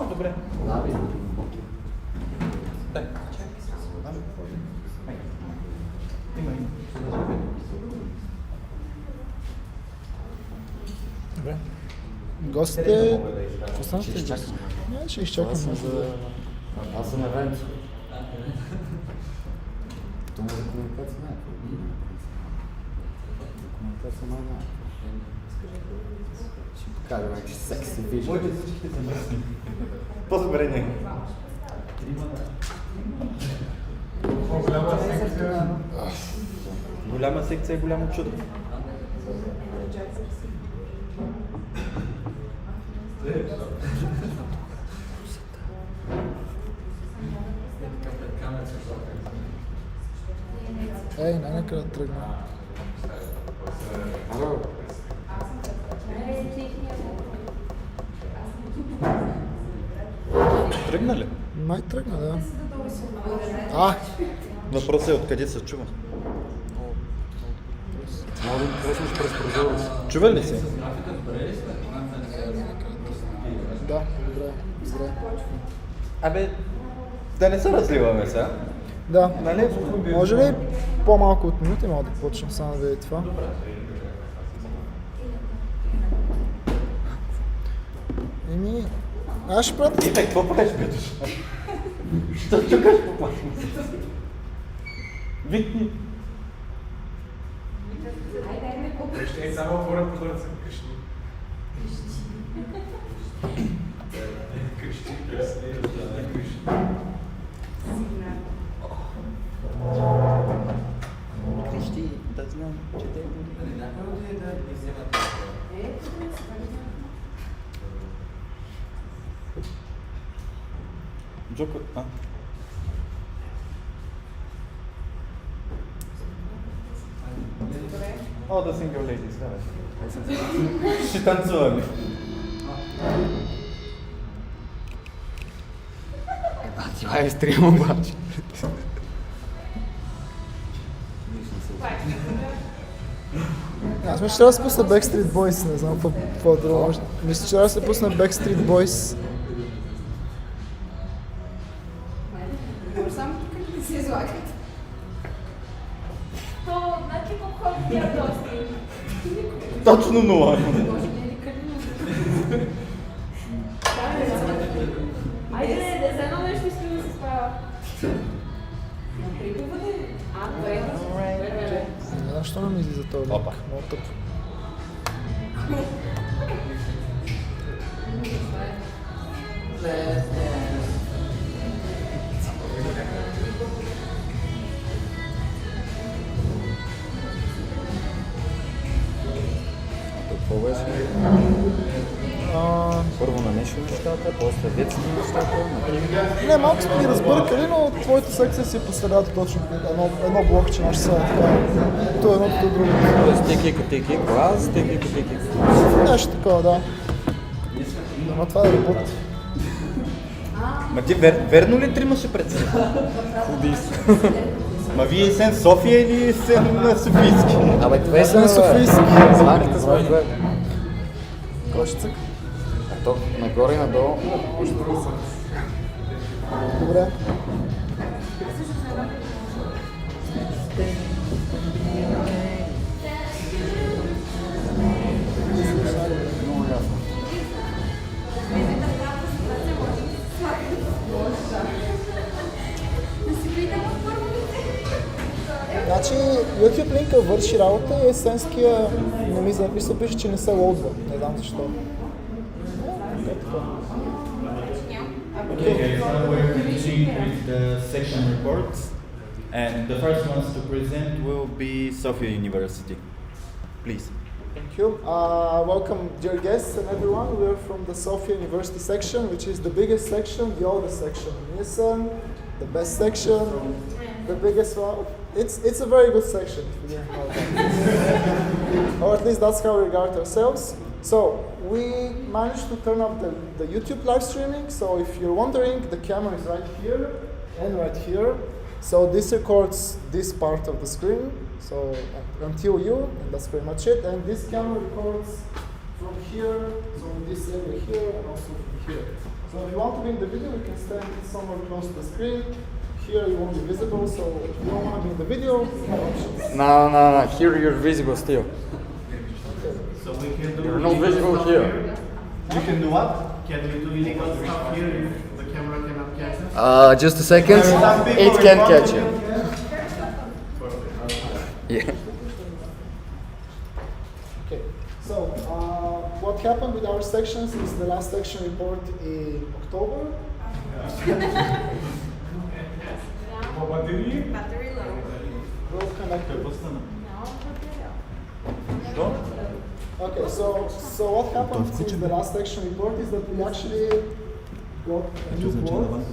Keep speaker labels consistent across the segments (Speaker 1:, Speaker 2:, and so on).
Speaker 1: Добре.
Speaker 2: Добре. Гостите... Останете ли? Не, ще изчакаме.
Speaker 3: Аз съм евент. То може комуникация не е. Комуникация не е. Ще покажа някакви секси вижда.
Speaker 1: Моите всичките са мръсни. По-добре не. Голяма секция е голямо чудо.
Speaker 2: Ей, нека да тръгна.
Speaker 1: Тръгна ли?
Speaker 2: Май тръгна, да.
Speaker 1: Въпросът е откъде се чува.
Speaker 3: Мога да им кръснеш през прозореца.
Speaker 1: Чува ли се?
Speaker 2: Да, добре.
Speaker 1: Абе, да не се разливаме сега.
Speaker 2: Да.
Speaker 1: Нали?
Speaker 2: Може ли по-малко от минути мога да почнем само да видя това? Еми, аз ще пратя.
Speaker 1: И какво правиш, Петър? Що чукаш по платно? Викни.
Speaker 4: Ще е само хора са къщи. Къщи, къщи.
Speaker 1: Крещи, да знам, че те будат. Джоко, All the single ladies, давай. Ще танцуваме.
Speaker 3: Това е стрим обаче.
Speaker 2: Аз мисля, че трябва да се пусна Backstreet Boys, не знам какво друго. Мисля, че трябва да се пусна Backstreet Boys.
Speaker 5: Само тук не се излагат.
Speaker 6: То, значи колко тя доста.
Speaker 1: Точно нула.
Speaker 6: Айде, да за едно нещо искам да се справя.
Speaker 5: Добре.
Speaker 2: Не знам, защо не ми излиза този линк.
Speaker 1: Опа.
Speaker 2: Много тъп.
Speaker 3: Какво беше? Първо намешва нещата, после детски нещата.
Speaker 2: Не, малко сме ги разбъркали, но твоята секция си е по средата точно. Едно блокче наше са така. То е едното, то е другото.
Speaker 3: Тоест теки, клас, теки.
Speaker 2: Нещо такова, да. Ама това да работи.
Speaker 1: Ма ти верно ли трима ще председа? Ма вие сен София или сен на Софийски?
Speaker 3: Абе, това е
Speaker 2: Сен Софийски.
Speaker 3: Знаките сме две.
Speaker 2: Кой ще цъка?
Speaker 3: То нагоре и надолу.
Speaker 2: Добре.
Speaker 3: Много ясно.
Speaker 2: Значи YouTube линка върши работа и есенския не ми записва, пише, че не се лоудва. Не знам защо.
Speaker 1: Okay, guys, now we're continuing with the section reports, and the first ones to present will be Sofia University. Please.
Speaker 2: Thank you. Welcome, dear guests and everyone. We are from the Sofia University section, which is the biggest section, the oldest section in Nisan, the best section, the biggest one. It's a very good section, if you didn't know that. Or at least that's how we regard ourselves. So we managed to turn up the YouTube live streaming. So if you're wondering, the camera is right here and right here. So this records this part of the screen, so until you, and that's pretty much it. And this camera records from here, so in this area here, and also from here. So if you want to be in the video, you can stand somewhere close to the screen. Here you won't be visible, so if you don't want to be in the video, you have options.
Speaker 3: No. Here you're visible still.
Speaker 1: So we can do
Speaker 3: You're not
Speaker 1: illegal
Speaker 3: visible
Speaker 1: stuff
Speaker 3: here.
Speaker 1: You can do what? Can we do illegal stuff here if the camera cannot catch us?
Speaker 3: Just a second. It can catch you. Yeah.
Speaker 2: Okay, so what happened with our sections is the last section report in October.
Speaker 4: Батареи?
Speaker 6: Battery low.
Speaker 2: We'll connect it.
Speaker 1: Что?
Speaker 2: Okay, so what happened since the last section report is that we actually got a new board.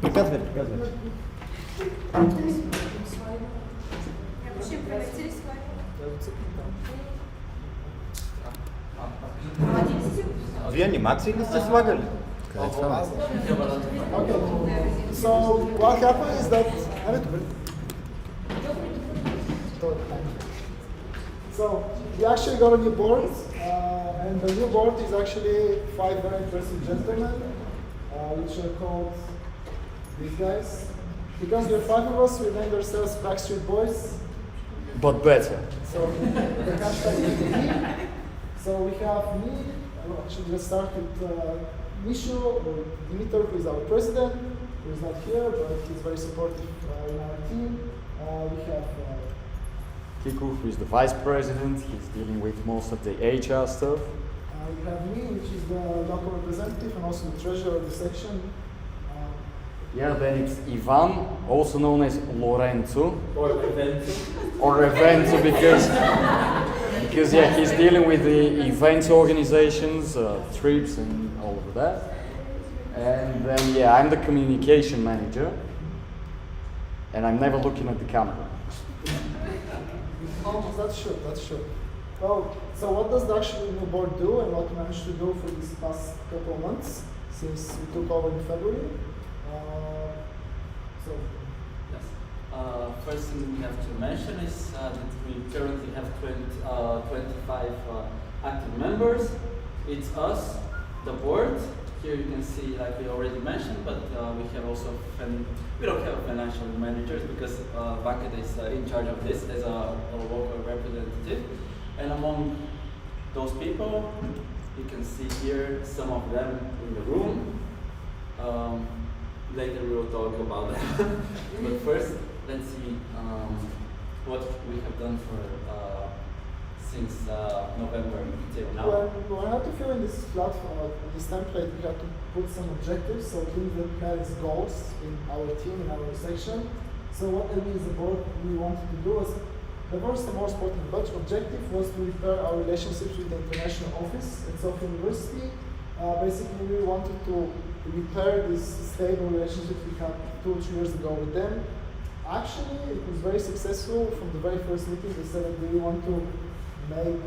Speaker 1: Приказывай.
Speaker 6: Я вообще прилетели с вами.
Speaker 1: Две анимации ли сте слагали?
Speaker 2: Okay, so what happened is that so we actually got a new board, and the new board is actually 5 very impressive gentlemen, which are called these guys. Because we are 5 of us, we named ourselves Backstreet Boys.
Speaker 3: But better.
Speaker 2: So the hashtag is me. So we have me. Actually, let's start with Mishu or Dimitar, who is our president, who is not here, but he's very supportive in our team. We have
Speaker 3: Kiku, who is the vice president, he's dealing with most of the HR stuff.
Speaker 2: we have me, which is the local representative and also the treasurer of the section.
Speaker 3: Yeah, then it's Ivan, also known as Lorenzo.
Speaker 1: Or event.
Speaker 3: Or events because yeah, he's dealing with the events organizations, trips and all of that. And then yeah, I'm the communication manager, and I'm never looking at the camera.
Speaker 2: Oh, that's true. Well, so what does the actual new board do and what we managed to do for these past couple of months since we took over in February? So
Speaker 5: Yes. First thing we have to mention is that we currently have 25 active members. It's us, the board. Here you can see, like we already mentioned, but we have also, we don't have financial managers because Vaket is in charge of this as a local representative. And among those people, you can see here some of them in the room. Later we will talk about that. But first, let's see what we have done for since November till now.
Speaker 2: when I had to fill in this platform, this template, we had to put some objectives, so things that we had as goals in our team, in our section. So what we as a board we wanted to do was, the first and most important objective was to repair our relationships with the international office at Sofia University. Basically, we wanted to repair this stable relationship we had 2 or 3 years ago with them. Actually, it was very successful. From the very first meeting, they said that we want to make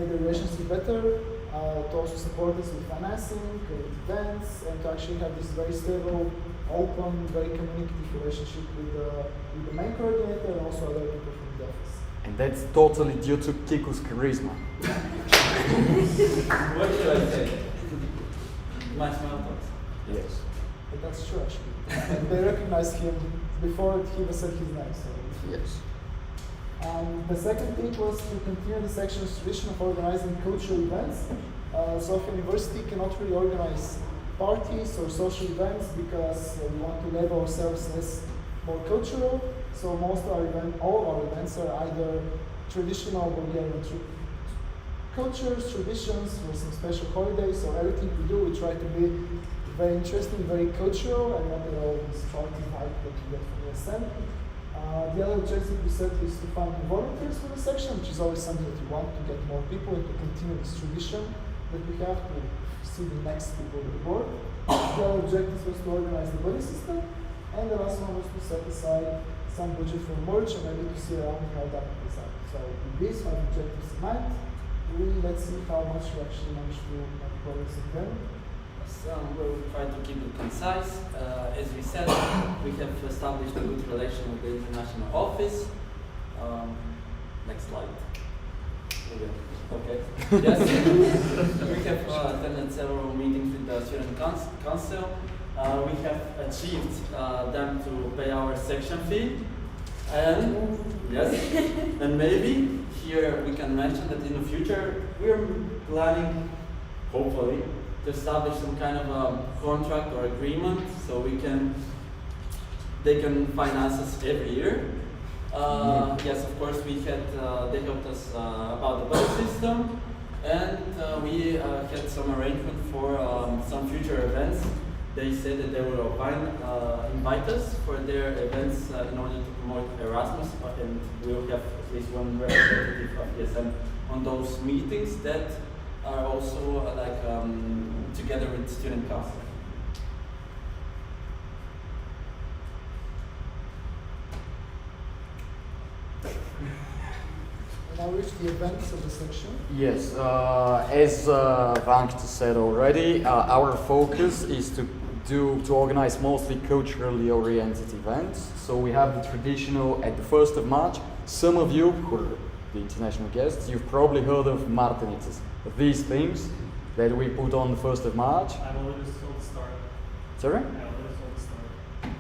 Speaker 2: the relationship better, to also support us with financing, with events, and to actually have this very stable, open, very communicative relationship with the main coordinator and also other people from the office.
Speaker 3: And that's totally due to Kiku's charisma.
Speaker 5: What should I say? My small thoughts.
Speaker 3: Yes.
Speaker 2: But that's true, actually. They recognized him before he even said his name. So.
Speaker 3: Yes.
Speaker 2: The second thing was to continue the section's tradition of organizing cultural events. Sofia University cannot really organize parties or social events because we want to label ourselves as more cultural. So all of our events are either traditional Bulgarian cultures, traditions, or some special holidays. So everything we do, we try to be very interesting, very cultural, and not at all this party vibe that you get from ESN. The other objective we set is to find volunteers for the section, which is always something that we want to get more people and to continue this tradition that we have to see the next people on the board. The other objective was to organize the buddy system, and the last one was to set aside some budget for merch and maybe to see around how that plays out. So with these 5 objectives in mind, let's see how much we actually managed to make progress in them.
Speaker 5: So we'll try to keep it concise. As we said, we have established a good relation with the international office. Next slide. Okay. Yes. We have attended several meetings with the student council. We have achieved them to pay our section fee. And yes, and maybe here we can mention that in the future we are planning, hopefully, to establish some kind of a contract or agreement so they can finance us every year. Yes, of course, they helped us about the budget system, and we had some arrangement for some future events. They said that they will invite us for their events in order to promote Erasmus, and we will have at least one representative of ESM on those meetings that are also together with student council.
Speaker 2: Now reach the events of the section.
Speaker 3: Yes, as Vankta said already, our focus is to organize mostly culturally oriented events. So we have the traditional at the 1st of March. Some of you, who are the international guests, you've probably heard of Martinitas, these things that we put on the 1st of March.
Speaker 4: I'm already told to start.
Speaker 3: Sorry?
Speaker 4: I'm already told to start.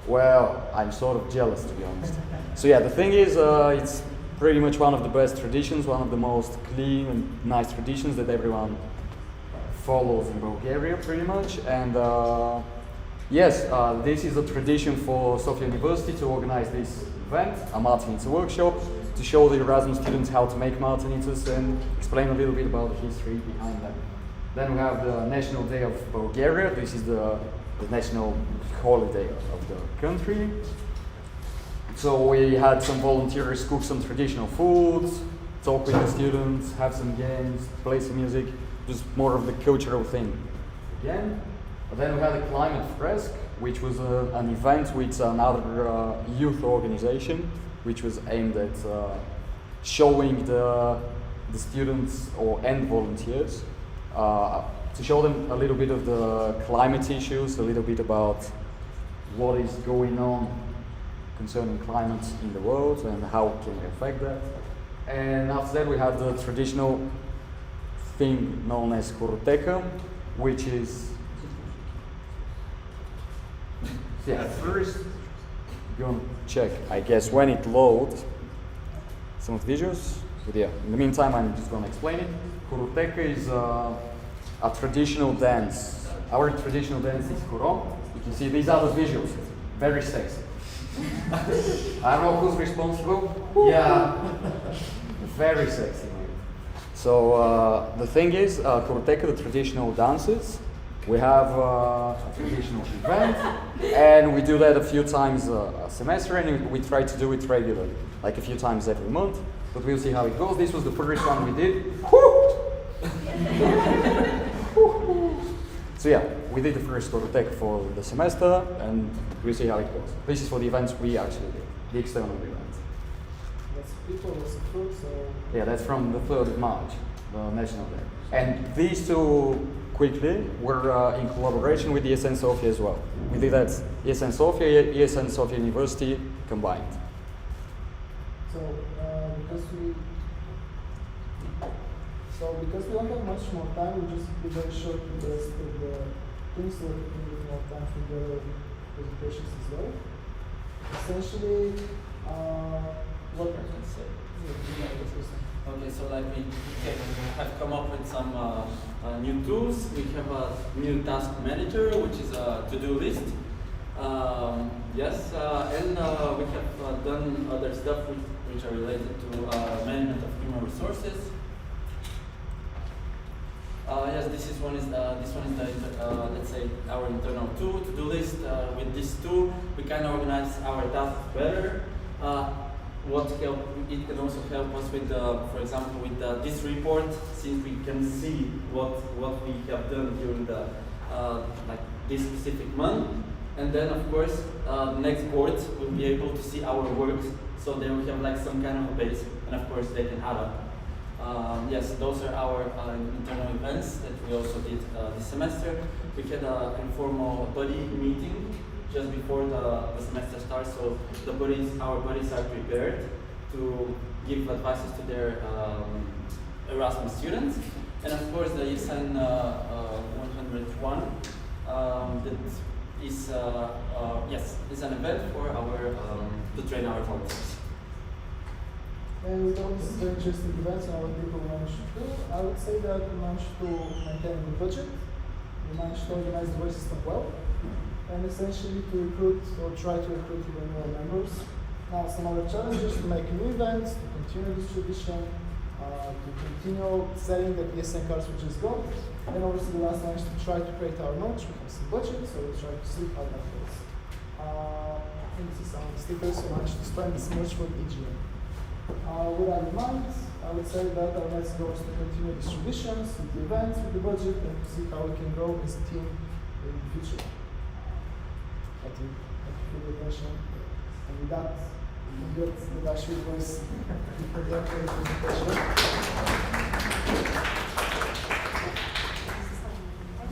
Speaker 3: Well, I'm sort of jealous, to be honest. So yeah, the thing is, it's pretty much one of the best traditions, one of the most clean and nice traditions that everyone follows in Bulgaria, pretty much. And yes, this is a tradition for Sofia University to organize this event, a Martinita workshop, to show the Erasmus students how to make Martinitas and explain a little bit about the history behind them. Then we have the National Day of Bulgaria. This is the national holiday of the country. So we had some volunteers cook some traditional foods, talk with the students, have some games, play some music, just more of the cultural thing again. But then we had a climate fresque, which was an event with another youth organization, which was aimed at showing the students and volunteers to show them a little bit of the climate issues, a little bit about what is going on concerning climate in the world and how can we affect that. And after that we had the traditional thing known as Horoteka, which is first you're gonna check, I guess, when it loads some of the visuals. But yeah, in the meantime I'm just gonna explain it. Horoteka is a traditional dance. Our traditional dance is Horom. You can see these are the visuals, very sexy. I don't know who's responsible. Yeah, very sexy. So the thing is, Horoteka, the traditional dances, we have a traditional event, and we do that a few times a semester, and we try to do it regularly, like a few times every month. But we'll see how it goes. This was the first one we did. So yeah, we did the first Horoteka for the semester, and we'll see how it goes. This is for the events we actually did, the external events.
Speaker 2: That's people, that's the fruit, so...
Speaker 3: Yeah, that's from the 3rd of March, the National Day. And these two, quickly, were in collaboration with ESN Sofia as well. We did that ESN Sofia, ESN Sofia University combined.
Speaker 2: So, because we don't have much more time, we'll just be very short with the rest of the things, so we can give more time for the presentations as well. Essentially, what I can say.
Speaker 5: Okay, so like we have come up with some new tools. We have a new task manager, which is a to-do list. Yes, and we have done other stuff which are related to management of human resources. Yes, this one is the let's say our internal tool to-do list. With this tool, we can organize our tasks better. It can also help us with, for example, with this report, since we can see what we have done during the like this specific month, and then of course the next board will be able to see our work, so they will have like some kind of a base, and of course they can add up Yes, those are our internal events that we also did this semester. We had an informal buddy meeting just before the semester starts, so our buddies are prepared to give advices to their Erasmus students. And of course, the ESN 101 that is is an event for our to train our volunteers.
Speaker 2: And with all these very interesting events and what people managed to do, I would say that we managed to maintain the budget, we managed to organize the work system well, and essentially to recruit or try to recruit even more members. Now, some other challenges: to make new events, to continue distribution, to continue selling the ESN cards which is gone, and obviously the last one is to try to create our merch. We have some budget, so we'll try to see how that goes. I think this is some stickers we managed to spend this much for EGM. With that in mind, I would say that our next goal is to continue distributions with the events, with the budget, and to see how we can grow as a team in the future. Thank you for the attention. And with that, we get the Dashwood voice for the presentation.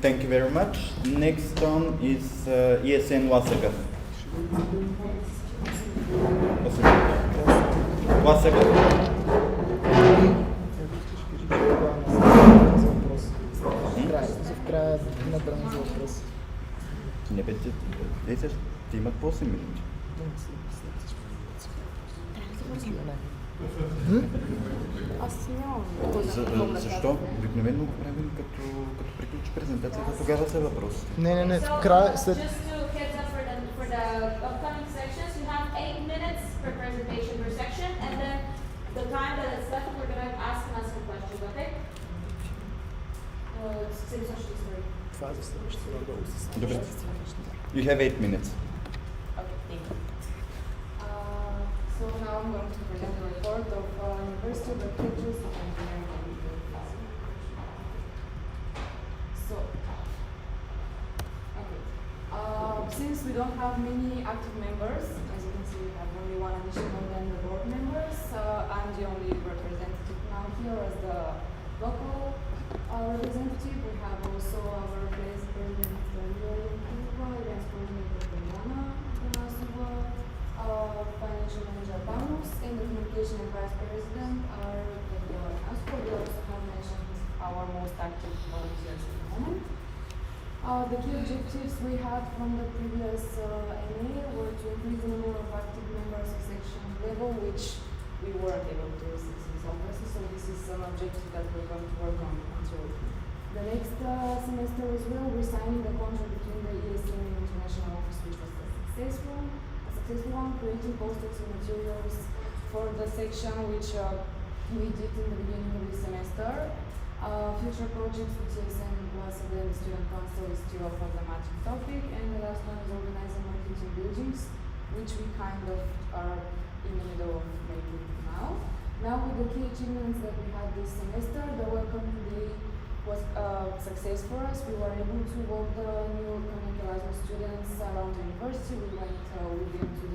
Speaker 1: Thank you very much. Next on is ESN Wasaga. Wasaga.
Speaker 2: В края набран за въпрос.
Speaker 1: Не бе, ти имат 8 минути. Защо? Обикновено го правим като приключи презентацията, тогава са въпрос.
Speaker 2: Не, в края след...
Speaker 6: Just to heads up for the upcoming sections, you have 8 minutes per presentation per section, and then the time that is left, we're going to ask and answer questions, okay?
Speaker 2: Това е за следващия въпрос.
Speaker 1: Добре. You have 8 minutes.
Speaker 7: Okay, thank you. So now I'm going to present the report of University of Architecture and Engineering. So, okay. Since we don't have many active members, as you can see, we have only one additional than the board members. I'm the only representative now here as the local representative. We have also our president, Vice financial manager Banus, and the communication and vice president are Daniela and Asko. We also have mentioned our most active volunteers at the moment. The key objectives we had from the previous MA were to increase the number of active members of section level, which we weren't able to resist this obviously, so this is an objective that we're going to work on until the next semester as well. We're signing the contract between the ESN and International Office, which was successful one, creating posters and materials for the section which we did in the beginning of the semester. Future projects with ESN plus the Student Council is still a problematic topic, and the last one is organizing marketing buildings, which we kind of are in the middle of making now. Now with the key achievements that we had this semester, the welcome day was a success for us. We were able to walk the new Erasmus students around the university. We went with them to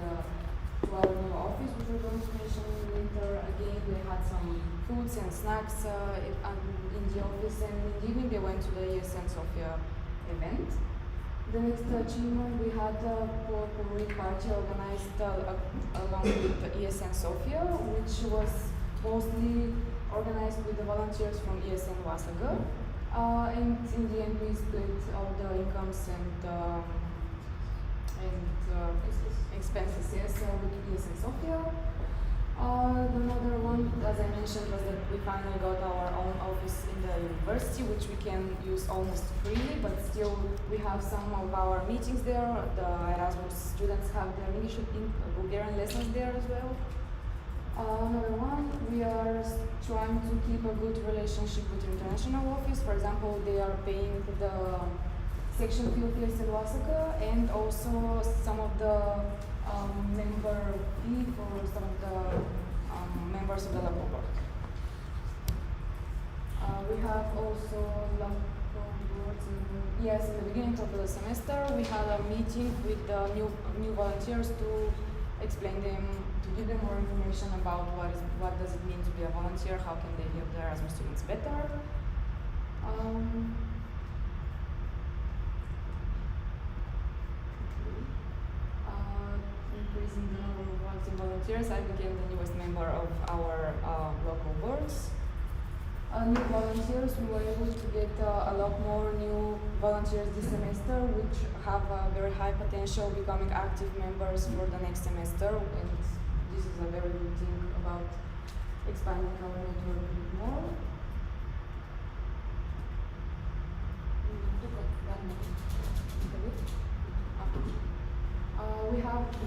Speaker 7: our new office, which we're going to mention later. Again, they had some foods and snacks in the office, and in the evening they went to the ESN Sofia event. The next achievement, we had a potpourri party organized along with the ESN Sofia, which was mostly organized with the volunteers from ESN Wasaga. And in the end, we split all the incomes and expenses, yes, with ESN Sofia. Another one, as I mentioned, was that we finally got our own office in the university, which we can use almost freely, but still we have some of our meetings there. The Erasmus students have their English and Bulgarian lessons there as well. Another one, we are trying to keep a good relationship with the international office. For example, they are paying the section fee of ESN Wasaga, and also some of the member fee for some of the members of the local board. We have also local boards. Yes, in the beginning of the semester, we had a meeting with the new volunteers to explain them, to give them more information about what does it mean to be a volunteer, how can they help the Erasmus students better. Increasing the number of volunteers, I became the newest member of our local boards. New volunteers, we were able to get a lot more new volunteers this semester, which have a very high potential becoming active members for the next semester, and this is a very good thing about expanding our network a bit more.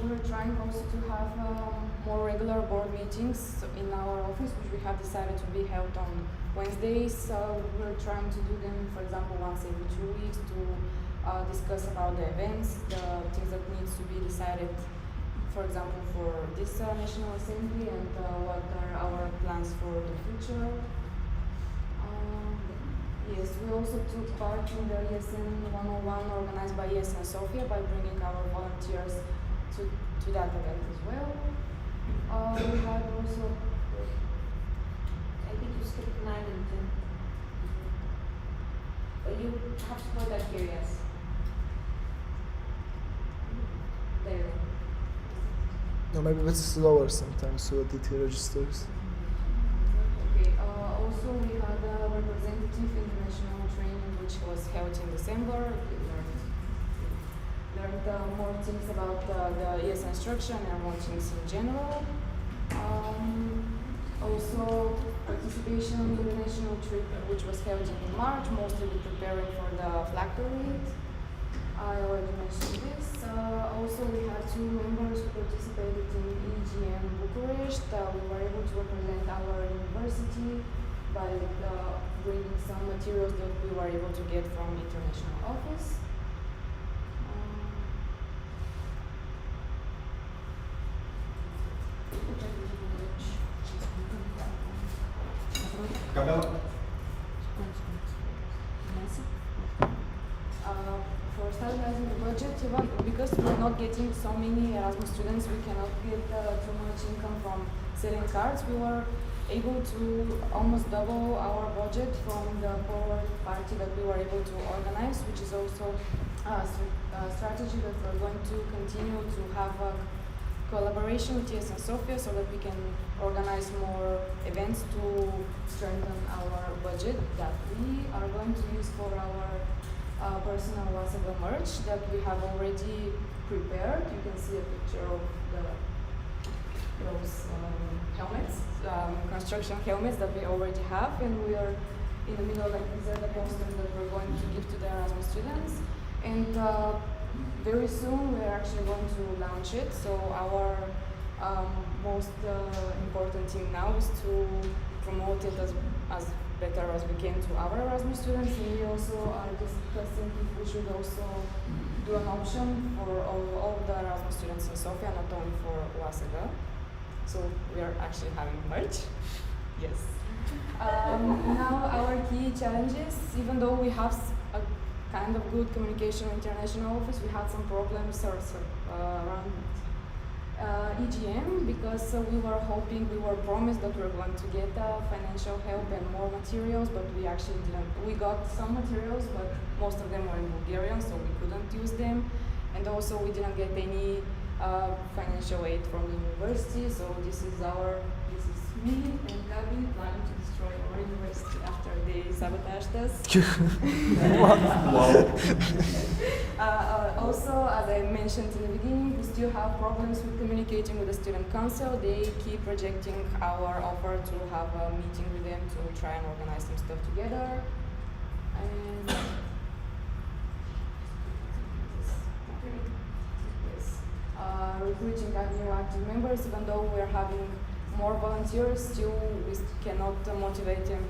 Speaker 7: We're trying also to have more regular board meetings in our office, which we have decided to be held on Wednesdays. We're trying to do them, for example, once every 2 weeks to discuss about the events, the things that needs to be decided, for example, for this National Assembly, and what are our plans for the future. Yes, we also took part in the ESN 101 organized by ESN Sofia by bringing our volunteers to that event as well. We had also,
Speaker 6: I think you skipped 9 and 10. You have to put that here, yes. There.
Speaker 2: No, maybe it's slower sometimes so that it registers.
Speaker 7: okay. Also, we had a representative international training which was held in December. We learned more things about the ESN structure and more things in general. Also, participation in the national trip, which was held in March, mostly preparing for the flag parade. I already mentioned this. Also, we had 2 members who participated in EGM Bucharest. We were able to represent our university by bringing some materials that we were able to get from international office. For stabilizing the budget, because we're not getting so many Erasmus students, we cannot get too much income from selling cards. We were able to almost double our budget from the forward party that we were able to organize, which is also a strategy that we're going to continue to have a collaboration with ESN Sofia so that we can organize more events to strengthen our budget that we are going to use for our personal washable merch that we have already prepared. You can see a picture of those helmets, construction helmets that we already have, and we are in the middle, like these are the posters that we're going to give to the Erasmus students. And very soon we're actually going to launch it. So our most important thing now is to promote it as better as we can to our Erasmus students. And we also are discussing if we should also do an option for all the Erasmus students in Sofia, not only for WASEGA. So we are actually having merch. Yes. Now our key challenges, even though we have a kind of good communication in international office, we had some problems around EGM because we were promised that we were going to get financial help and more materials, but we actually didn't. We got some materials, but most of them were in Bulgarian, so we couldn't use them. And also we didn't get any financial aid from the university, so this is me and Gabi planning to destroy our university after they sabotaged us. Also, as I mentioned in the beginning, we still have problems with communicating with the student council. They keep rejecting our offer to have a meeting with them to try and organize some stuff together. And recruiting new active members, even though we're having more volunteers, still we cannot motivate them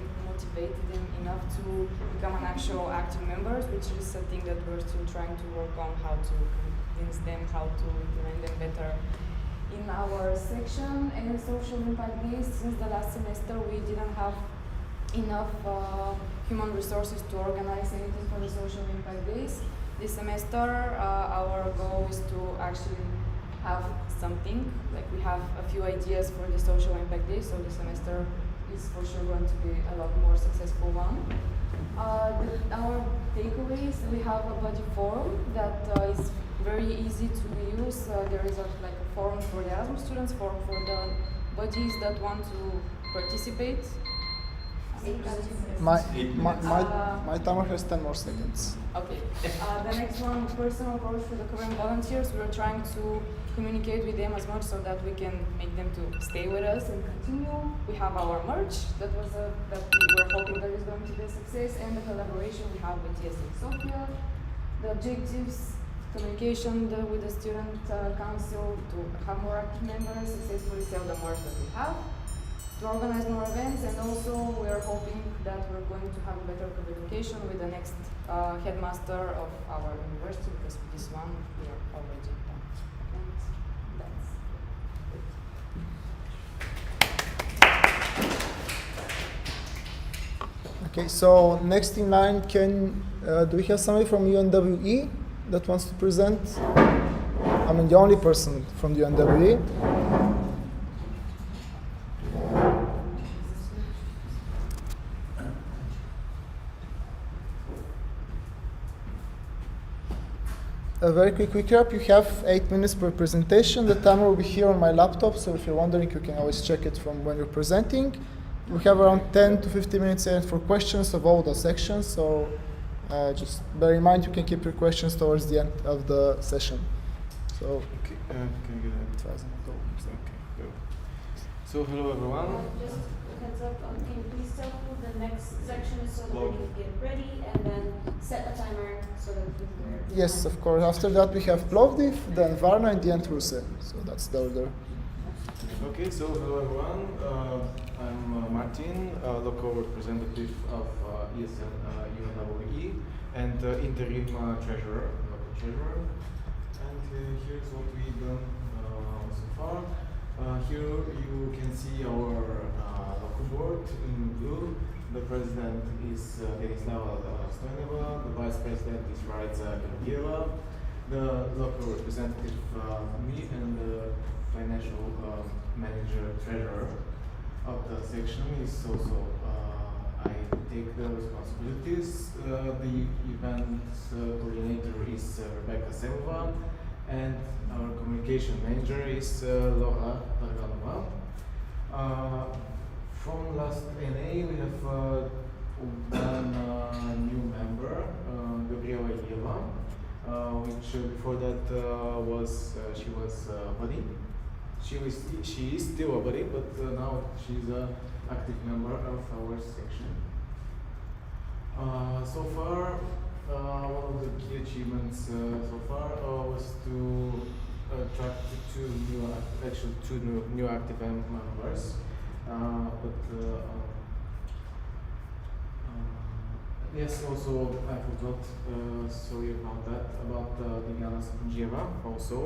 Speaker 7: enough to become an actual active members, which is a thing that we're still trying to work on, how to convince them, how to implement them better in our section. And social impact days, since the last semester we didn't have enough human resources to organize anything for the social impact days. This semester our goal is to actually have something. Like we have a few ideas for the social impact day, so the semester is for sure going to be a lot more successful one. Our takeaways, we have a buddy forum that is very easy to use. There is a forum for the Erasmus students, forum for the buddies that want to participate.
Speaker 2: My timer has 10 more seconds.
Speaker 7: Okay. The next one, personal approach for the current volunteers. We are trying to communicate with them as much so that we can make them to stay with us and continue. We have our merch that we were hoping that is going to be a success, and the collaboration we have with TS and Sofia. The objectives, communication with the student council to have more active members, successfully sell the merch that we have, to organize more events, and also we are hoping that we're going to have a better communication with the next headmaster of our university, because with this one we are already done. And that's it.
Speaker 2: Okay, so next in line, do we have somebody from UNWE that wants to present? I mean, the only person from the UNWE. A very quick recap, you have 8 minutes per presentation. The timer will be here on my laptop, so if you're wondering, you can always check it from when you're presenting. We have around 10 to 15 minutes for questions of all the sections, so just bear in mind you can keep your questions towards the end of the session. So,
Speaker 8: okay, can you get that? Okay, go. So, hello everyone.
Speaker 6: Just a heads up, can you please tell who the next section is so that we can get ready, and then set a timer so that we can
Speaker 2: yes, of course. After that we have Plovdiv, then Varna, and the end Ruse. So that's the order.
Speaker 8: Okay, so hello everyone. I'm Martin, local representative of ESN UNWE and interim treasurer, local treasurer. And here's what we've done so far. Here you can see our local board in blue. The president is Denislava Stoyanova, the vice president is Raiza Georgieva, the local representative me, and the financial manager treasurer of the section is also I take the responsibilities. The event coordinator is Rebecca Semova, and our communication manager is Laura Targanova. From last NA, we have one new member, Gabriela Yeva, which before that she was a buddy. She is still a buddy, but now she's an active member of our section. So far, one of the key achievements so far was to attract two new active members. Yes, also I forgot, sorry about that, about Diana Sapunjeva also,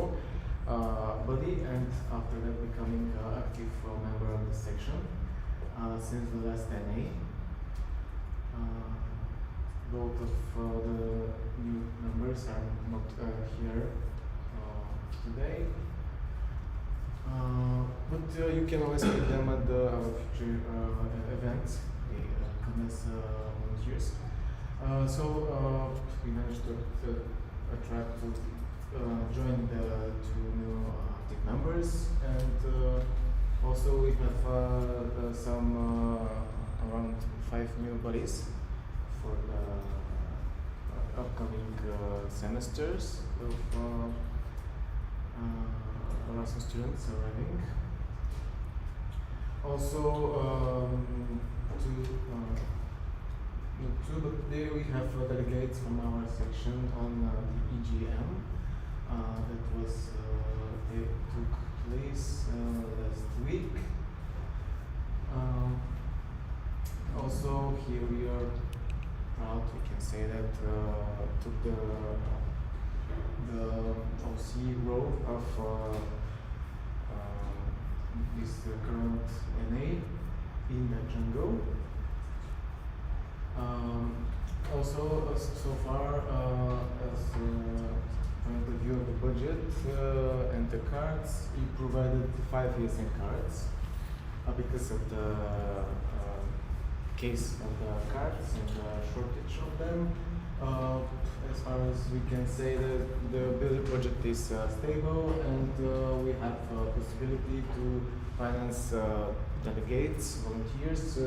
Speaker 8: buddy, and after that becoming active member of the section since the last NA. Both of the new members are not here today. But you can always meet them at our future events. They come as volunteers. So we managed to attract to join the two new active members, and also we have some around 5 new buddies for the upcoming semesters of Erasmus students arriving. Also, today we have delegates from our section on the EGM that took place last week. Also, here we are proud, we can say that took the OC role of this current NA in the jungle. Also, so far, as point of view of the budget and the cards, we provided 5 ESN cards because of the case of the cards and the shortage of them. As far as we can say that the building project is stable and we have possibility to finance delegates, volunteers,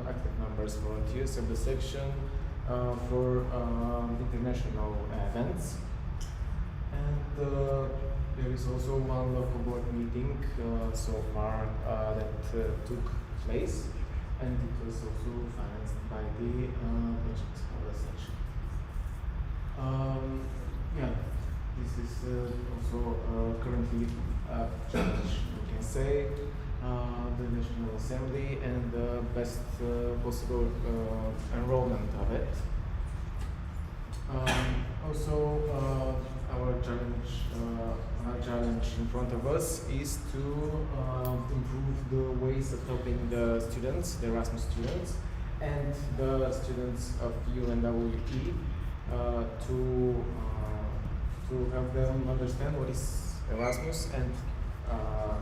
Speaker 8: active members, volunteers of the section for international events. And there is also one local board meeting so far that took place, and it was also financed by the budget of the section. Yeah, this is also currently a challenge, we can say, the National Assembly and the best possible enrollment of it. Also, our challenge in front of us is to improve the ways of helping the students, the Erasmus students, and the students of UNWE to help them understand what is Erasmus and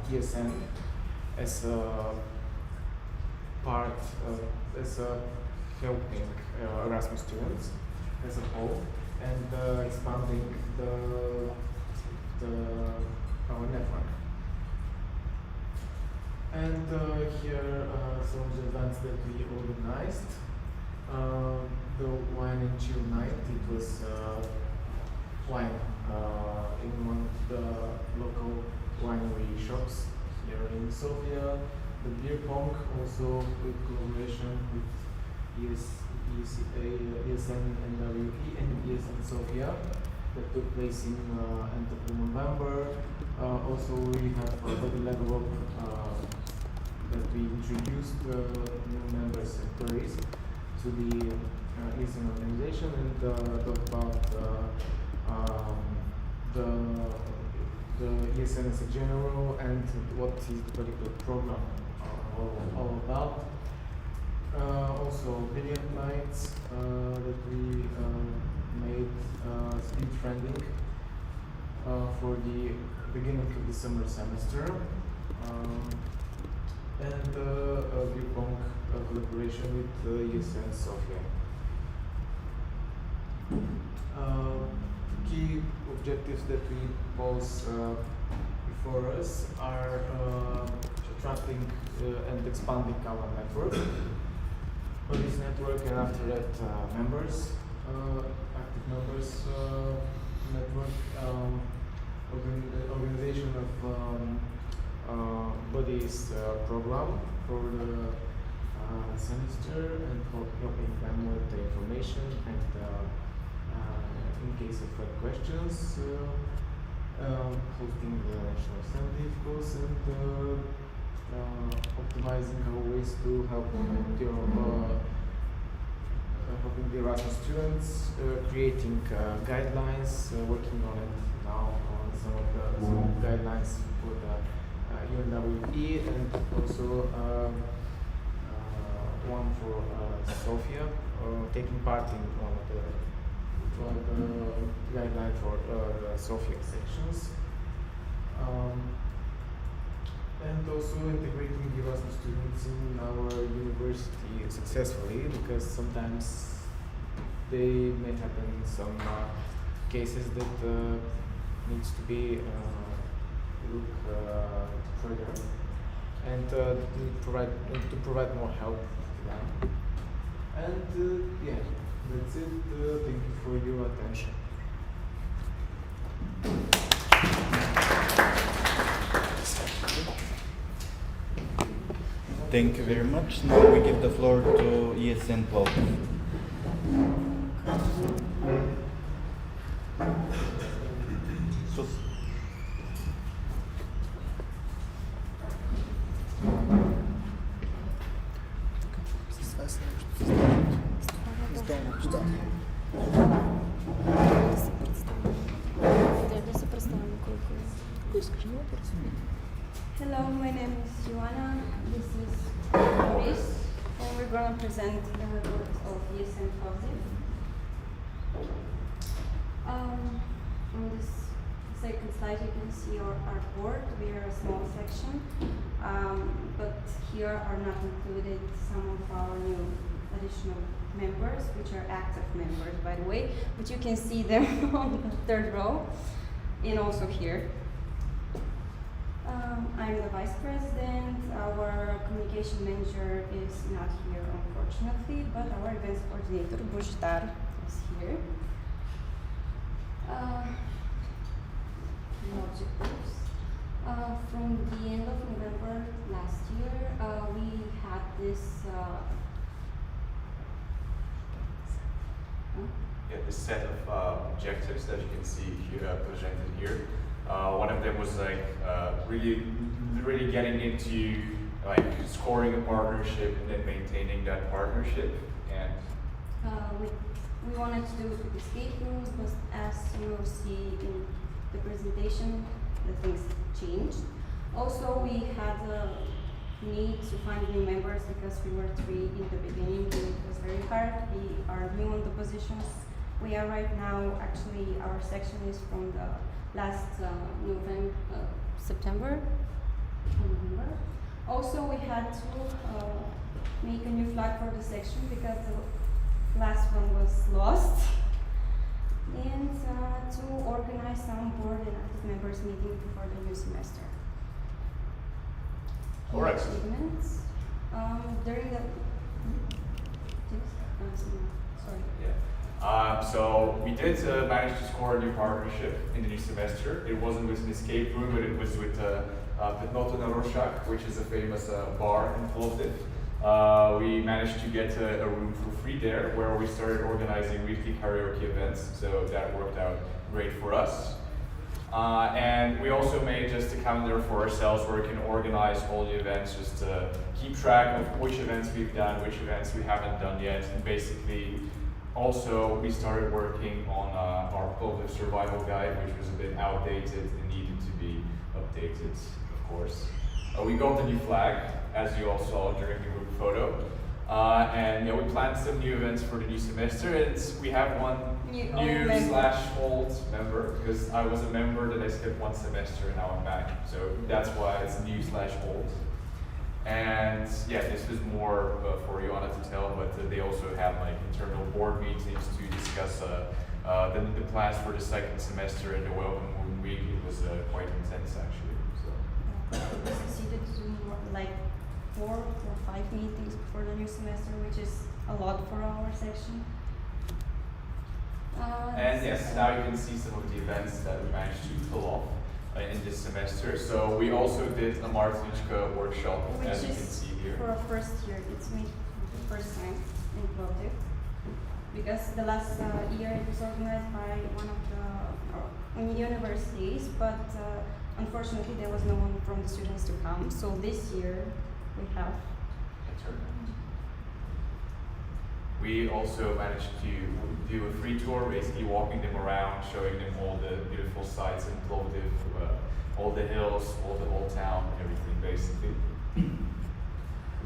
Speaker 8: ESN as a part of, as a helping Erasmus students as a whole, and expanding our network. And here are some of the events that we organized. The wine and chill night. It was wine in one of the local winery shops here in Sofia. The beer pong, also with collaboration with ESN NWE and ESN Sofia, that took place in end of November. Also, we have the level up that we introduced new members and tourists to the ESN organization, and talk about the ESN as a general and what is the particular program all about. Also, billiard nights that we made speed trending for the beginning of the summer semester, and a beer pong collaboration with ESN Sofia. Key objectives that we pose before us are attracting and expanding our network. For this network, and after that, members, active members network, organization of bodies program for the semester, and helping them with the information, and in case of questions, hosting the National Assembly, of course, and optimizing our ways to help helping the Erasmus students, creating guidelines, working on it now on some of the guidelines for the UNWE, and also one for Sofia, taking part in one of the guideline for the Sofia sections. And also integrating the Erasmus students in our university successfully, because sometimes they may happen some cases that needs to be looked further, and to provide more help to them. And yeah, that's it. Thank you for your attention.
Speaker 1: Thank you very much. Now we give the floor to ESN Paul.
Speaker 9: Hello, my name is Joanna. This is Chris, and we're going to present the work of ESN Positive. On this second slide, you can see our board. We are a small section, but here are not included some of our new additional members, which are active members, by the way, but you can see them on the third row, and also here. I'm the vice president. Our communication manager is not here, unfortunately, but our events coordinator, Bushtar, is here. Objectives. From the end of November last year, we had this.
Speaker 10: Yeah, this set of objectives that you can see here, presented here. One of them was like really getting into like scoring a partnership and then maintaining that partnership. And
Speaker 9: we wanted to do it with escape rooms, but as you will see in the presentation, the things changed. Also, we had a need to find new members because we were 3 in the beginning and it was very hard. We are new on the positions. We are right now, actually, our section is from the last September. Also, we had to make a new flag for the section because the last one was lost. And to organize some board and active members meeting for the new semester.
Speaker 10: All right.
Speaker 9: Achievements. During the sorry.
Speaker 10: Yeah. So we did manage to score a new partnership in the new semester. It wasn't with an escape room, but it was with Petnoto na Roshak, which is a famous bar in Plovdiv. We managed to get a room for free there, where we started organizing weekly karaoke events. So that worked out great for us. And we also made just a calendar for ourselves where we can organize all the events, just to keep track of which events we've done, which events we haven't done yet. And basically, also, we started working on our Plovdiv survival guide, which was a bit outdated and needed to be updated, of course. We got the new flag, as you all saw during the group photo. And yeah, we planned some new events for the new semester. We have one new/old member, because I was a member that I skipped one semester and now I'm back. So that's why it's new/old. And yeah, this was more for Joanna to tell, but they also had like internal board meetings to discuss the plans for the second semester and the welcome week. It was quite intense actually. So.
Speaker 9: We succeeded to do more, like 4 or 5 meetings before the new semester, which is a lot for our section.
Speaker 10: And yes, now you can see some of the events that we managed to pull off in this semester. So we also did a Martinichka workshop,
Speaker 9: which
Speaker 10: as you can see here.
Speaker 9: For our first year, it's me the first time in Plovdiv. Because the last year it was organized by one of the universities, but unfortunately there was no one from the students to come. So this year we have.
Speaker 10: We also managed to do a free tour, basically walking them around, showing them all the beautiful sights in Plovdiv, all the hills, all the old town, everything basically.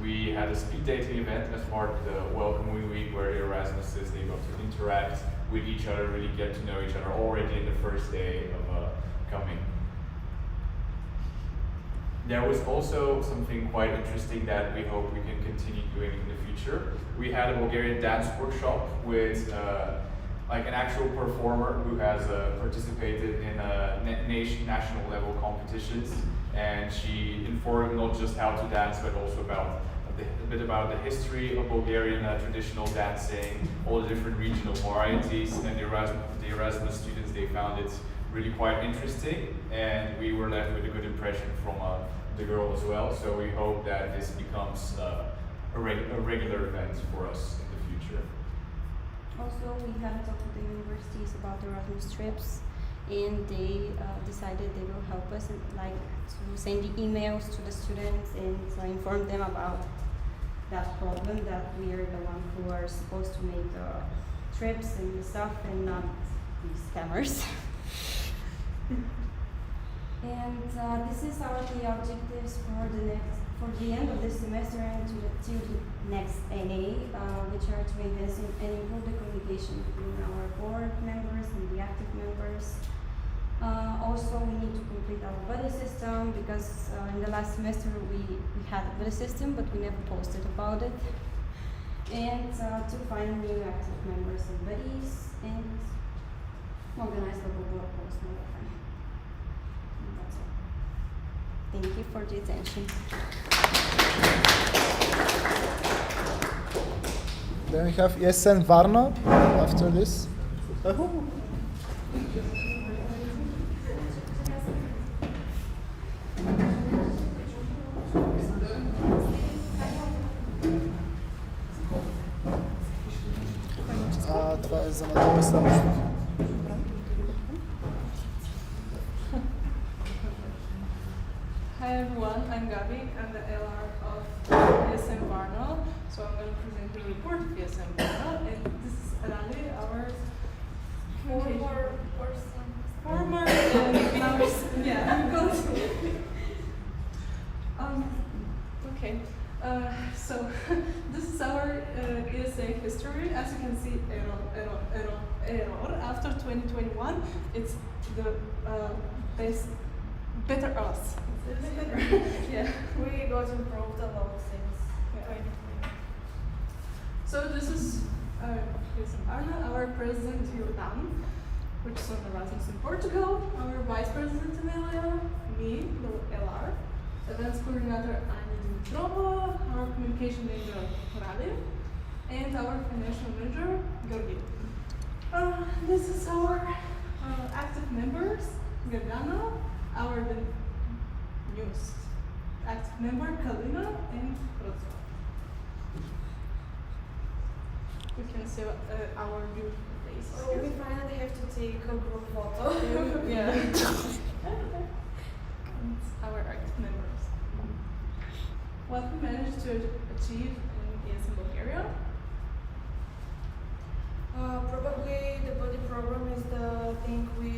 Speaker 10: We had a speed dating event as part of the welcoming week where the Erasmuses, they got to interact with each other, really get to know each other already in the first day of coming. There was also something quite interesting that we hope we can continue doing in the future. We had a Bulgarian dance workshop with like an actual performer who has participated in national level competitions, and she informed not just how to dance but also about a bit about the history of Bulgarian traditional dancing, all the different regional varieties, and the Erasmus students, they found it really quite interesting, and we were left with a good impression from the girl as well. So we hope that this becomes a regular event for us in the future.
Speaker 9: Also, we have talked with the universities about the Erasmus trips, and they decided they will help us and like to send the emails to the students and inform them about that problem, that we are the one who are supposed to make the trips and the stuff and not these scammers. And this is our key objectives for the end of this semester and to the next NA, which are to enhance and improve the communication between our board members and the active members. Also system because in the last semester we had a better system, but we never posted about it. And to find new active members and buddies and organize local blog posts more often. And that's all. Thank you for the attention.
Speaker 2: Then we have Jesen Varna after this. Това е за надолу следващото.
Speaker 11: Hi everyone, I'm Gabi. I'm the LR of ESM Varna. So I'm going to present the report of ESM Varna. And this is Rani, our former and now yeah, I'm going to okay. So this is our ESA history. As you can see, error. After 2021, it's the better us. Yeah,
Speaker 7: We got improved a lot since 2020.
Speaker 11: So this is Arna, our president Jordan, which is on Erasmus in Portugal, our vice president Amelia, me, the LR, events coordinator Anna Dimitrova, our communication manager Radim, and our financial manager Georgi. This is our active members, Gagana, our newest active member Kalina, and Rozva. We can see our new faces.
Speaker 7: Oh, we finally have to take a group photo.
Speaker 11: Yeah. And our active members. What we managed to achieve in Bulgaria.
Speaker 7: Probably the body program is the thing we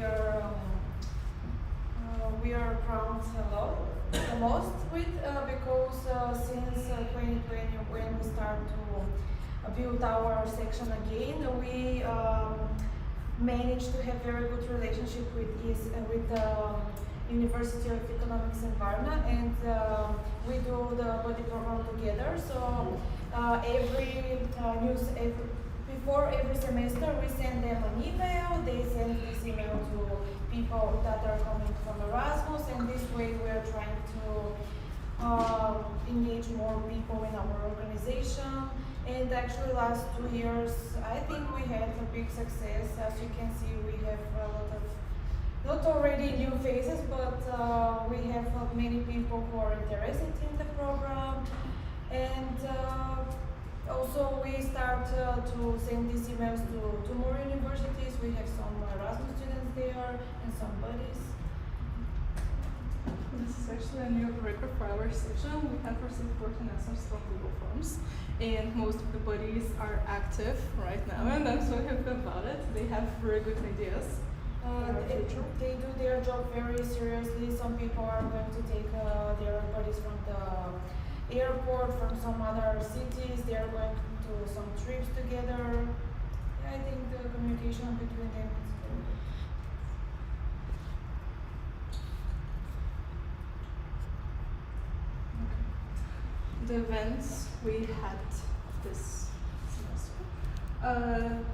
Speaker 7: are proud the most with because since 2020 when we start to build our section again, we managed to have very good relationship with the University of Economics in Varna, and we do the body program together. So before every semester we send them an email. They send this email to people that are coming from Erasmus, and this way we are trying to engage more people in our organization. And actually last 2 years I think we had a big success. As you can see, we have a lot of not already new faces, but we have many people who are interested in the program. And also we start to send these emails to more universities. We have some Erasmus students there and some buddies.
Speaker 11: This is actually a new record for our section. We have received 14 answers from Google Forms, and most of the buddies are active right now, and I'm so happy about it. They have very good ideas.
Speaker 7: They do their job very seriously. Some people are going to take their buddies from the airport, from some other cities. They are going to some trips together. I think the communication between them is very good.
Speaker 11: The events we had this semester.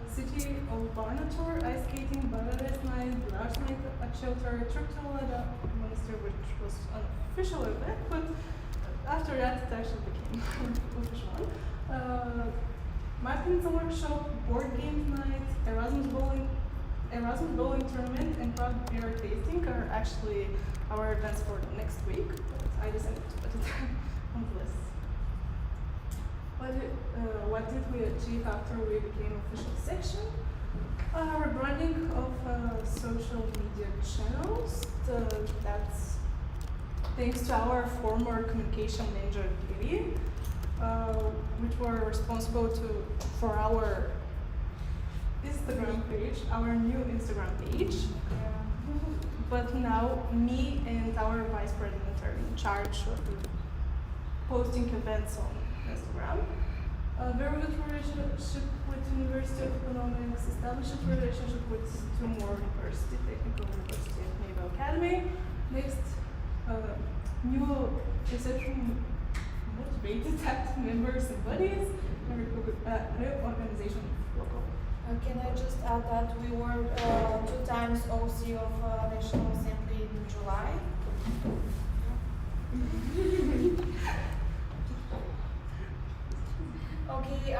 Speaker 11: City of Varna tour, ice skating, Bangladesh night, Blush night at shelter, trip to Lada Monastery, which was an official event, but after that it actually became an official one. Martin's workshop, board game night, Erasmus bowling tournament, and craft beer tasting are actually our events for next week, but I decided to put it on the list. What did we achieve after we became official section? Rebranding of social media channels. That's thanks to our former communication manager, Giri, which were responsible for our Instagram page, our new Instagram page. But now me and our vice president are in charge of posting events on Instagram. Very good relationship with University of Economics, established relationship with two more universities, Technical University and Naval Academy. Next, new reception motivated active members and buddies, and reorganization local.
Speaker 7: Can I just add that we were 2 times OC of National Assembly in July? Okay,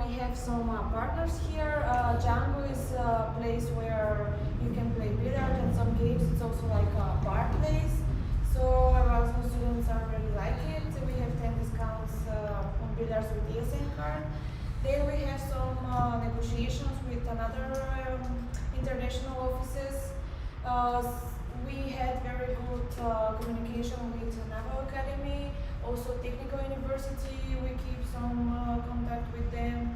Speaker 7: we have some partners here. Django is a place where you can play billiard and some games. It's also like a bar place. So Erasmus students are really like it. We have 10 discounts on billiards with ESN card. Then we have some negotiations with another international offices. We had very good communication with Naval Academy, also Technical University. We keep some contact with them.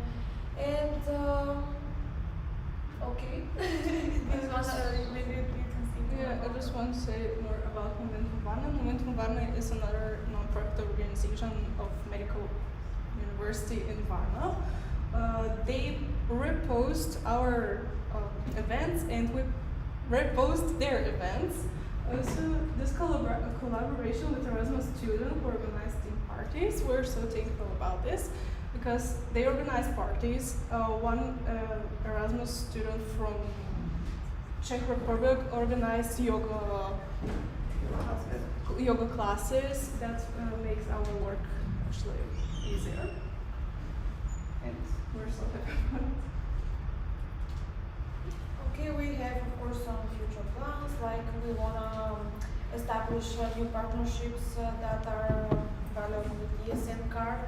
Speaker 7: And okay, maybe you can speak.
Speaker 11: Yeah, I just want to say more about Momentum Varna. Momentum Varna is another non-profit organization of medical university in Varna. They repost our events and we repost their events. Also, this collaboration with Erasmus students who organized team parties, we're so thankful about this because they organize parties. One Erasmus student from Czech Republic organized yoga classes that makes our work actually easier. And we're so happy about it.
Speaker 7: Okay, we have of course some future plans, like we want to establish new partnerships that are valuable with the ESN card,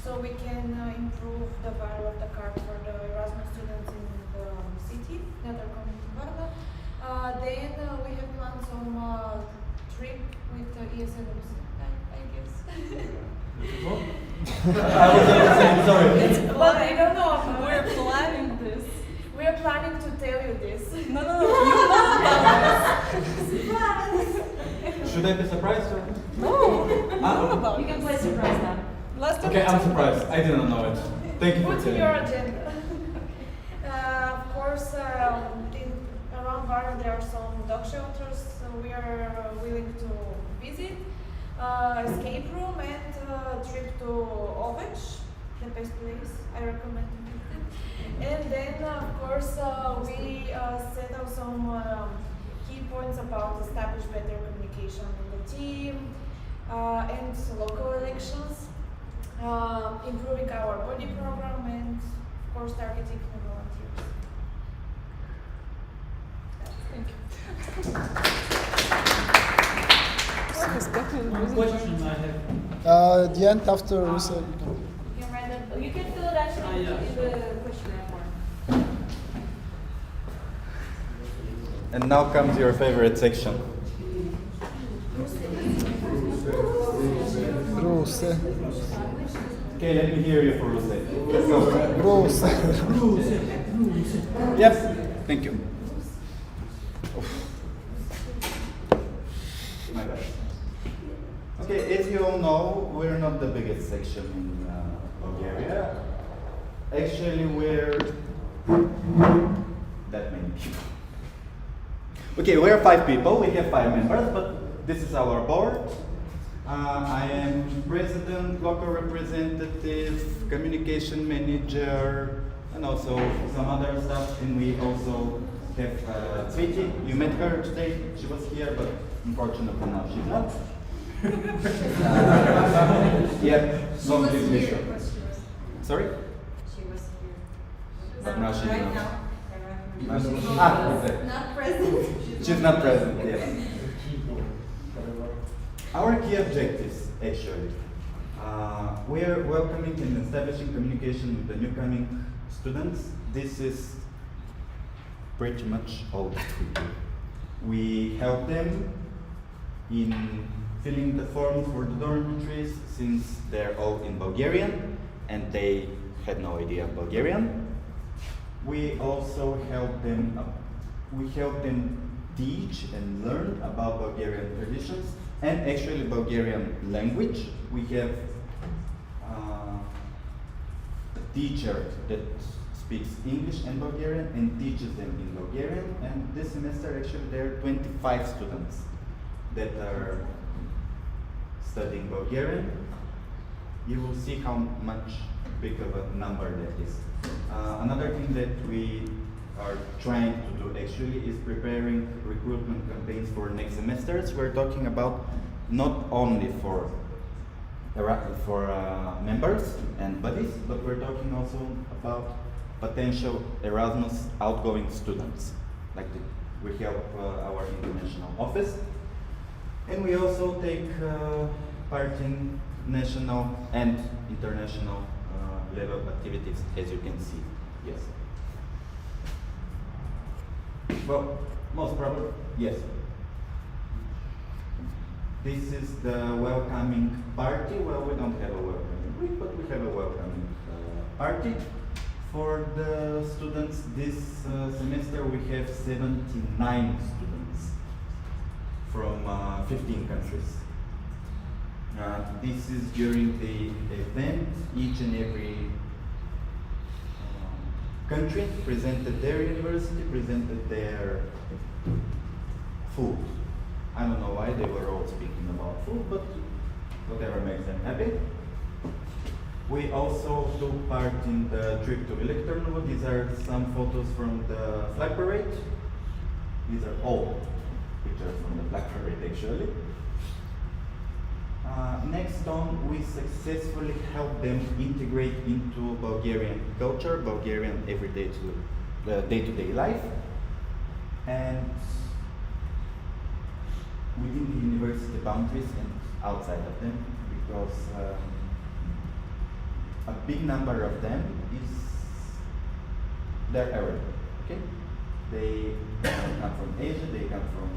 Speaker 7: so we can improve the value of the card for the Erasmus students in the city that are coming to Varna. Then we have planned some trip with the ESN, I guess.
Speaker 1: I was saying sorry.
Speaker 7: But I don't know.
Speaker 11: We're planning this.
Speaker 7: We are planning to tell you this.
Speaker 11: No, you know about this.
Speaker 1: Should I be surprised? Or?
Speaker 11: No, you know about
Speaker 6: You can play surprise now.
Speaker 11: Last time
Speaker 1: Okay, I'm surprised. I didn't know it. Thank you for
Speaker 7: Put in
Speaker 1: telling
Speaker 7: your
Speaker 1: me.
Speaker 7: agenda. Of course, around Varna there are some dog shelters, so we are willing to visit. Escape room and trip to Ovech, the best place. I recommend to visit. And then, of course, we set out some key points about establish better communication in the team and local elections, improving our body program, and of course targeting the volunteers.
Speaker 11: Thank you.
Speaker 5: Question I have.
Speaker 2: At the end, after we say,
Speaker 6: You can fill it actually in the questionnaire form.
Speaker 1: And now comes your favorite section.
Speaker 2: Bruce.
Speaker 1: Okay, let me hear you for Rose. Let's go.
Speaker 2: Bruce.
Speaker 1: Yep. Thank you. My bad. Okay, as you all know, we're not the biggest section in Bulgaria. Actually, we're that many people. Okay, we're 5 people. We have 5 members, but this is our board. I am president, local representative, communication manager, and also some other stuff. And we also have Sveti. You met her today. She was here, but unfortunately now she's not. Yeah, long definition. Sorry?
Speaker 9: She was here.
Speaker 1: But now she's
Speaker 9: right
Speaker 1: not.
Speaker 9: now.
Speaker 1: Okay.
Speaker 9: Not present.
Speaker 1: She's not present, yes. Our key objectives, actually, we are welcoming and establishing communication with the newcoming students. This is pretty much all that we do. We help them in filling the forms for the dormitories, since they're all in Bulgarian and they had no idea of Bulgarian. We also help them. We help them teach and learn about Bulgarian traditions and actually Bulgarian language. We have a teacher that speaks English and Bulgarian and teaches them in Bulgarian. And this semester, actually, there are 25 students that are studying Bulgarian, you will see how much big of a number that is. Another thing that we are trying to do actually is preparing recruitment campaigns for next semesters. We're talking about not only for members and buddies, but we're talking also about potential Erasmus outgoing students. We help our international office, and we also take part in national and international level activities, as you can see. Yes. Well, most probably, yes. This is the welcoming party. Well, we don't have a welcoming week, but we have a welcoming party. For the students this semester, we have 79 students from 15 countries. This is during the event. Each and every country presented their university, presented their food. I don't know why they were all speaking about food, but whatever makes them happy. We also took part in the trip to Electorno. These are some photos from the flag parade. These are all pictures from the flag parade, actually. Next on, we successfully helped them integrate into Bulgarian culture, Bulgarian everyday day-to-day life, and within the university boundaries and outside of them, because a big number of them they're Arab, okay? They come from Asia, they come from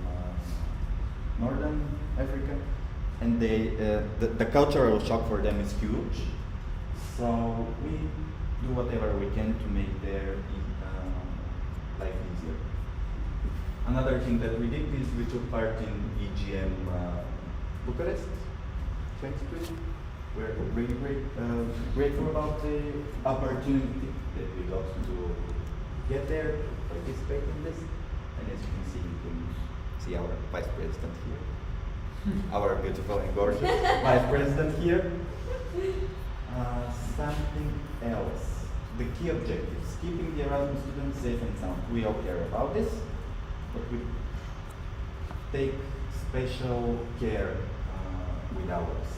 Speaker 1: Northern Africa, and the cultural shock for them is huge. So we do whatever we can to make their life easier. Another thing that we did is we took part in EGM Bucharest 2020. We're really grateful about the opportunity that we got to get there, to participate in this. And as you can see our Vice President here. Our beautiful and gorgeous Vice President here. Something else. The key objectives. Keeping the Erasmus students safe and sound. We all care about this, but we take special care with ours.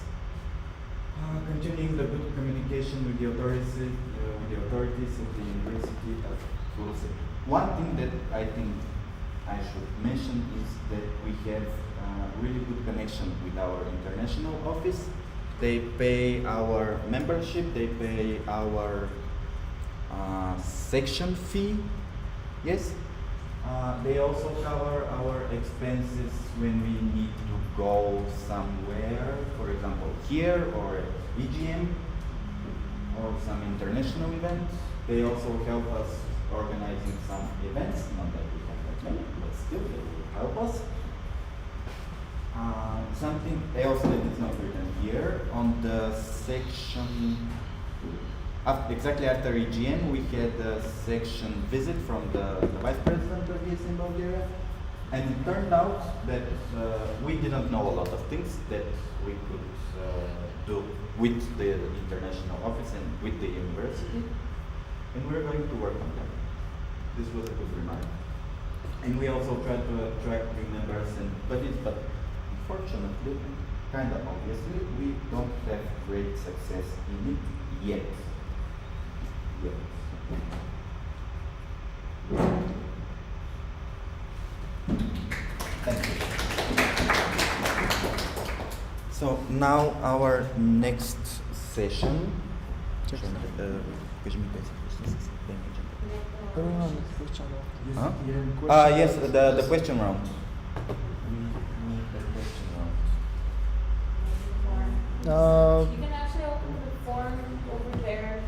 Speaker 1: Continuing the good communication with the authorities of the University of Bulgaria. One thing that I think I should mention is that we have really good connection with our international office. They pay our membership, they pay our section fee, yes. They also cover our expenses when we need to go somewhere, for example here or at EGM or some international events. They also help us organizing some events, not that we have that many, but still they will help us. Something else that is not written here, on the section, exactly after EGM, we had a section visit from the Vice President of ES in Bulgaria, and it turned out that we didn't know a lot of things that we could do with the international office and with the university, and we're going to work on that. This was a good remark. And we also tried to attract new members and buddies, but unfortunately, kind of obviously, we don't have great success in it yet. Thank you. So now our next session. Huh? Yes, the question round.
Speaker 6: You can actually open the form over there.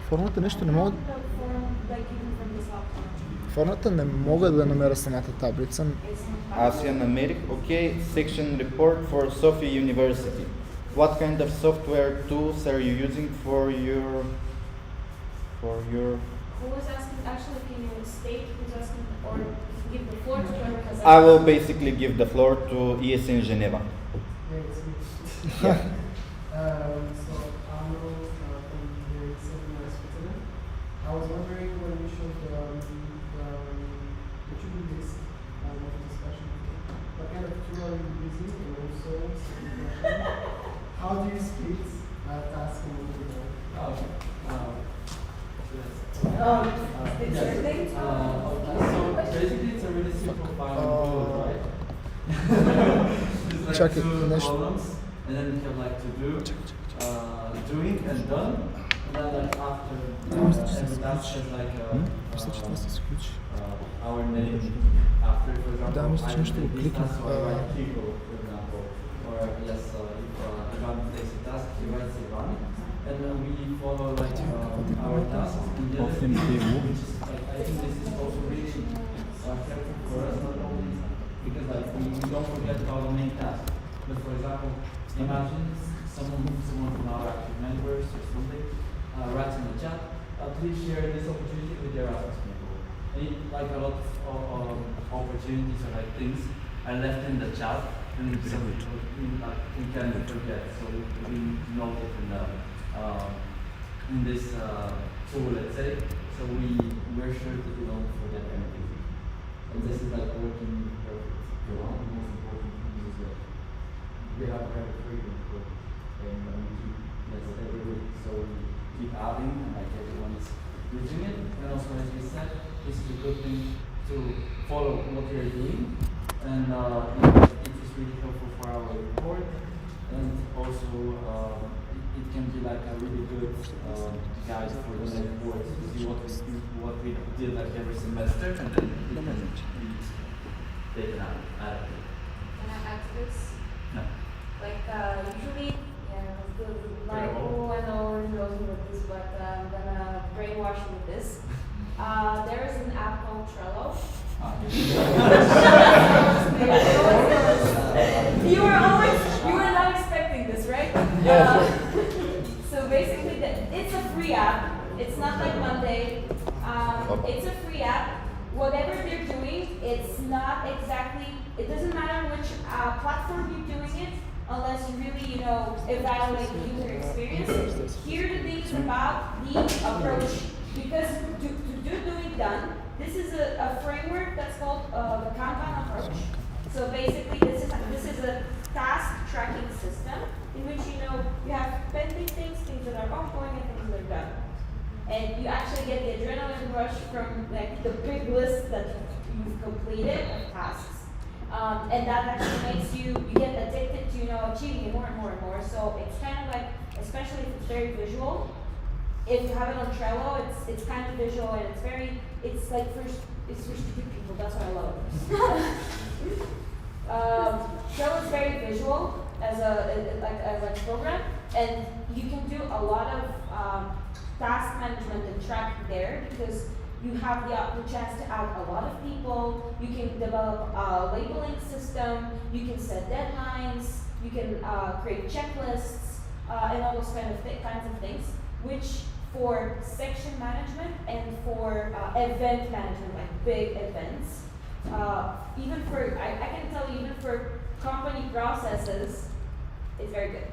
Speaker 2: Формата нещо не мога.
Speaker 6: The form, like even from this option.
Speaker 2: Формата не мога да намеря самата таблица.
Speaker 1: Аз я намерих. Okay, section report for Sofia University. What kind of software tools are you using for your
Speaker 6: Who was asking? Actually, can you state who's asking or give the floor to whoever has asked?
Speaker 1: I will basically give the floor to ESN Geneva.
Speaker 12: Yeah, it's me.
Speaker 1: Yeah.
Speaker 12: So I'm from the Sofia, Switzerland. I was wondering when you showed the to-do list of the discussion, what kind of tool are you using, and also second question, how do you split tasks among the
Speaker 5: So basically, it's a really simple file tool, right? It's like
Speaker 2: Check it,
Speaker 5: two
Speaker 2: finish.
Speaker 5: columns, and then you have like to do, doing and done, and then like after every task has like our name after, for example, I did this task, so I write Kiko, for example, or yes, if Ivan takes a task, he writes Ivan, and we follow like our tasks, and the other thing, which is like, I think this is also really helpful for us, not only because like we don't forget about the main task, but for example, imagine someone from our active members or something writes in the chat, please share this opportunity with your Erasmus people. And like a lot of opportunities or like things are left in the chat, and some people we can forget. So we note it in this tool, let's say. So we're sure that we don't forget anything. And this is like working perfect. The most important thing is that we have a kind of freedom to work, and we keep every week. So we keep adding, and like everyone is using it. And also, as we said, this is a good thing to follow what we are doing, and it is really helpful for our report. And also, it can be like a really good guide for the report to see what we did like every semester, and then we can take it out.
Speaker 6: Can I add to this?
Speaker 5: No.
Speaker 6: Like usually, like oh, I know already knows me with this, but I'm gonna brainwash you with this. There is an app called Trello. You were not expecting this, right? So basically, it's a free app. It's not like Monday. It's a free app. Whatever they're doing, it's not exactly. It doesn't matter which platform you're doing it, unless you really, evaluate the user experience. Here, the thing is about the approach, because to do it done. This is a framework that's called the Kanban approach. So basically, this is a task tracking system in which you have pending things that are ongoing, and things that are done, and you actually get the adrenaline rush from like the big list that you've completed of tasks, and that actually makes you get addicted to achieving it more and more and more. So it's kind of like, especially if it's very visual. If you have it on Trello, it's kind of visual, and it's like it's for stupid people. That's why I love it. Trello is very visual as a program, and you can do a lot of task management and tracking there because you have the chance to add a lot of people. You can develop a labeling system. You can set deadlines. You can create checklists and all those kinds of things, which for section management and for event management, like big events, even for, I can tell you, even for company processes, it's very good.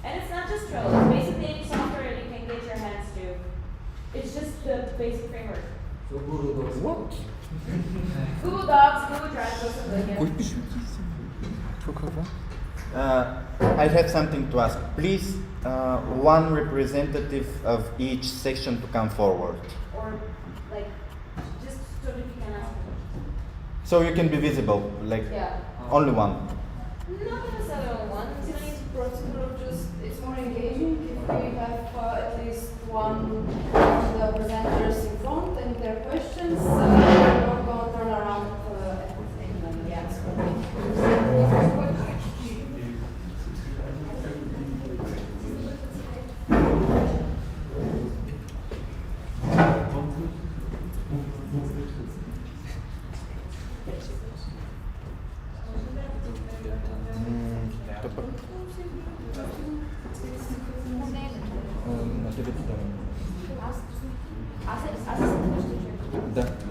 Speaker 6: And it's not just Trello, it's basically any software that you can get your hands to. It's just the basic framework.
Speaker 5: So Google Docs.
Speaker 2: What?
Speaker 6: Google Docs, Google Drive, those are
Speaker 1: I have something to ask. Please, one representative of each section to come forward.
Speaker 6: Or like, just so that you can ask questions.
Speaker 1: So you can be visible, like
Speaker 6: Yeah.
Speaker 1: only one.
Speaker 6: Not necessarily one.
Speaker 7: Today's procedure it's more engaging if we have at least one of the presenters in front and their questions. We're going to turn around and then the answer.
Speaker 6: Ask it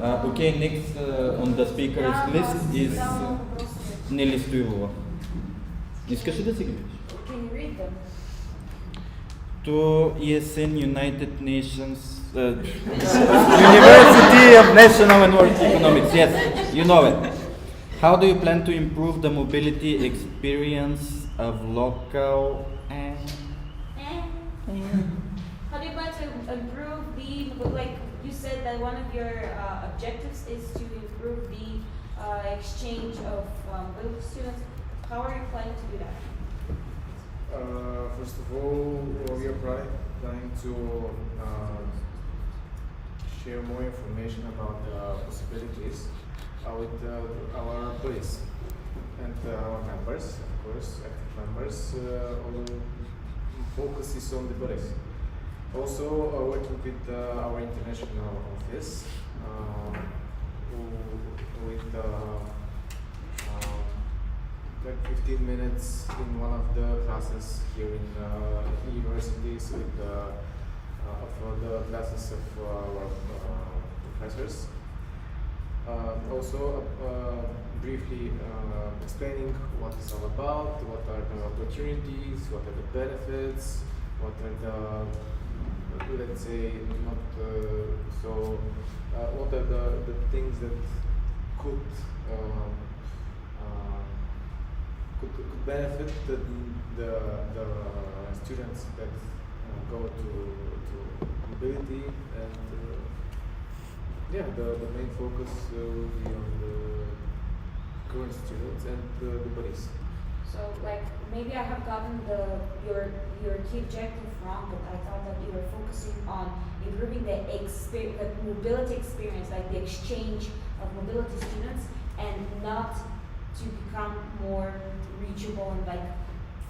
Speaker 1: Okay, next on the speakers list is Нели Стоилова. Искаш ли да си ги видиш?
Speaker 6: Can you read them?
Speaker 1: To ESN United Nations University of National and World Economics. Yes, you know it. How do you plan to improve the mobility experience of local
Speaker 6: How do you plan to improve like you said that one of your objectives is to improve the exchange of little students. How are you planning to do that?
Speaker 8: First of all, we are planning to share more information about the possibilities with our buddies and our members, of course, active members. Although focus is on the buddies. Also, working with our international office with like 15 minutes in one of the classes here in universities with of the classes of our professors. Also, briefly explaining what it's all about, what are the opportunities, what are the benefits, what are the, let's say, not what are the things that could benefit the students that go to mobility, and the main focus will be on the current students and the buddies.
Speaker 6: So like maybe I have gotten your key objective wrong, but I thought that you were focusing on improving the mobility experience, like the exchange of mobility students, and not to become more reachable and like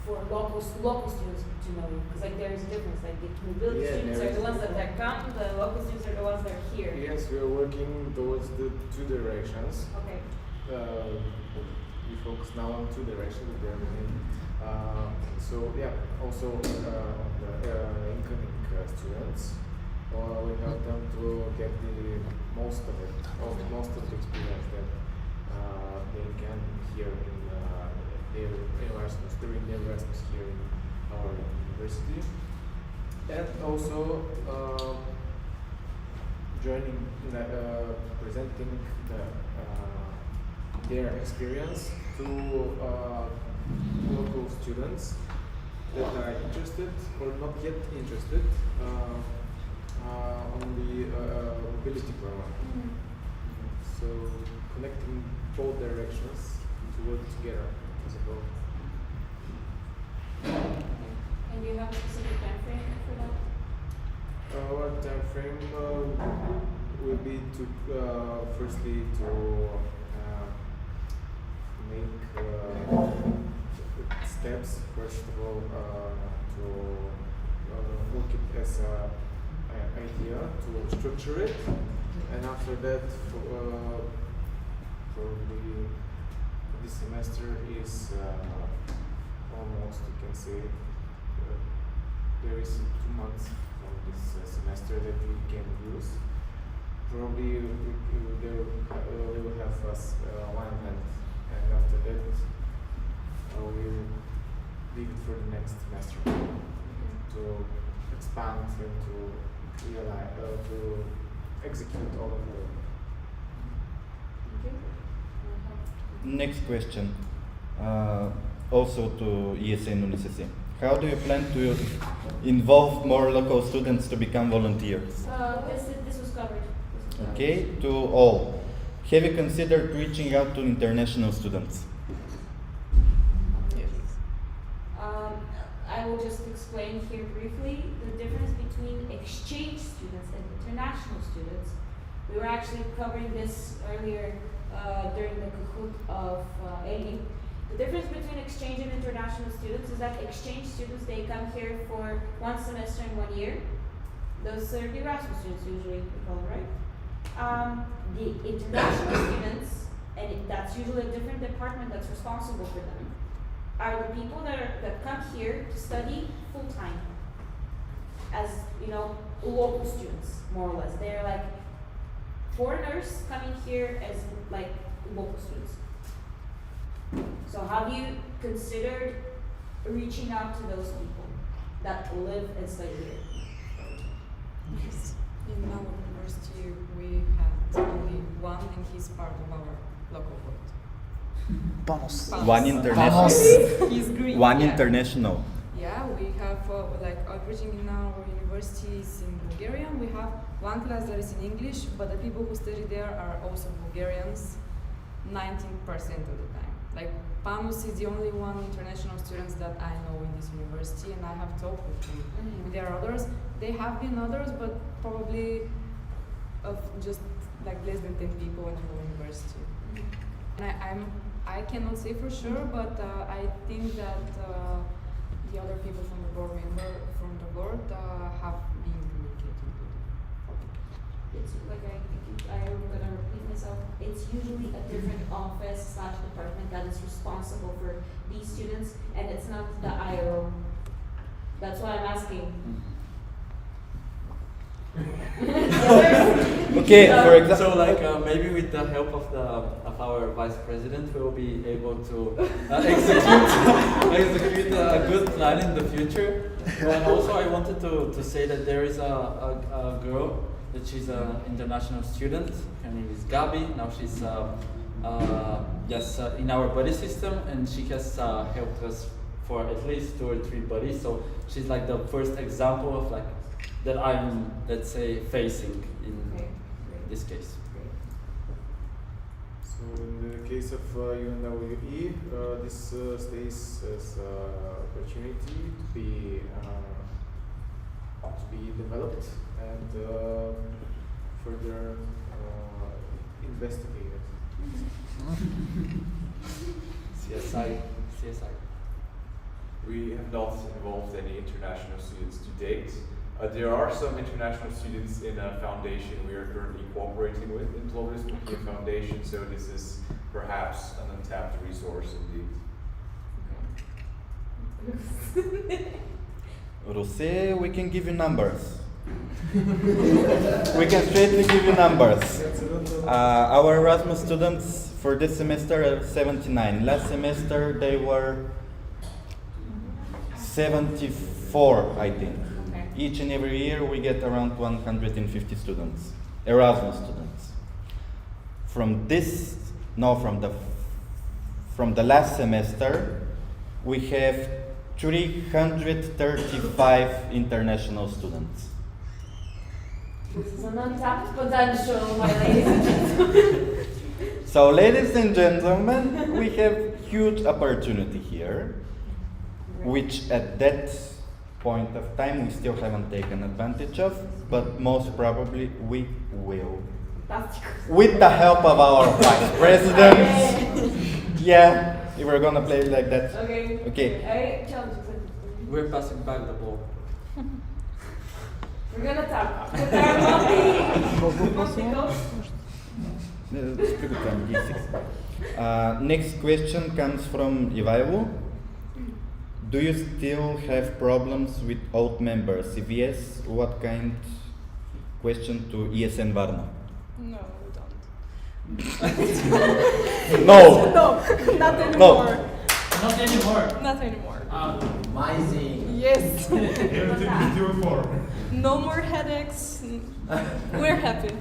Speaker 6: for local students to know you, because like there is a difference. Like the mobility students are the ones that come, the local students are the ones that are here.
Speaker 8: Yes, we are working towards the two directions.
Speaker 6: Okay.
Speaker 8: We focus now on two directions. So yeah, also on the incoming students, we help them to get the most of it, most of the experience that they can here in their Erasmus, during their Erasmus here in our university, and also joining, presenting their experience to local students that are interested or not yet interested on the mobility program.
Speaker 6: Mm-hmm.
Speaker 8: So connecting both directions to work together as a whole.
Speaker 6: And do you have a specific time frame for that?
Speaker 8: Our time frame will be to firstly to make steps. First of all, to look it as an idea, to structure it, and after that, probably this semester is almost, you can say, there is 2 months from this semester that we can use. Probably they will have us alignment, and after that we'll leave it for the next semester to expand and to realize, to execute all of them.
Speaker 1: Next question, also to ESN UNICEF. How do you plan to involve more local students to become volunteers?
Speaker 6: This was covered.
Speaker 1: Okay, to all. Have you considered reaching out to international students?
Speaker 8: Yes.
Speaker 6: I will just explain here briefly the difference between exchange students and international students. We were actually covering this earlier during the Kahoot of AIM. The difference between exchange and international students is that exchange students, they come here for 1 semester and 1 year. Those are the Erasmus students usually, we call them, right? The international students, and that's usually a different department that's responsible for them, are the people that come here to study full time, as local students, more or less. They're like foreigners coming here as like local students. So have you considered reaching out to those people that live and study here?
Speaker 13: Yes. In our university, we had only one, and he's part of our local board.
Speaker 2: Vamos.
Speaker 1: One international.
Speaker 13: He's Greek.
Speaker 1: One
Speaker 13: yeah.
Speaker 1: international.
Speaker 13: Yeah, we have like everything in our universities in Bulgarian. We have one class that is in English, but the people who study there are also Bulgarians, 19% of the time. Like Panos is the only one international students that I know in this university, and I have talked with him. There are others. They have been others, but probably of just like less than 10 people in the whole university. And I cannot say for sure, but I think that the other people from the board have been communicating with.
Speaker 6: It's like I'm gonna repeat myself. It's usually a different office/department that is responsible for these students, and it's not the IRO. That's why I'm asking.
Speaker 1: Okay, for example.
Speaker 5: So like maybe with the help of our vice president, we will be able to execute a good plan in the future. And also, I wanted to say that there is a girl that she's an international student. Her name is Gabi. Now she's in our buddy system, and she has helped us for at least 2 or 3 buddies. So she's like the first example of like that I'm, let's say, facing in this case.
Speaker 8: So in the case of UNWE, this stays as opportunity to be developed and further investigated.
Speaker 5: CSI.
Speaker 10: We have not involved any international students to date. There are some international students in a foundation we are currently cooperating with in Plovdiv Sofia Foundation, so this is perhaps an untapped resource indeed.
Speaker 1: Ruse, we can give you numbers. We can straightly give you numbers. Our Erasmus students for this semester are 79. Last semester they were 74, I think. Each and every year we get around 150 students, Erasmus students. From the last semester, we have 335 international students.
Speaker 6: This is an untapped potential, my ladies and gentlemen.
Speaker 1: So, ladies and gentlemen, we have huge opportunity here, which at that point of time we still haven't taken advantage of, but most probably we will. With the help of our vice presidents. Yeah, if we're gonna play it like that. Okay.
Speaker 5: We're passing back the ball.
Speaker 6: We're gonna talk with our monkey
Speaker 1: next question comes from Ivailo. Do you still have problems with old members? If yes, what kind? Question to ESN Varna.
Speaker 11: No, we don't.
Speaker 1: No.
Speaker 11: No, not anymore.
Speaker 1: No.
Speaker 11: Not anymore. Not anymore.
Speaker 14: Amazing.
Speaker 11: Yes.
Speaker 14: Before.
Speaker 11: No more headaches. We're happy.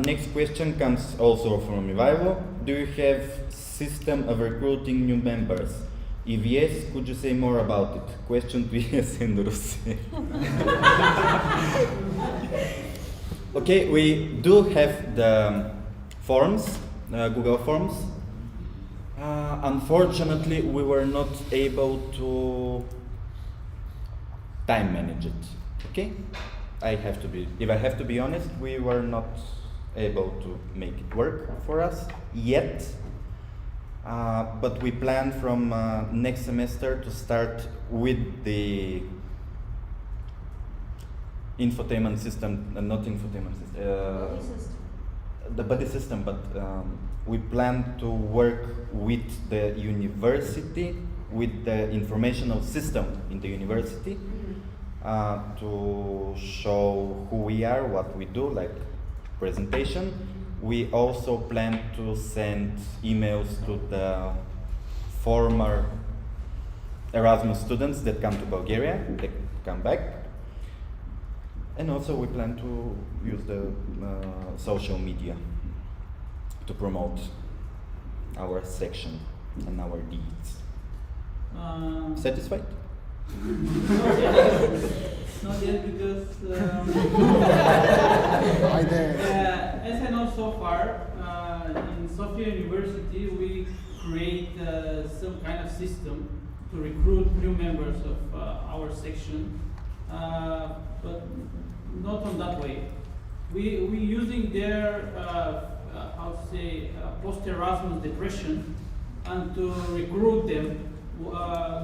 Speaker 1: Next question comes also from Ivailo. Do you have system of recruiting new members? If yes, could you say more about it? Question to ESN Russia. Okay, we do have the forms, Google Forms. Unfortunately, we were not able to time manage it. Okay, if I have to be honest, we were not able to make it work for us yet. But we plan from next semester to start with the infotainment system, not infotainment system, the buddy system, but we plan to work with the university, with the informational system in the university, to show who we are, what we do, like presentation. We also plan to send emails to the former Erasmus students that come to Bulgaria, they come back. And also we plan to use the social media to promote our section and our deeds. Satisfied?
Speaker 15: Not yet because as I know so far, in Sofia University we create some kind of system to recruit new members of our section, but not on that way. We using their how to say post-Erasmus depression and to recruit them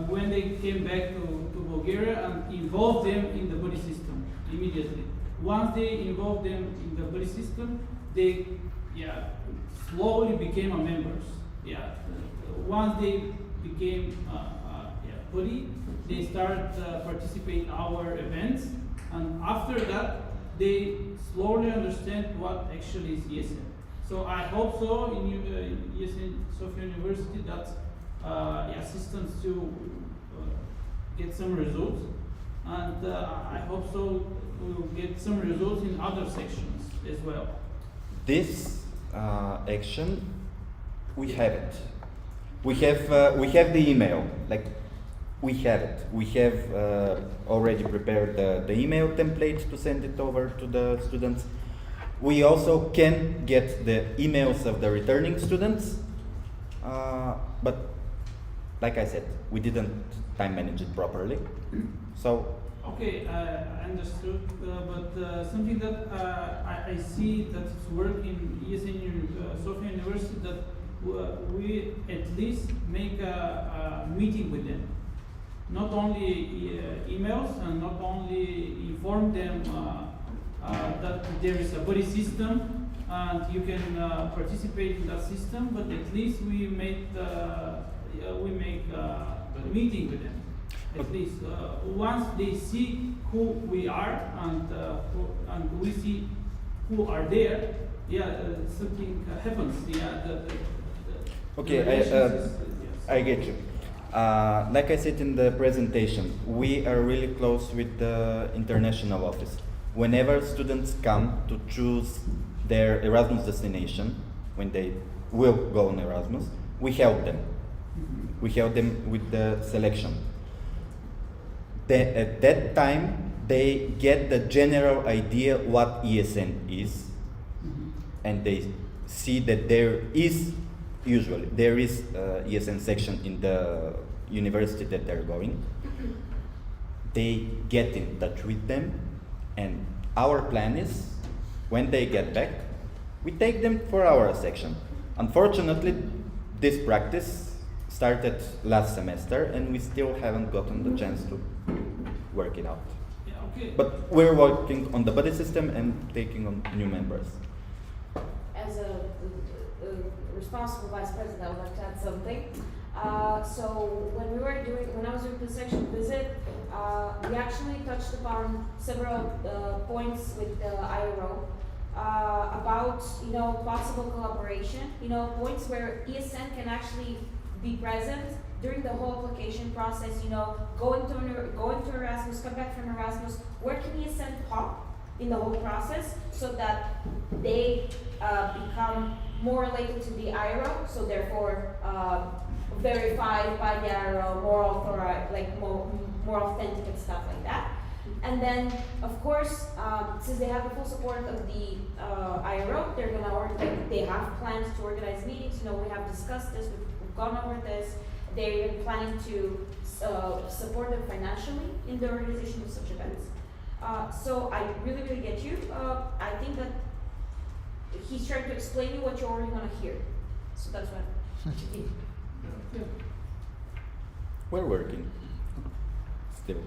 Speaker 15: when they came back to Bulgaria and involve them in the buddy system immediately. Once they involve them in the buddy system, they slowly became a members. Once they became buddy, they start participate our events, and after that they slowly understand what actually is ESN. So I hope so in ESN Sofia University that systems to get some results, and I hope so we will get some results in other sections as well.
Speaker 1: This action, we have it. We have the email. Like we have it. We have already prepared the email template to send it over to the students. We also can get the emails of the returning students, but like I said, we didn't time manage it properly. So
Speaker 15: okay, I understood, but something that I see that it's working in ESN Sofia University, that we at least make a meeting with them. Not only emails and not only inform them that there is a buddy system and you can participate in that system, but at least we make a meeting with them. At least once they see who we are and we see who are there, something happens.
Speaker 1: Okay, I get you. Like I said in the presentation, we are really close with the international office. Whenever students come to choose their Erasmus destination, when they will go on Erasmus, we help them. We help them with the selection. At that time, they get the general idea what ESN is, and they see that there is ESN section in the university that they're going. They get in touch with them, and our plan is, when they get back, we take them for our section. Unfortunately, this practice started last semester, and we still haven't gotten the chance to work it out. But we're working on the buddy system and taking on new members.
Speaker 6: As a responsible vice president, I would like to add something. So when I was doing the section visit, we actually touched upon several points with the IRO about possible collaboration. Points where ESN can actually be present during the whole application process. Going to Erasmus, come back from Erasmus. Where can ESN hop in the whole process so that they become more related to the IRO, so therefore verified by the IRO, more authorized, like more authentic and stuff like that. And then, of course, since they have the full support of the IRO, they're gonna they have plans to organize meetings. We have discussed this, we've gone over this. They're even planning to support them financially in the organization of such events. So I really, really get you. I think that he's trying to explain you what you already want to hear. So that's what I think.
Speaker 1: We're working still.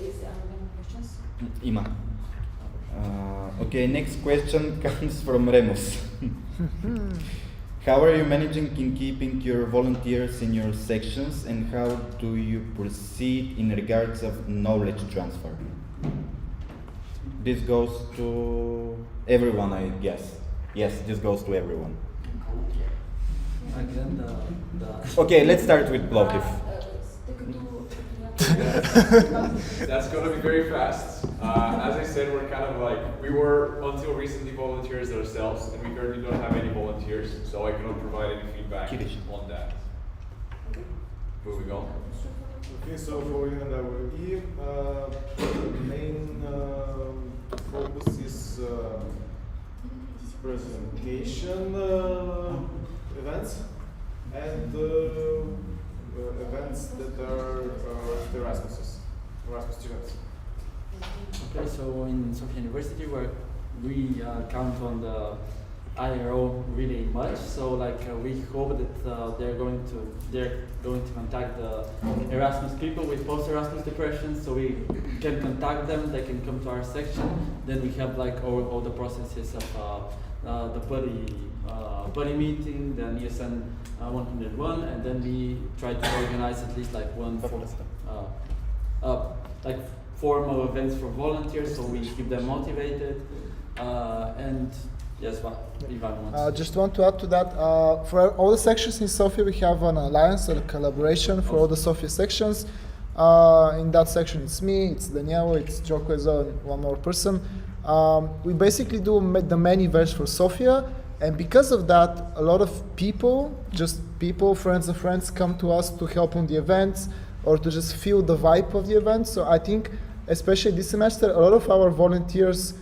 Speaker 6: Is there any questions?
Speaker 1: Ima. Okay, next question comes from Remus. How are you managing in keeping your volunteers in your sections, and how do you proceed in regards of knowledge transfer? This goes to everyone, I guess. Yes, this goes to everyone.
Speaker 5: Again,
Speaker 1: Okay, let's start with Plovdiv.
Speaker 10: That's going to be very fast. As I said, we're kind of like, we were until recently volunteers ourselves, and we currently don't have any volunteers, so I cannot provide any feedback on that. Moving on.
Speaker 8: Okay, so for UNWE, the main focus is presentation events and events that are the Erasmus students.
Speaker 5: Okay, so in Sofia University, where we count on the IRO really much. So like we hope that they're going to contact the Erasmus people with post-Erasmus depression, so we can contact them. They can come to our section. Then we have like all the processes of the buddy meeting, then ESN 101, and then we try to organize at least like like formal events for volunteers, so we keep them motivated. And yes, Ivan wants.
Speaker 2: Just want to add to that. For all the sections in Sofia, we have an alliance or a collaboration for all the Sofia sections. In that section, it's me, it's Daniela, it's Jokozo, and one more person. We basically do the main events for Sofia, and because of that, a lot of people, friends of friends, come to us to help on the events or to just feel the vibe of the event. So I think, especially this semester, a lot of our volunteers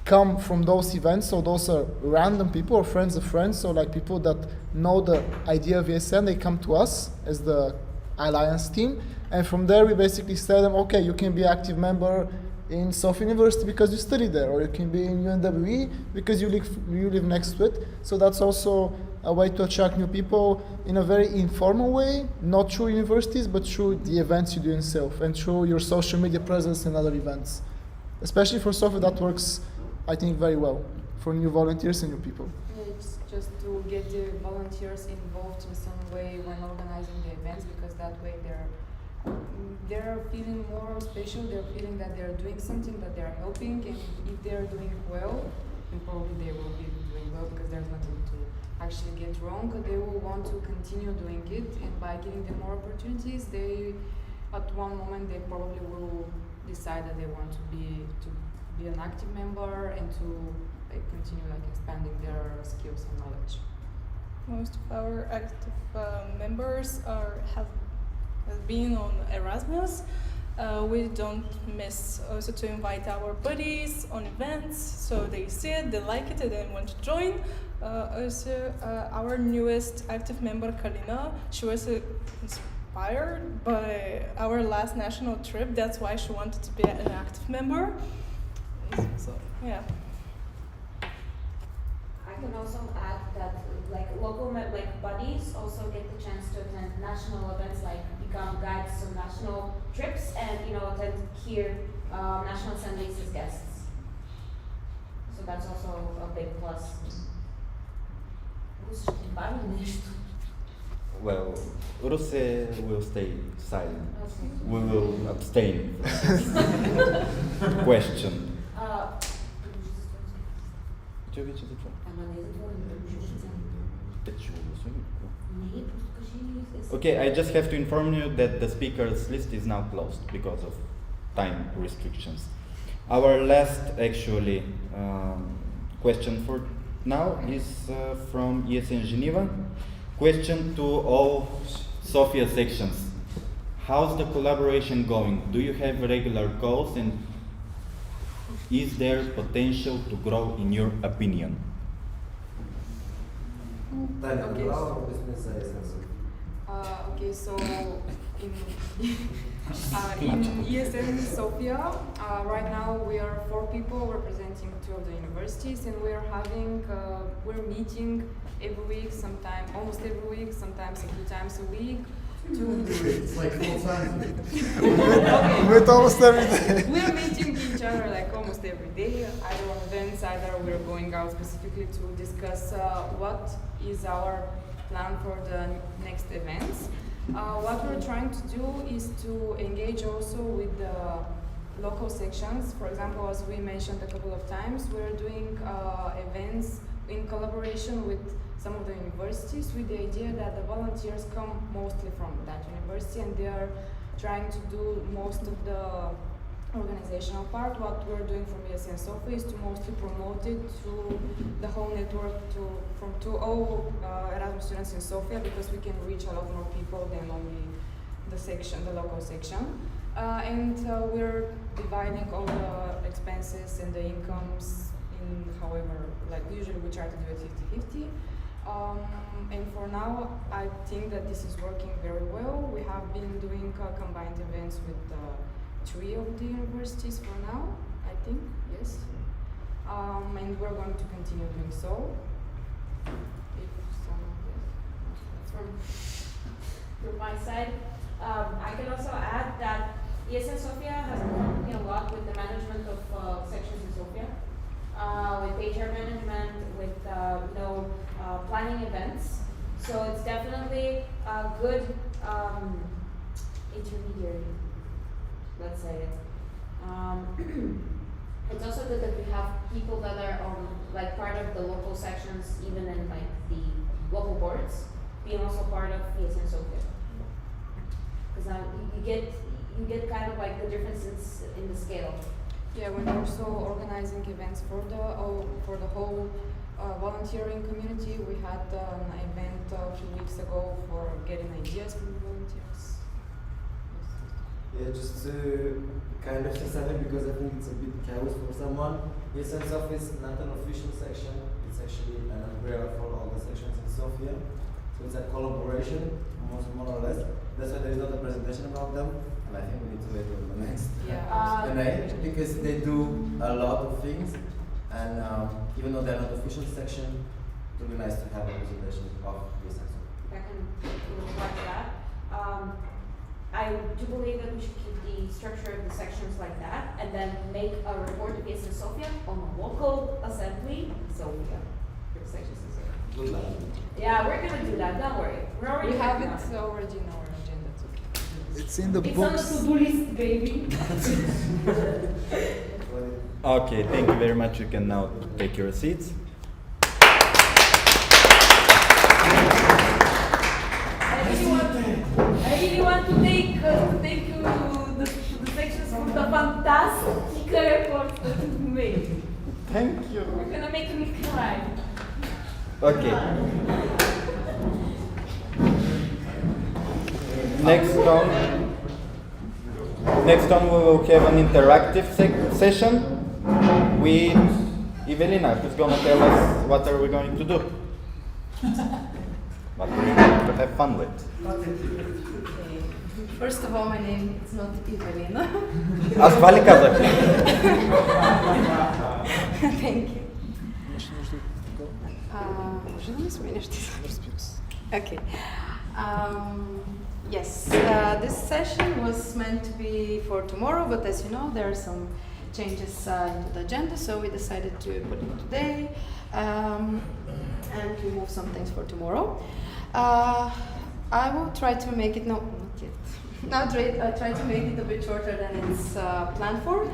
Speaker 2: come from those events. So those are random people or friends of friends. So like people that know the idea of ESN, they come to us as the alliance team. And from there, we basically tell them, okay, you can be an active member in Sofia University because you study there, or you can be in UNWE because you live next to it. So that's also a way to attract new people in a very informal way, not through universities, but through the events you do yourself and through your social media presence and other events. Especially for Sofia, that works, I think, very well for new volunteers and new people.
Speaker 13: It's just to get the volunteers involved in some way when organizing the events, because that way they're feeling more special, they're feeling that they're doing something, that they're helping, and if they're doing well, then probably they will be doing well because there's nothing to actually get wrong. They will want to continue doing it, and by giving them more opportunities, they, at one moment, they probably will decide that they want to be an active member and to continue expanding their skills and knowledge.
Speaker 11: Most of our active members have been on Erasmus. We don't miss also to invite our buddies on events, so they see it, they like it, and they want to join. Also, our newest active member, Kalina, she was inspired by our last national trip. That's why she wanted to be an active member. So, yeah.
Speaker 6: I can also add that local buddies also get the chance to attend national events, like become guides to national trips, and attend here national assemblies as guests. So that's also a big plus.
Speaker 1: Well, Ruse will stay silent. We will abstain from this question. Okay, I just have to inform you that the speakers list is now closed because of time restrictions. Our last question for now is from ESN Geneva. Question to all Sofia sections. How's the collaboration going? Do you have regular calls, and is there potential to grow in your opinion?
Speaker 13: Okay, so in ESN Sofia, right now we are 4 people representing 2 of the universities, and we're meeting every week, almost every week, sometimes a few times a week.
Speaker 12: It's like full time.
Speaker 2: With almost every day.
Speaker 13: We're meeting each other almost every day, either on events, either we're going out specifically to discuss what is our plan for the next events. What we're trying to do is to engage also with the local sections. For example, as we mentioned a couple of times, we're doing events in collaboration with some of the universities with the idea that the volunteers come mostly from that university and they are trying to do most of the organizational part. What we're doing from ESN Sofia is to mostly promote it to the whole network, to all Erasmus students in Sofia, because we can reach a lot more people than only the local section. And we're dividing all the expenses and the incomes in however, like usually we try to do it 50-50. And for now, I think that this is working very well. We have been doing combined events with 3 of the universities for now, I think, yes. And we're going to continue doing so. If someone, yes.
Speaker 6: From my side, I can also add that ESN Sofia has been working a lot with the management of sections in Sofia, with HR management, with planning events. So it's definitely a good intermediary, let's say it. It's also good that we have people that are like part of the local sections, even in like the local boards, being also part of ESN Sofia. Because you get kind of like the differences in the scale.
Speaker 13: Yeah, we're also organizing events for the whole volunteering community. We had an event a few weeks ago for getting ideas from the volunteers.
Speaker 14: Yeah, just to kind of say something, because I think it's a bit chaos for someone. ESN Sofia is not an official section, it's actually an umbrella for all the sections in Sofia. So it's a collaboration, more or less. That's why there is not a presentation about them, and I think we need to wait for the next Q&A, because they do a lot of things, and even though they're not official section, it would be nice to have a presentation of ESN Sofia.
Speaker 6: I can reply to that. I do believe that we should keep the structure of the sections like that, and then make a report of ESN Sofia on a local assembly. So yeah, sections in Sofia.
Speaker 14: Good luck.
Speaker 6: Yeah, we're gonna do that. Don't worry. We're already.
Speaker 13: We have it already in our agenda.
Speaker 2: It's in the
Speaker 6: It's
Speaker 2: books.
Speaker 6: on the to-do list, baby.
Speaker 1: Okay, thank you very much. You can now take your seats.
Speaker 6: I really want to thank you to the sections for the fantastic effort that you made.
Speaker 1: Thank you.
Speaker 6: You're gonna make me cry.
Speaker 1: Okay. Next on we will have an interactive session with Evelina, who's going to tell us what are we going to do. What we're going to have fun with.
Speaker 16: First of all, my name is not Evelina.
Speaker 1: Asfali Kazak.
Speaker 16: Thank you. Okay. Yes, this session was meant to be for tomorrow, but as you know, there are some changes into the agenda, so we decided to put it today and remove some things for tomorrow. I will try to make it, no, not yet. I'll try to make it a bit shorter than it's planned for.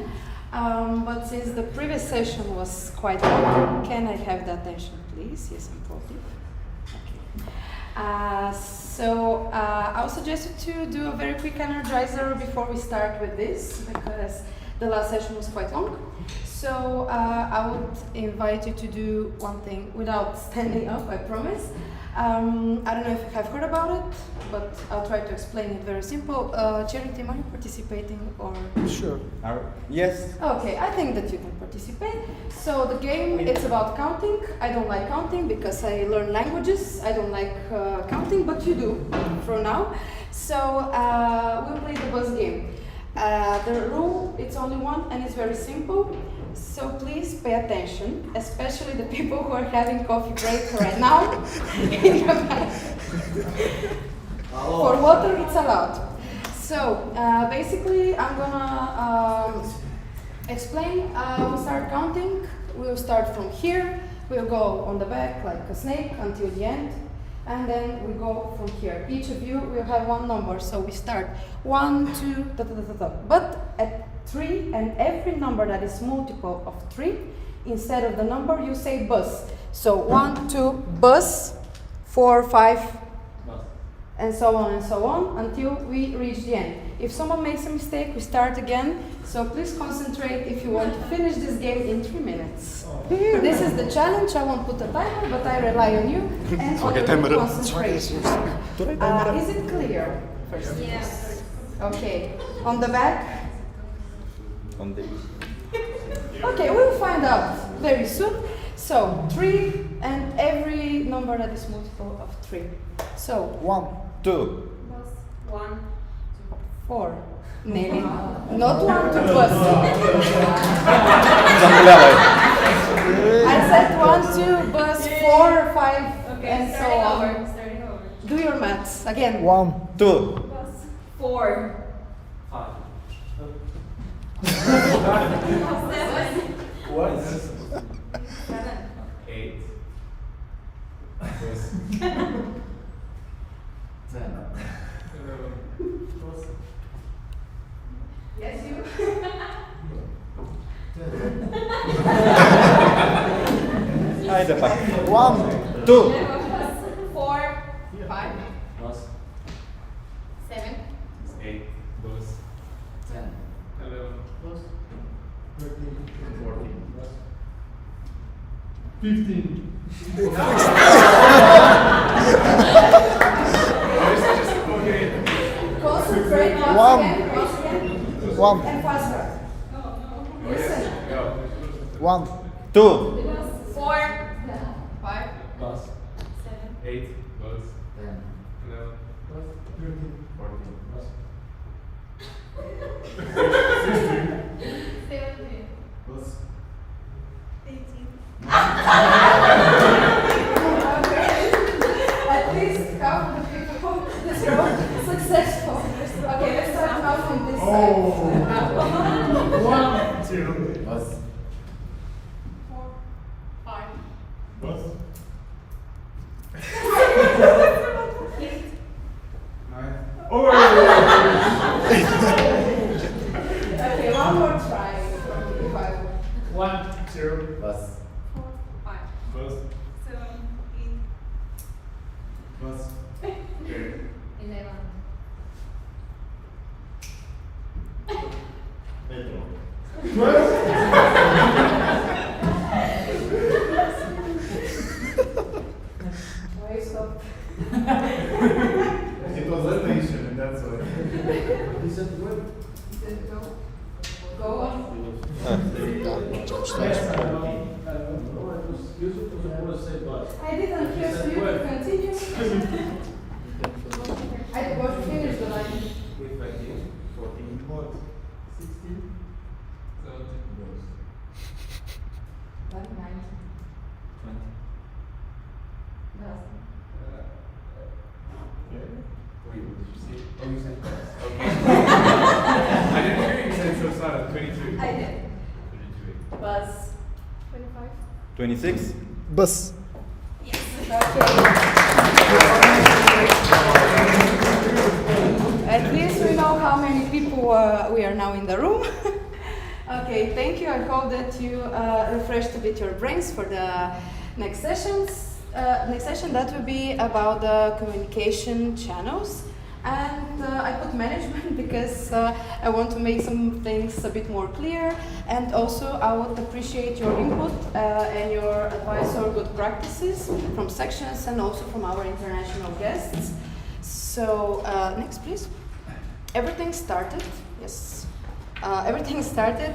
Speaker 16: But since the previous session was quite long, can I have the attention, please? Yes, I'm positive. Okay. So I would suggest you to do a very quick energizer before we start with this, because the last session was quite long. So I would invite you to do one thing without standing up, I promise. I don't know if you have heard about it, but I'll try to explain it very simple. Cheering team, are you participating or?
Speaker 2: Sure.
Speaker 1: Yes.
Speaker 16: Okay, I think that you can participate. So the game, it's about counting. I don't like counting because I learn languages. I don't like counting, but you do for now. So we'll play the buzz game. The rule, it's only one and it's very simple. So please pay attention, especially the people who are having coffee break right now in the back. For water, it's allowed. So basically, I'm gonna explain. We'll start counting. We'll start from here. we'll go on the back like a snake until the end. And then we go from here. Each of you will have one number. So we start 1, 2, da, da, da, da, da. But at 3, and every number that is multiple of 3, instead of the number, you say bus. So 1, 2, bus, 4, 5, and so on until we reach the end. If someone makes a mistake, we start again. So please concentrate if you want to finish this game in 3 minutes. This is the challenge. I won't put a timer, but I rely on you and on your concentration. Is it clear? First.
Speaker 6: Yes.
Speaker 16: Okay. On the back.
Speaker 1: On the.
Speaker 16: Okay, we'll find out very soon. So 3 and every number that is multiple of 3. So
Speaker 2: 1,
Speaker 1: 2,
Speaker 6: 1,
Speaker 16: 4. Maybe not 1, 2 bus. I said 1, 2 bus, 4, 5,
Speaker 6: Okay,
Speaker 16: and so
Speaker 6: starting
Speaker 16: on.
Speaker 6: over, starting over.
Speaker 16: Do your maths again.
Speaker 2: 1,
Speaker 1: 2,
Speaker 6: 4,
Speaker 4: 5.
Speaker 6: 7,
Speaker 10: What?
Speaker 6: 7,
Speaker 10: 8. 10.
Speaker 16: Yes, you.
Speaker 1: Hi, the back.
Speaker 2: 1,
Speaker 1: 2,
Speaker 6: 4, 5,
Speaker 10: Plus
Speaker 6: 7,
Speaker 10: 8. Plus 10.
Speaker 4: 11.
Speaker 12: 13,
Speaker 10: 14.
Speaker 12: 15.
Speaker 16: Concentrate once
Speaker 2: One.
Speaker 16: again, once again.
Speaker 2: 1,
Speaker 16: And faster. Listen.
Speaker 2: 1,
Speaker 1: 2,
Speaker 6: 4, 5,
Speaker 10: Plus
Speaker 6: 7,
Speaker 10: 8. Plus 10. 11.
Speaker 12: 13.
Speaker 10: 14. Plus
Speaker 6: 17,
Speaker 10: Plus
Speaker 6: 18.
Speaker 16: At least half the people this row successful. Okay, let's start now from this side.
Speaker 12: 1,
Speaker 10: 2. Plus
Speaker 6: 4, 5,
Speaker 10: Plus
Speaker 6: 8.
Speaker 10: 9.
Speaker 16: Okay, one more try. If I
Speaker 4: 1,
Speaker 10: 2. Plus
Speaker 6: 4, 5,
Speaker 10: Plus
Speaker 6: 7, 8,
Speaker 10: Plus
Speaker 6: 11.
Speaker 16: Why stop?
Speaker 10: It was a nation, and that's why.
Speaker 12: Is that good?
Speaker 16: Go on.
Speaker 12: Yes, I know. It was useful to suppose say but.
Speaker 16: I didn't hear, so you can continue. I got to finish the line.
Speaker 10: 15. 14.
Speaker 12: What? 16?
Speaker 10: 17.
Speaker 16: 19.
Speaker 10: 20. Wait, what did you say? Oh, you said plus. Okay. I didn't hear you said so silent. 22.
Speaker 6: I did.
Speaker 10: 22.
Speaker 6: Bus. 25.
Speaker 1: 26,
Speaker 2: bus.
Speaker 16: At least we know how many people we are now in the room. Okay, thank you. I hope that you refreshed a bit your brains for the next sessions. Next session that will be about the communication channels. And I put management because I want to make some things a bit more clear, and also I would appreciate your input and your advice or good practices from sections and also from our international guests. So next please. Everything started, yes. Everything started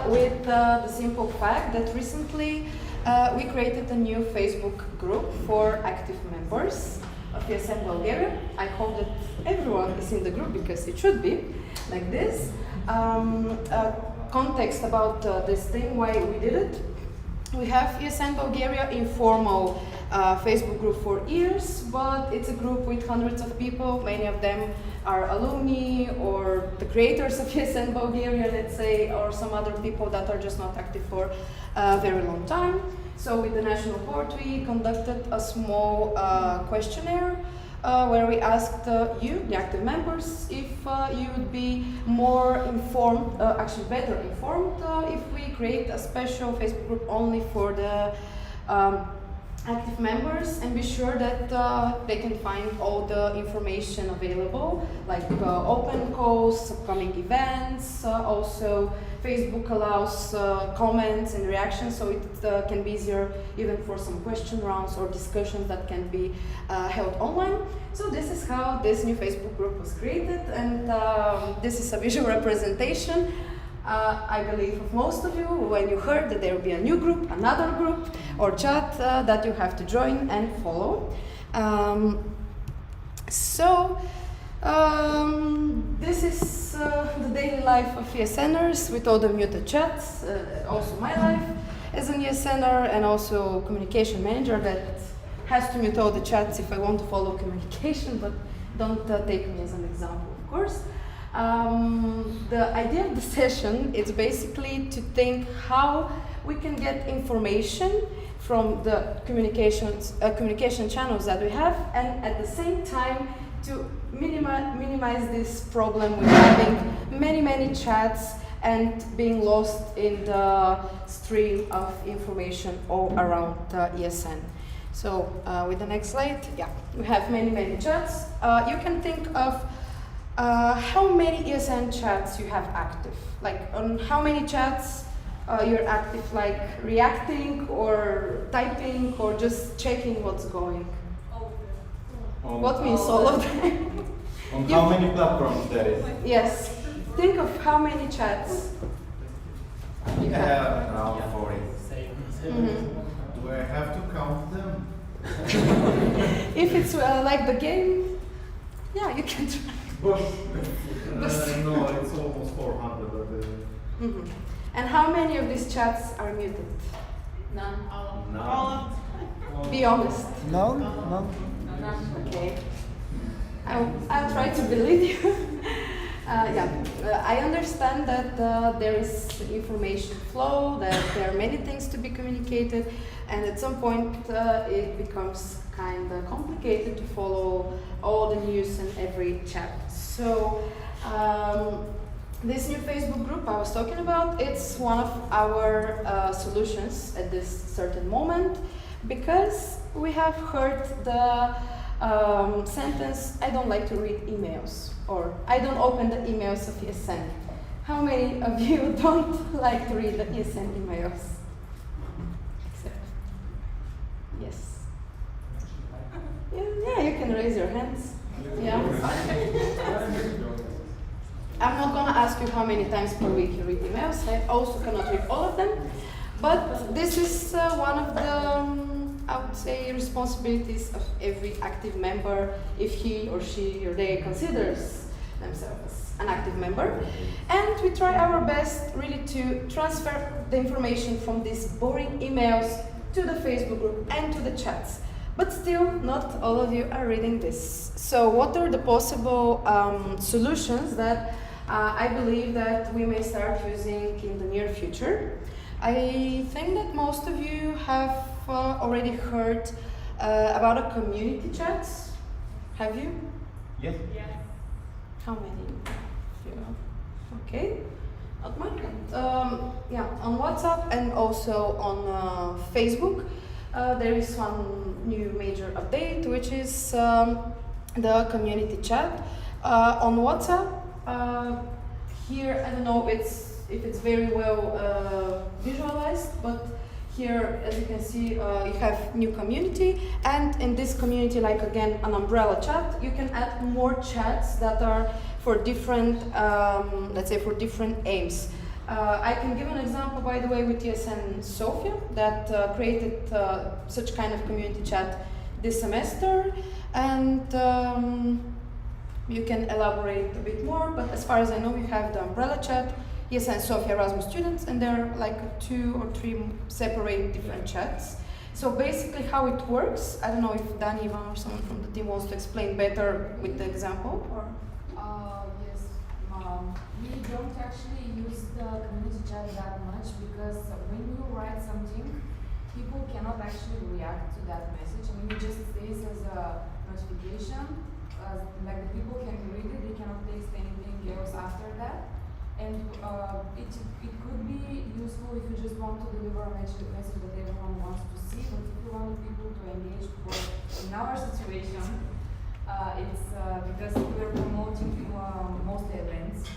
Speaker 16: with the simple fact that recently we created a new Facebook group for active members of ESN Bulgaria. I hope that everyone is in the group because it should be like this. Context about this thing, why we did it. We have ESN Bulgaria informal Facebook group for years, but it's a group with hundreds of people, many of them are alumni or the creators of ESN Bulgaria, let's say, or some other people that are just not active for a very long time. So with the national board, we conducted a small questionnaire where we asked you, the active members, if you would be more informed, actually better informed, if we create a special Facebook group only for the active members and be sure that they can find all the information available, like open calls, upcoming events. Also, Facebook allows comments and reactions, so it can be easier even for some question rounds or discussions that can be held online. So this is how this new Facebook group was created, and this is a visual representation. I believe of most of you, when you heard that there will be a new group, another group or chat that you have to join and follow. This is the daily life of ESNers with all the muted chats, also my life as an ESNer and also communication manager that has to mute all the chats if I want to follow communication, but don't take me as an example, of course. The idea of the session is basically to think how we can get information from the communication channels that we have, and at the same time to minimize this problem with having many chats and being lost in the stream of information all around ESN. So with the next slide, yeah, we have many chats. You can think of how many ESN chats you have active, like on how many chats you're active, like reacting or typing or just checking what's going. What means all of them?
Speaker 1: On how many platforms there is?
Speaker 16: Yes. Think of how many chats you have.
Speaker 1: Around 40.
Speaker 16: Mm-hmm.
Speaker 12: Do I have to count them?
Speaker 16: If it's like the game, yeah, you can try.
Speaker 12: No, it's almost 400.
Speaker 16: Mm-hmm. And how many of these chats are muted?
Speaker 6: None.
Speaker 12: None.
Speaker 16: Be honest.
Speaker 2: None?
Speaker 16: Okay. I'll try to believe you. I understand that there is information flow, that there are many things to be communicated, and at some point it becomes kind of complicated to follow all the news in every chat. So this new Facebook group I was talking about, it's one of our solutions at this certain moment, because we have heard the sentence, I don't like to read emails, or I don't open the emails of ESN. How many of you don't like to read the ESN emails? Except, yes. Yeah, you can raise your hands. Yeah. I'm not gonna ask you how many times per week you read emails. I also cannot read all of them, but this is one of the I would say responsibilities of every active member if he or she or they considers themselves as an active member. And we try our best really to transfer the information from these boring emails to the Facebook group and to the chats. But still, not all of you are reading this. So what are the possible solutions that I believe that we may start using in the near future? I think that most of you have already heard about a community chat. Have you?
Speaker 1: Yes.
Speaker 16: How many? Okay, not much. Yeah, on WhatsApp and also on Facebook. There is one new major update, which is the community chat. On WhatsApp, here, I don't know if it's very well visualized, but here, as you can see, you have new community, and in this community, like again, an umbrella chat, you can add more chats that are for different, let's say, for different aims. I can give an example, by the way, with ESN Sofia that created such kind of community chat this semester, and you can elaborate a bit more, but as far as I know, you have the umbrella chat, ESN Sofia Erasmus students, and there are like 2 or 3 separate different chats. So basically how it works, I don't know if Dan, Ivan, or someone from the team wants to explain better with the example, or
Speaker 7: don't actually use the community chat that much because when you write something, people cannot actually react to that message. I mean, it just stays as a notification. Like the people can read it, they cannot text anything else after that. And it could be useful if you just want to deliver a message that everyone wants to see, but if you want people to engage, in our situation, it's because we're promoting mostly events,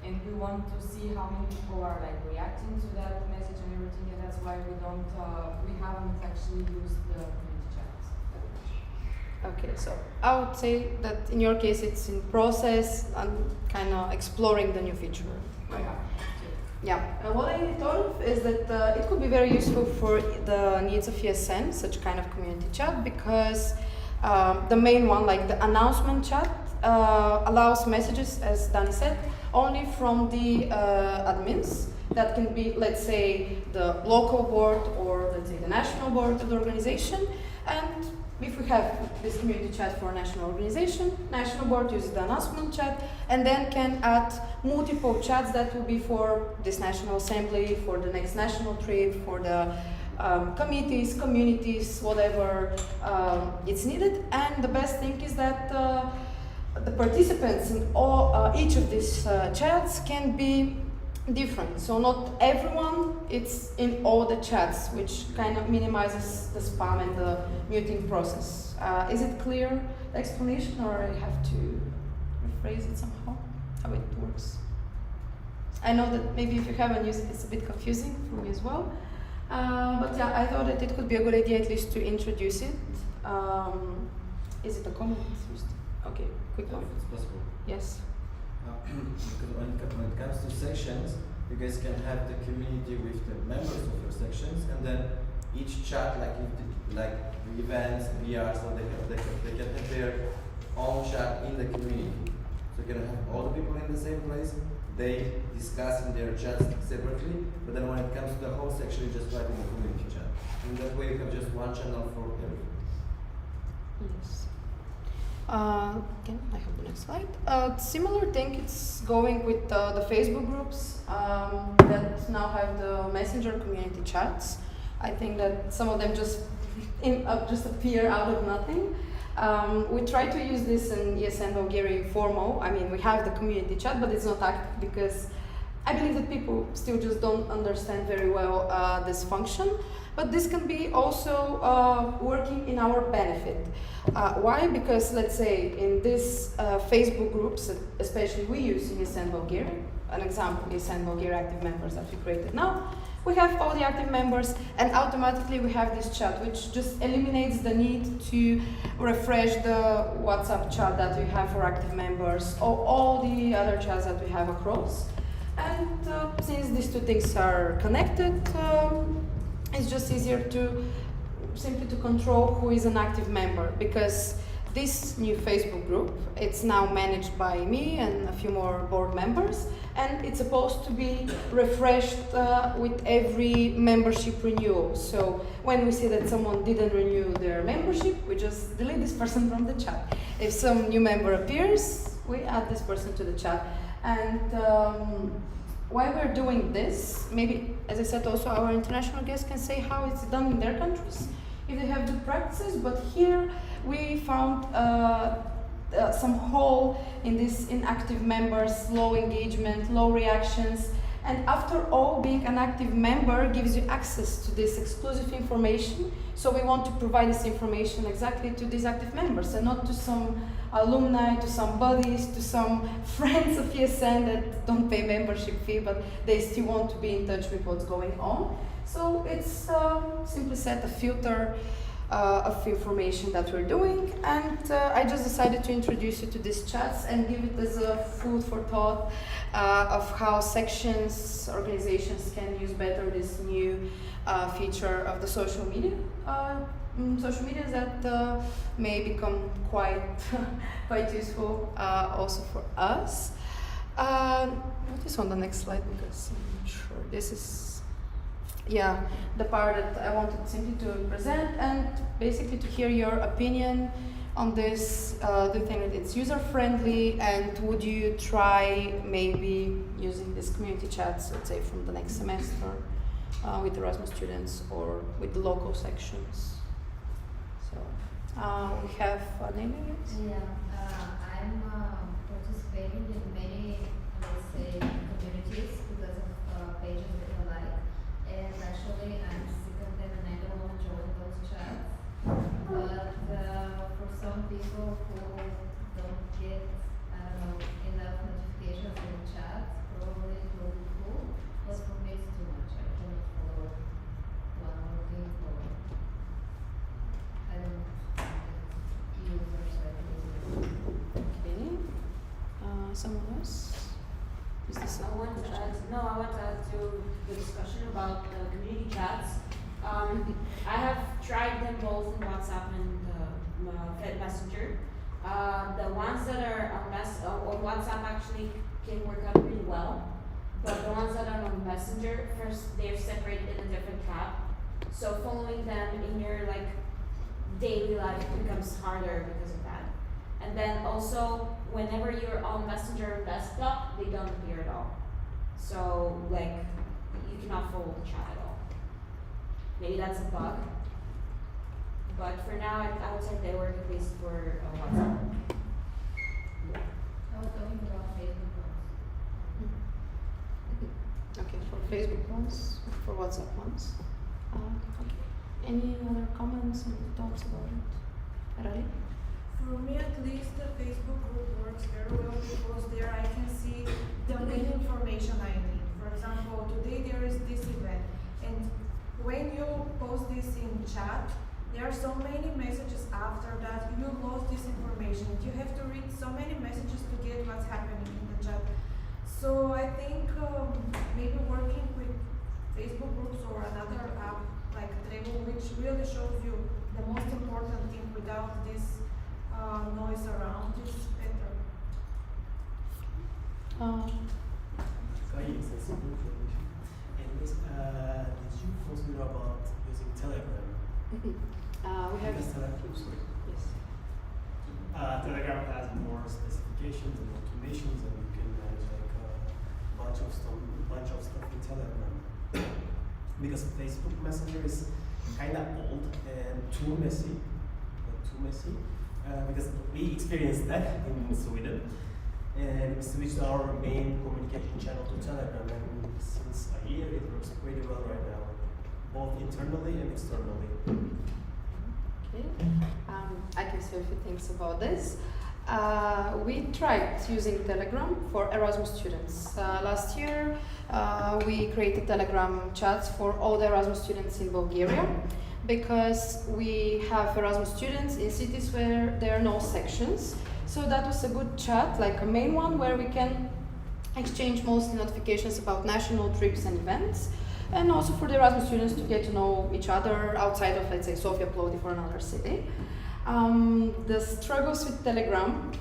Speaker 7: and we want to see how many people are like reacting to that message and everything, and that's why we haven't actually used the community chats that much.
Speaker 16: Okay, so I would say that in your case it's in process and kind of exploring the new feature. Right? Yeah, what I thought of is that it could be very useful for the needs of ESN, such kind of community chat, because the main one, like the announcement chat, allows messages, as Dani said, only from the admins. That can be, let's say, the local board or let's say the national board of the organization. And if we have this community chat for a national organization, national board uses the announcement chat and then can add multiple chats that will be for this national assembly, for the next national trip, for the committees, communities, whatever it's needed. And the best thing is that the participants in each of these chats can be different. So not everyone is in all the chats, which kind of minimizes the spam and the muting process. Is it clear, the explanation, or I have to rephrase it somehow, how it works? I know that maybe if you haven't used it, it's a bit confusing for me as well. But yeah, I thought that it could be a good idea at least to introduce it. Is it a comment? Okay, quick one.
Speaker 14: If it's possible.
Speaker 16: Yes.
Speaker 14: Because when it comes to sections, you guys can have the community with the members of your sections, and then each chat, like events, PR, so they can have their own chat in the community. So you can have all the people in the same place. They discuss in their chats separately, but then when it comes to the whole section, you just write in the community chat. And that way you have just one channel for everything.
Speaker 16: Yes. Can I have the next slide? Similar thing, it's going with the Facebook groups that now have the Messenger community chats. I think that some of them just appear out of nothing. We try to use this in ESN Bulgaria informal. I mean, we have the community chat, but it's not active because I believe that people still just don't understand very well this function. But this can be also working in our benefit. Why? Because let's say in these Facebook groups, especially we use in ESN Bulgaria, an example, ESN Bulgaria active members that we created now, we have all the active members and automatically we have this chat, which just eliminates the need to refresh the WhatsApp chat that we have for active members or all the other chats that we have across. And since these two things are connected, it's just easier to simply to control who is an active member, because this new Facebook group, it's now managed by me and a few more board members, and it's supposed to be refreshed with every membership renewal. So when we see that someone didn't renew their membership, we just delete this person from the chat. If some new member appears, we add this person to the chat. And why we're doing this, maybe, as I said, also our international guests can say how it's done in their countries, if they have good practices, but here we found some hole in this inactive members, low engagement, low reactions, and after all, being an active member gives you access to this exclusive information, so we want to provide this information exactly to these active members and not to some alumni, to some buddies, to some friends of ESN that don't pay membership fee, but they still want to be in touch with what's going on. So it's simply set a filter of information that we're doing, and I just decided to introduce you to these chats and give it as a food for thought of how sections, organizations can use better this new feature of the social media. Social media that may become quite useful also for us. What is on the next slide, because I'm not sure. This is the part that I wanted simply to present and basically to hear your opinion on this? Do you think that it's user-friendly, and would you try maybe using these community chats, let's say from the next semester, with Erasmus students or with the local sections? So we have Nene, yes?
Speaker 17: Yeah, I'm participating in many, let's say, communities because of pages that I like, and actually I'm sick of them and I don't want to join those chats. But for some people who don't get, I don't know, enough notifications in the chat, probably it will be cool. But for me it's too much. I cannot follow one more thing or I don't use or so I can use it.
Speaker 16: Okay. Someone else? Is this
Speaker 6: I want to add to the discussion about the community chats. I have tried them both in WhatsApp and Messenger. The ones that are on WhatsApp actually can work out really well, but the ones that are on Messenger, first they're separated in a different tab, so following them in your daily life becomes harder because of that. And then also, whenever you're on Messenger or desktop, they don't appear at all. So you cannot follow the chat at all. Maybe that's a bug. But for now, I would say they work at least for WhatsApp.
Speaker 17: I was talking about Facebook ones.
Speaker 16: Okay, for Facebook ones, for WhatsApp ones. Okay. Any other comments and thoughts about it? Rally?
Speaker 18: For me, at least, the Facebook group works very well because there I can see the main information I need. For example, today there is this event, and when you post this in chat, there are so many messages after that you lost this information. You have to read so many messages to get what's happening in the chat. So I think maybe working with Facebook groups or another app like Trello, which really shows you the most important thing without this noise around, is better.
Speaker 19: It's a simple information. Anyways, did you consider about using Telegram?
Speaker 16: We have
Speaker 19: Yes, Telegram has more specifications and automations, and you can manage a bunch of stuff in Telegram. Because Facebook Messenger is kind of old and too messy, because we experienced that in Sweden, and we switched our main communication channel to Telegram, and since a year it works pretty well right now, both internally and externally.
Speaker 16: Okay. I can say a few things about this. We tried using Telegram for Erasmus students. Last year, we created Telegram chats for all the Erasmus students in Bulgaria, because we have Erasmus students in cities where there are no sections. So that was a good chat, like a main one, where we can exchange mostly notifications about national trips and events, and also for the Erasmus students to get to know each other outside of, let's say, Sofia, Plodi, for another city. The struggles with Telegram,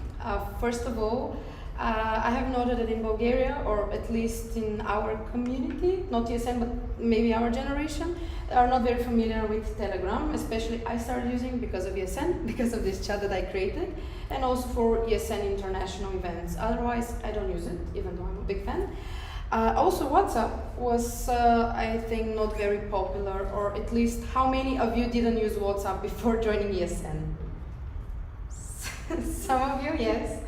Speaker 16: first of all, I have noted that in Bulgaria, or at least in our community, not ESN, but maybe our generation, are not very familiar with Telegram. Especially I started using because of ESN, because of this chat that I created, and also for ESN international events. Otherwise, I don't use it, even though I'm a big fan. Also, WhatsApp was, I think, not very popular, or at least how many of you didn't use WhatsApp before joining ESN? Some of you, yes.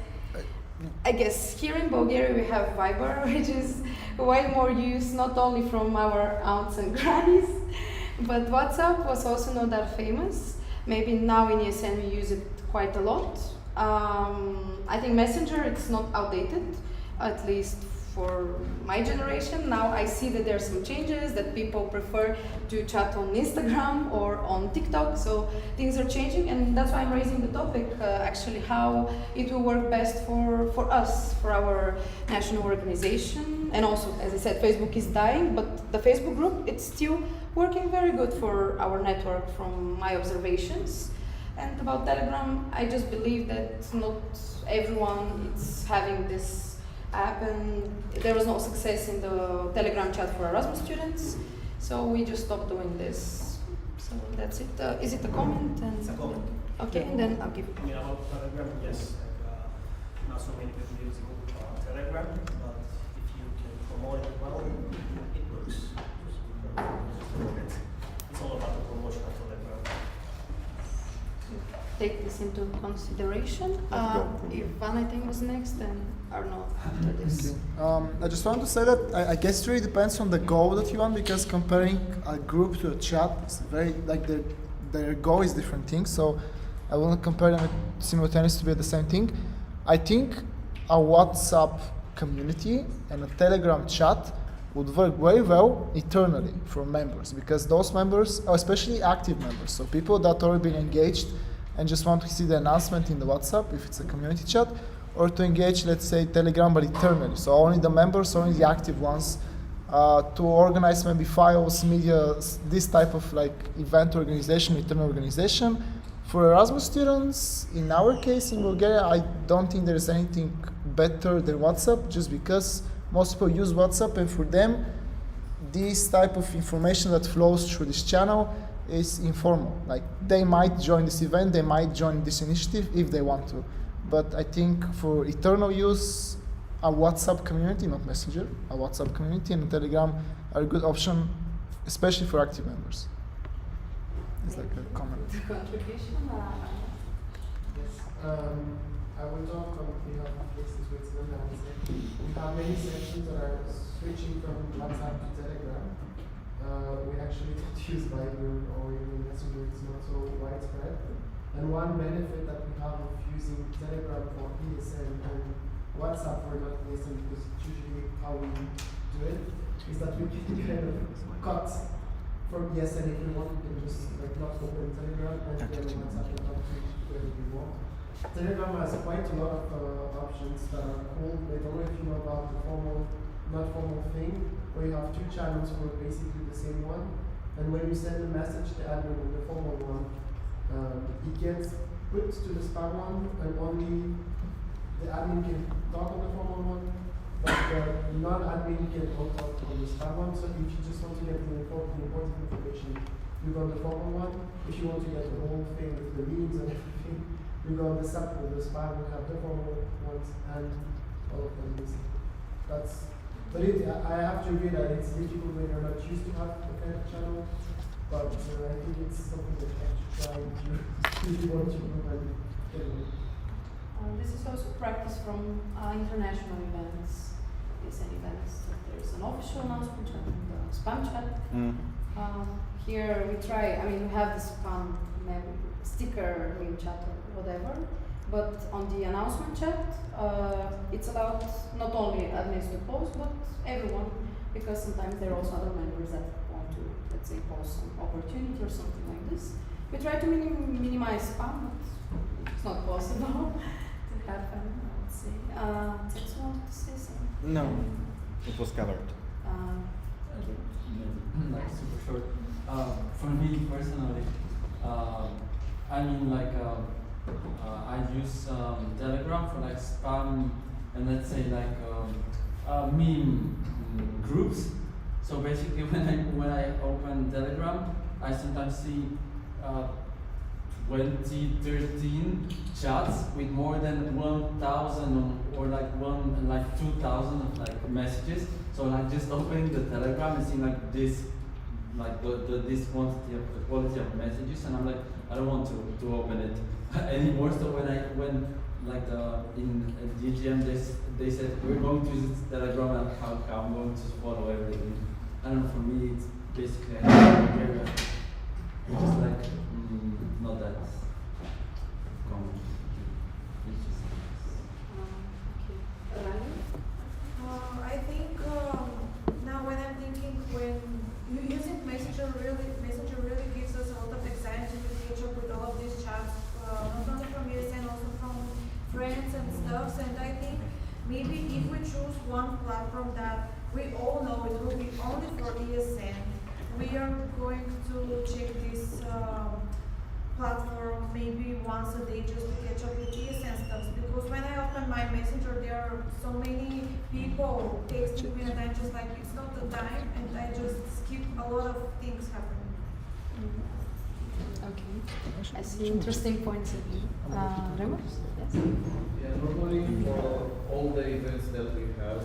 Speaker 16: I guess here in Bulgaria we have Viber, which is way more used not only from our aunts and grannies, but WhatsApp was also not that famous. Maybe now in ESN we use it quite a lot. I think Messenger, it's not outdated, at least for my generation. Now I see that there are some changes, that people prefer to chat on Instagram or on TikTok, so things are changing, and that's why I'm raising the topic, actually, how it will work best for us, for our national organization. And also, as I said, Facebook is dying, but the Facebook group, it's still working very good for our network from my observations. And about Telegram, I just believe that not everyone is having this app, and there was no success in the Telegram chat for Erasmus students, so we just stopped doing this So that's it. Is it a comment? And
Speaker 19: It's a comment.
Speaker 16: Okay, and then I'll give.
Speaker 19: I mean, about Telegram, yes, like, not so many people use Telegram, but if you can promote it well, it works. It's all about the promotion of Telegram.
Speaker 16: Take this into consideration. Ivan, I think, was next, and Arnold after this.
Speaker 2: I just want to say that I guess it really depends on the goal that you want, because comparing a group to a chat is very, like, their goal is different things. So I won't compare them simultaneously to be the same thing. I think a WhatsApp community and a Telegram chat would work very well eternally for members, because those members are especially active members, so people that already been engaged and just want to see the announcement in the WhatsApp if it's a community chat, or to engage, let's say, Telegram, but eternally. So only the members, only the active ones, to organize maybe files, media, this type of like event organization, internal organization. For Erasmus students, in our case in Bulgaria, I don't think there's anything better than WhatsApp, just because most people use WhatsApp, and for them, this type of information that flows through this channel is informal. Like, they might join this event, they might join this initiative if they want to. But I think for eternal use, a WhatsApp community, not Messenger, a WhatsApp community and Telegram are a good option, especially for active members. It's like a comment.
Speaker 16: Contribution?
Speaker 12: Yes. I will talk on behalf of Place in Switzerland. I would say we have many sections that are switching from WhatsApp to Telegram. We actually don't use Viber or even Messenger, it's not so widespread. And one benefit that we have of using Telegram for ESN and WhatsApp for not ESN, because it's usually how we do it, is that we can kind of cut from ESN if we want. We can just like not open Telegram and then WhatsApp and not switch wherever we want. Telegram has quite a lot of options that are cool. I don't know if you know about the formal, not formal thing, where you have two channels for basically the same one. And when you send a message to admin on the formal one, it gets put to the spam one, and only the admin can talk on the formal one, but the non-admin can all talk on the spam one. So if you just want to get the important information, you go on the formal one. If you want to get the whole thing with the memes and everything, you go on the sub with the spam. You have the formal ones and all of them. That's. But I have to agree that it's difficult when you're not used to have a kind of channel. But I think it's something that you have to try if you want to improve and
Speaker 16: This is also practice from international events. ESN events. There's an official announcement chat and a spam chat. Here we try, I mean, we have the spam sticker meme chat or whatever, but on the announcement chat, it's allowed not only admins to post, but everyone, because sometimes there are also other members that want to, let's say, post some opportunity or something like this. We try to minimize spam, but it's not possible to happen, I would say. Tetsu wanted to say something?
Speaker 1: No, it was covered.
Speaker 5: Like super short. For me personally, I mean, like I use Telegram for like spam and let's say like meme groups. So basically, when I open Telegram, I sometimes see 20, 13 chats with more than 1,000 or like 2,000 like messages. So like just opening the Telegram and seeing like this, like this quantity of the quality of messages, and I'm like, I don't want to open it anymore. So when like in DGM they said we're going to use Telegram, and how I'm going to follow everything. I don't know, for me it's basically Bulgaria, which is like not that common. It's just
Speaker 18: I think now when I'm thinking, when using Messenger really gives us a lot of anxiety to catch up with all of these chats, not only from ESN, also from friends and stuff. And I think maybe if we choose one platform that we all know it will be only for ESN, we are going to check this platform maybe once a day just to catch up with ESN stuff. Because when I open my Messenger, there are so many people texting me, and I'm just like, it's not the time, and I just skip a lot of things happening.
Speaker 16: Okay. I see interesting points of view. Remo? Yes?
Speaker 20: Yeah, normally for all the events that we have,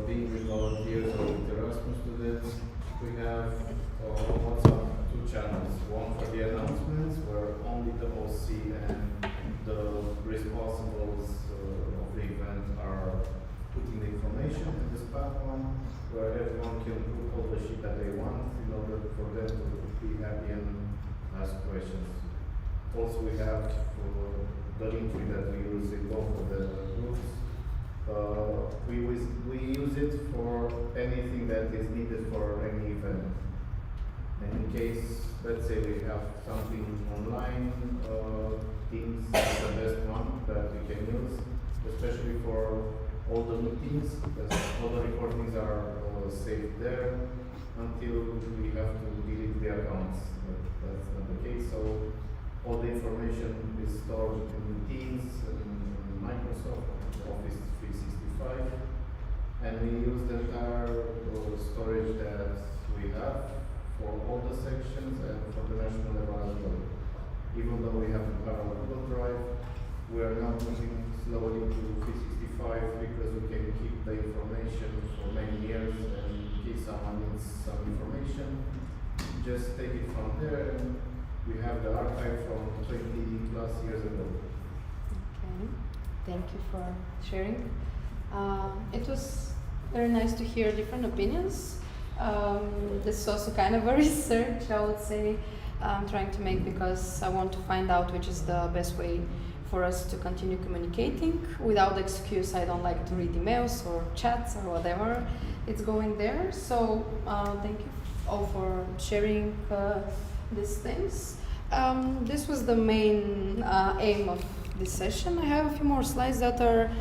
Speaker 20: being with volunteers or with Erasmus students, we have WhatsApp 2 channels. One for the announcements, where only the OC and the responsibles of the event are putting the information, and the spam one, where everyone can put all the shit that they want in order for them to be happy and ask questions. Also, we have the link tree that we use in both of the groups. We use it for anything that is needed for any event. And in case, let's say we have something online, Teams is the best one that we can use, especially for all the meetings, because all the recordings are saved there until we have to delete the accounts. But that's not the case. So all the information is stored in Teams, in Microsoft Office 365, and we use the entire storage that we have for all the sections and for the national level as well. Even though we have our Google Drive, we are now moving slowly to 365 because we can keep the information for many years, and in case someone needs some information, just take it from there, and we have the archive from 20 plus years ago.
Speaker 16: Okay, thank you for sharing. It was very nice to hear different opinions. This is also kind of a research, I would say, I'm trying to make, because I want to find out which is the best way for us to continue communicating. Without excuse, I don't like to read emails or chats or whatever it's going there. So thank you all for sharing these things. This was the main aim of this session. I have a few more slides that are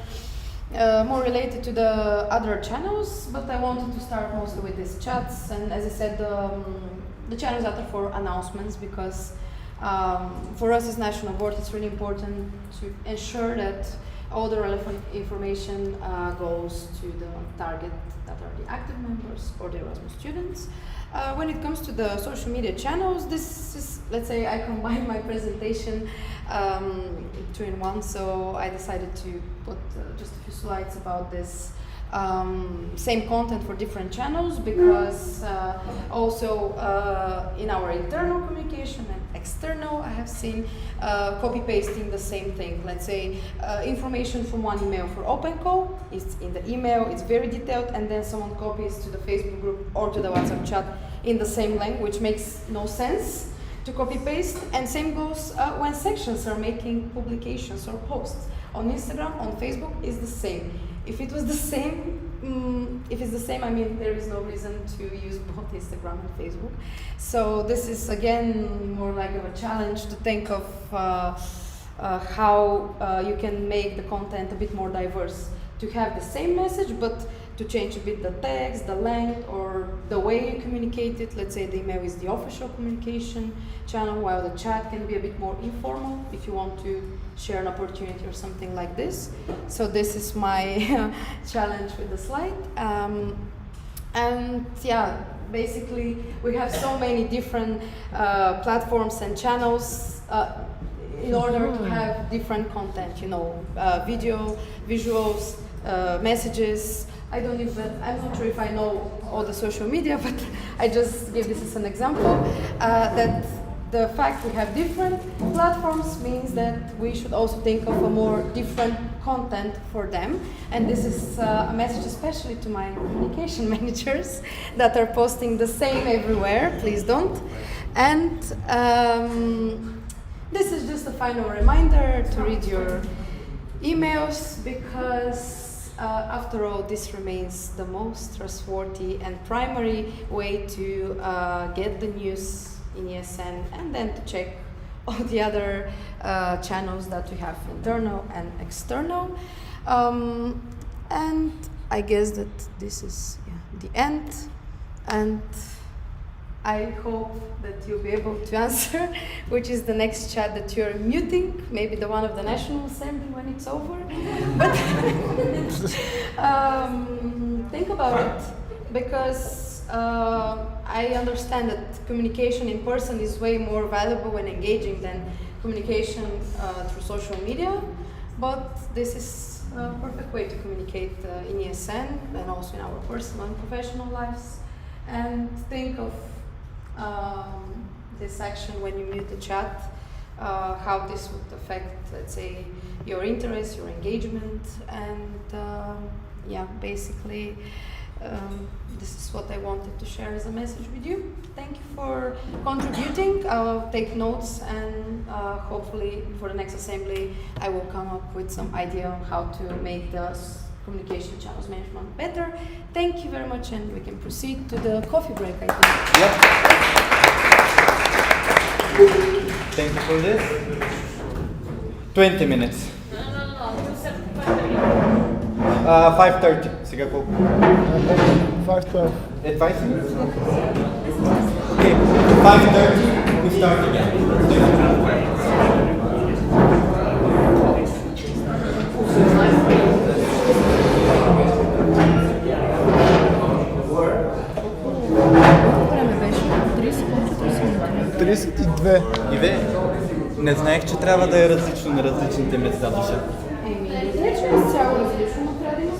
Speaker 16: more related to the other channels, but I wanted to start mostly with these chats. And as I said, the channels that are for announcements, because for us as National Board, it's really important to ensure that all the relevant information goes to the target that are the active members or the Erasmus students. When it comes to the social media channels, this is, let's say, I combined my presentation 2 in 1, so I decided to put just a few slides about this same content for different channels, because also in our internal communication and external, I have seen copy-pasting the same thing. Let's say information from one email for OpenCall is in the email, it's very detailed, and then someone copies to the Facebook group or to the WhatsApp chat in the same link, which makes no sense to copy-paste. And same goes when sections are making publications or posts. On Instagram, on Facebook, is the same. If it was the same, if it's the same, I mean, there is no reason to use both Instagram and Facebook. So this is, again, more like of a challenge to think of how you can make the content a bit more diverse, to have the same message, but to change a bit the text, the length, or the way you communicate it. Let's say the email is the official communication channel, while the chat can be a bit more informal if you want to share an opportunity or something like this. So this is my challenge with the slide. And yeah, basically we have so many different platforms and channels in order to have different content, you know, video, visuals, messages. I'm not sure if I know all the social media, but I just give this as an example, that the fact we have different platforms means that we should also think of a more different content for them. And this is a message especially to my communication managers that are posting the same everywhere. Please don't. And this is just a final reminder to read your emails, because after all, this remains the most trustworthy and primary way to get the news in ESN, and then to check all the other channels that we have, internal and external. And I guess that this is the end, and I hope that you'll be able to answer which is the next chat that you're muting, maybe the one of the National Assembly when it's over. But think about it, because I understand that communication in person is way more valuable and engaging than communication through social media, but this is a perfect way to communicate in ESN and also in our personal and professional lives. And think of this section when you mute the chat, how this would affect, let's say, your interest, your engagement, and yeah, basically this is what I wanted to share as a message with you. Thank you for contributing. I'll take notes, and hopefully for the next assembly I will come up with some idea on how to make the communication channels management better. Thank you very much, and we can proceed to the coffee break, I think.
Speaker 1: Yeah. Thank you for this. 20 minutes.
Speaker 6: No.
Speaker 1: 5:30. Сега колко?
Speaker 2: 5:12.
Speaker 1: At 5 minutes? Okay, 5:30, we start again. Иве, не знаех, че трябва да е различно на различните места душа.
Speaker 16: Не, че е цяло различно, но трябва да има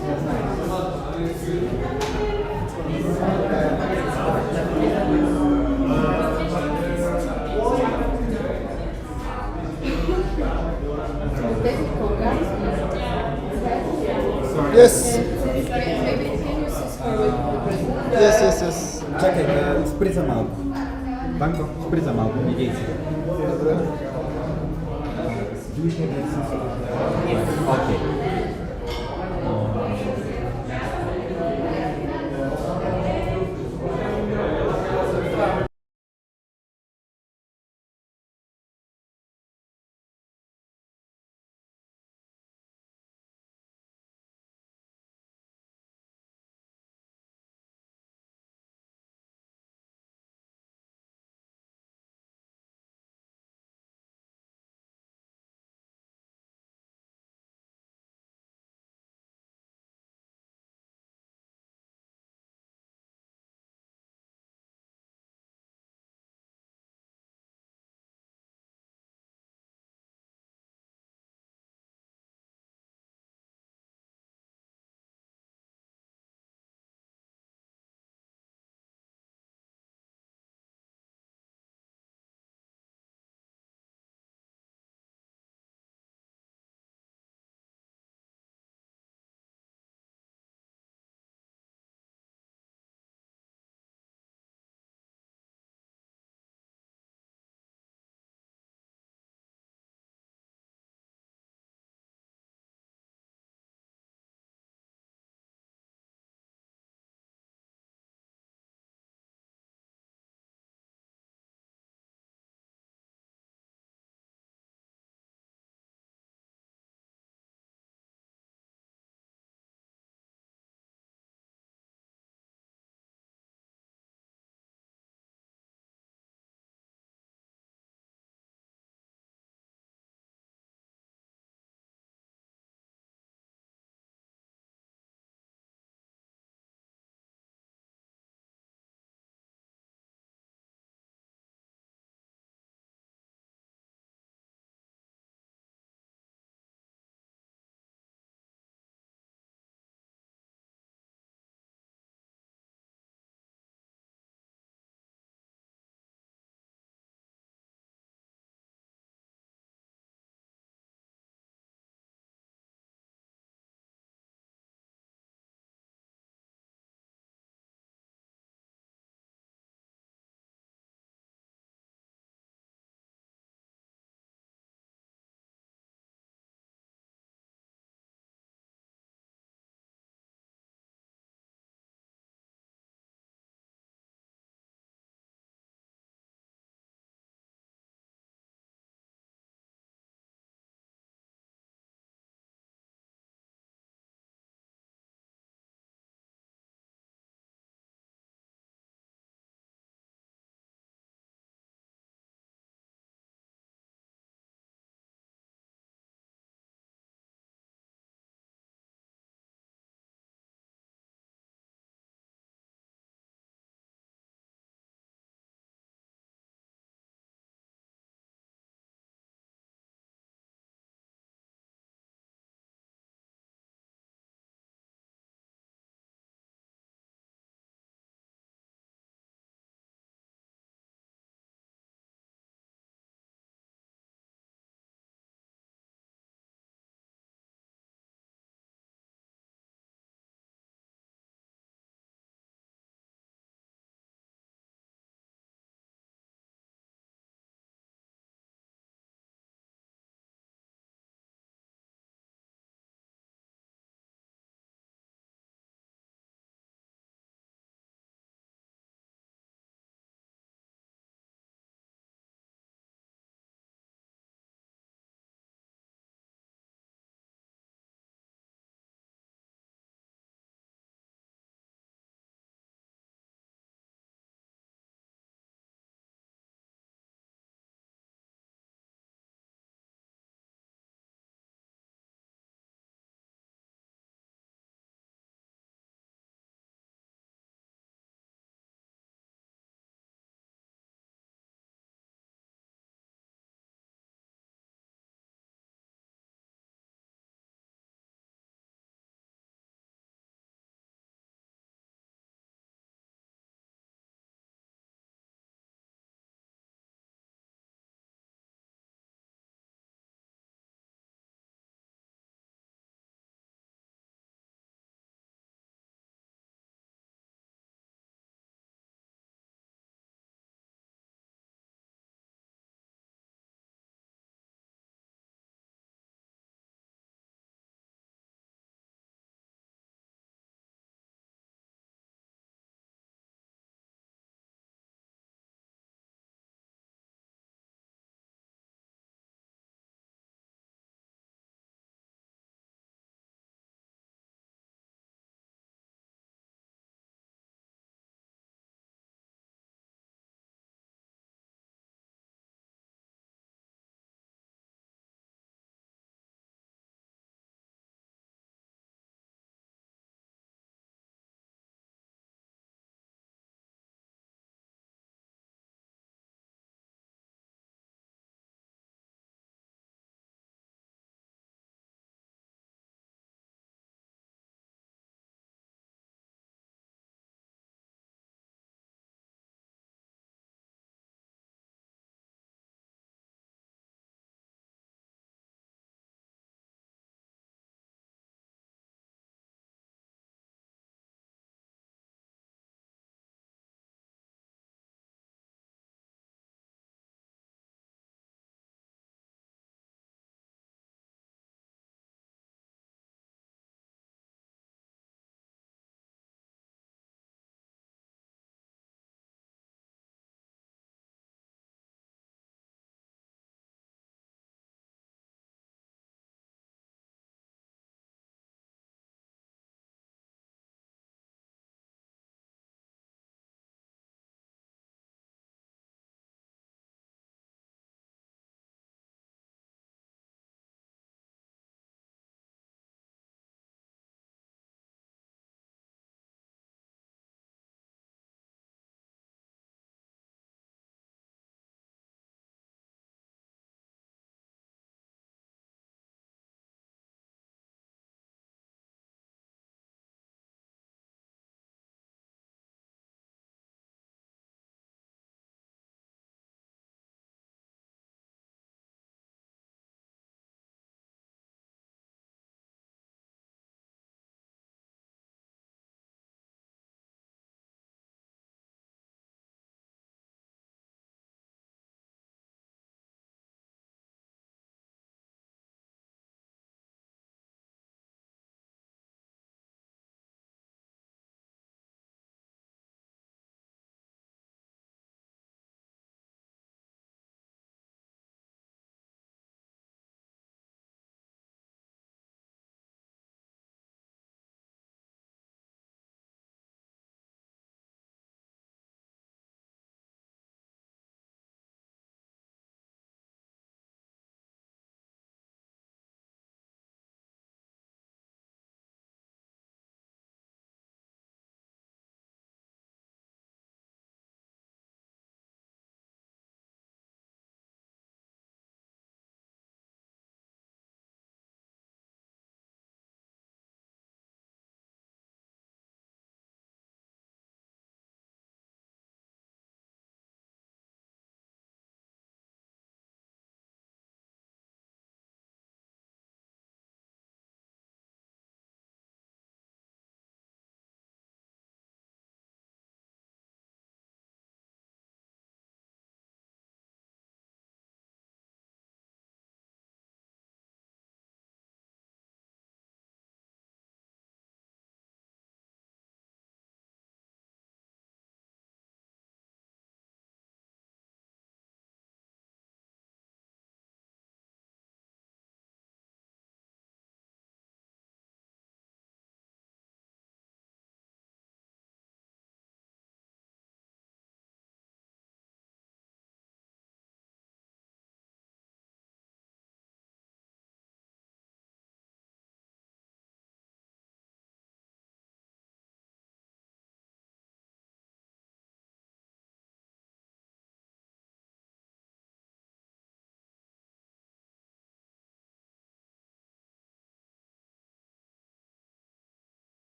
Speaker 2: Yes. Yes.
Speaker 1: Чакай, спри за малко. Банко, спри за малко, не гей си.
Speaker 2: Добре.
Speaker 1: Окей.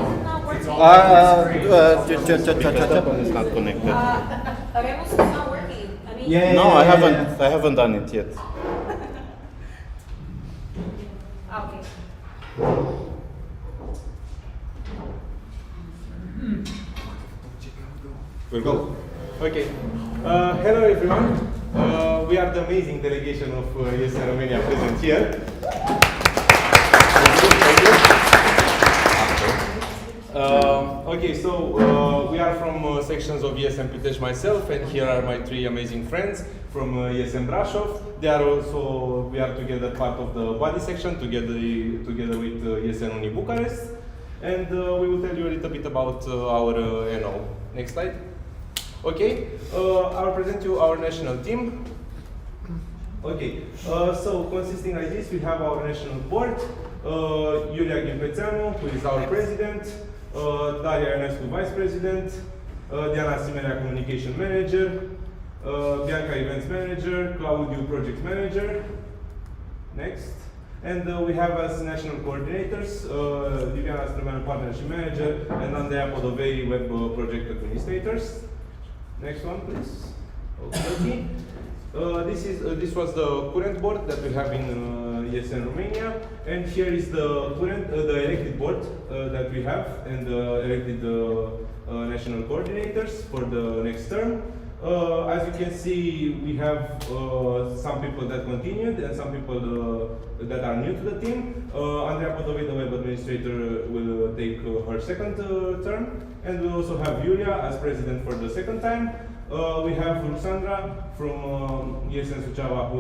Speaker 6: is it not working?
Speaker 20: It's not connected.
Speaker 6: Remus is not working. I mean,
Speaker 20: No, I haven't done it yet.
Speaker 6: Okay.
Speaker 8: We'll go. Okay. Hello everyone. We are the amazing delegation of ESN Romania present here. Okay, so we are from sections of ESN Pitești myself, and here are my three amazing friends from ESN Brașov. They are also, we are together part of the body section, together with ESN Uni Bucharest. And we will tell you a little bit about our NO. Next slide. Okay, I'll present you our national team. Okay, so consisting like this, we have our national board, Iulia Ghimpețeanu, who is our president, Daria Ionescu, vice president, Diana Simerea, communication manager, Bianca, events manager, Claudiu, project manager. Next. And we have as national coordinators, Liviana Strămeanu, partnership manager, and Andreea Podovei, web project administrators. Next one, please. Okay. This was the current board that we have in ESN Romania, and here is the current, the elected board that we have, and the elected national coordinators for the next term. As you can see, we have some people that continued and some people that are new to the team. Andreea Podovei, the web administrator, will take her second term, and we also have Iulia as president for the second time. We have Ruxandra from ESN Suceava, who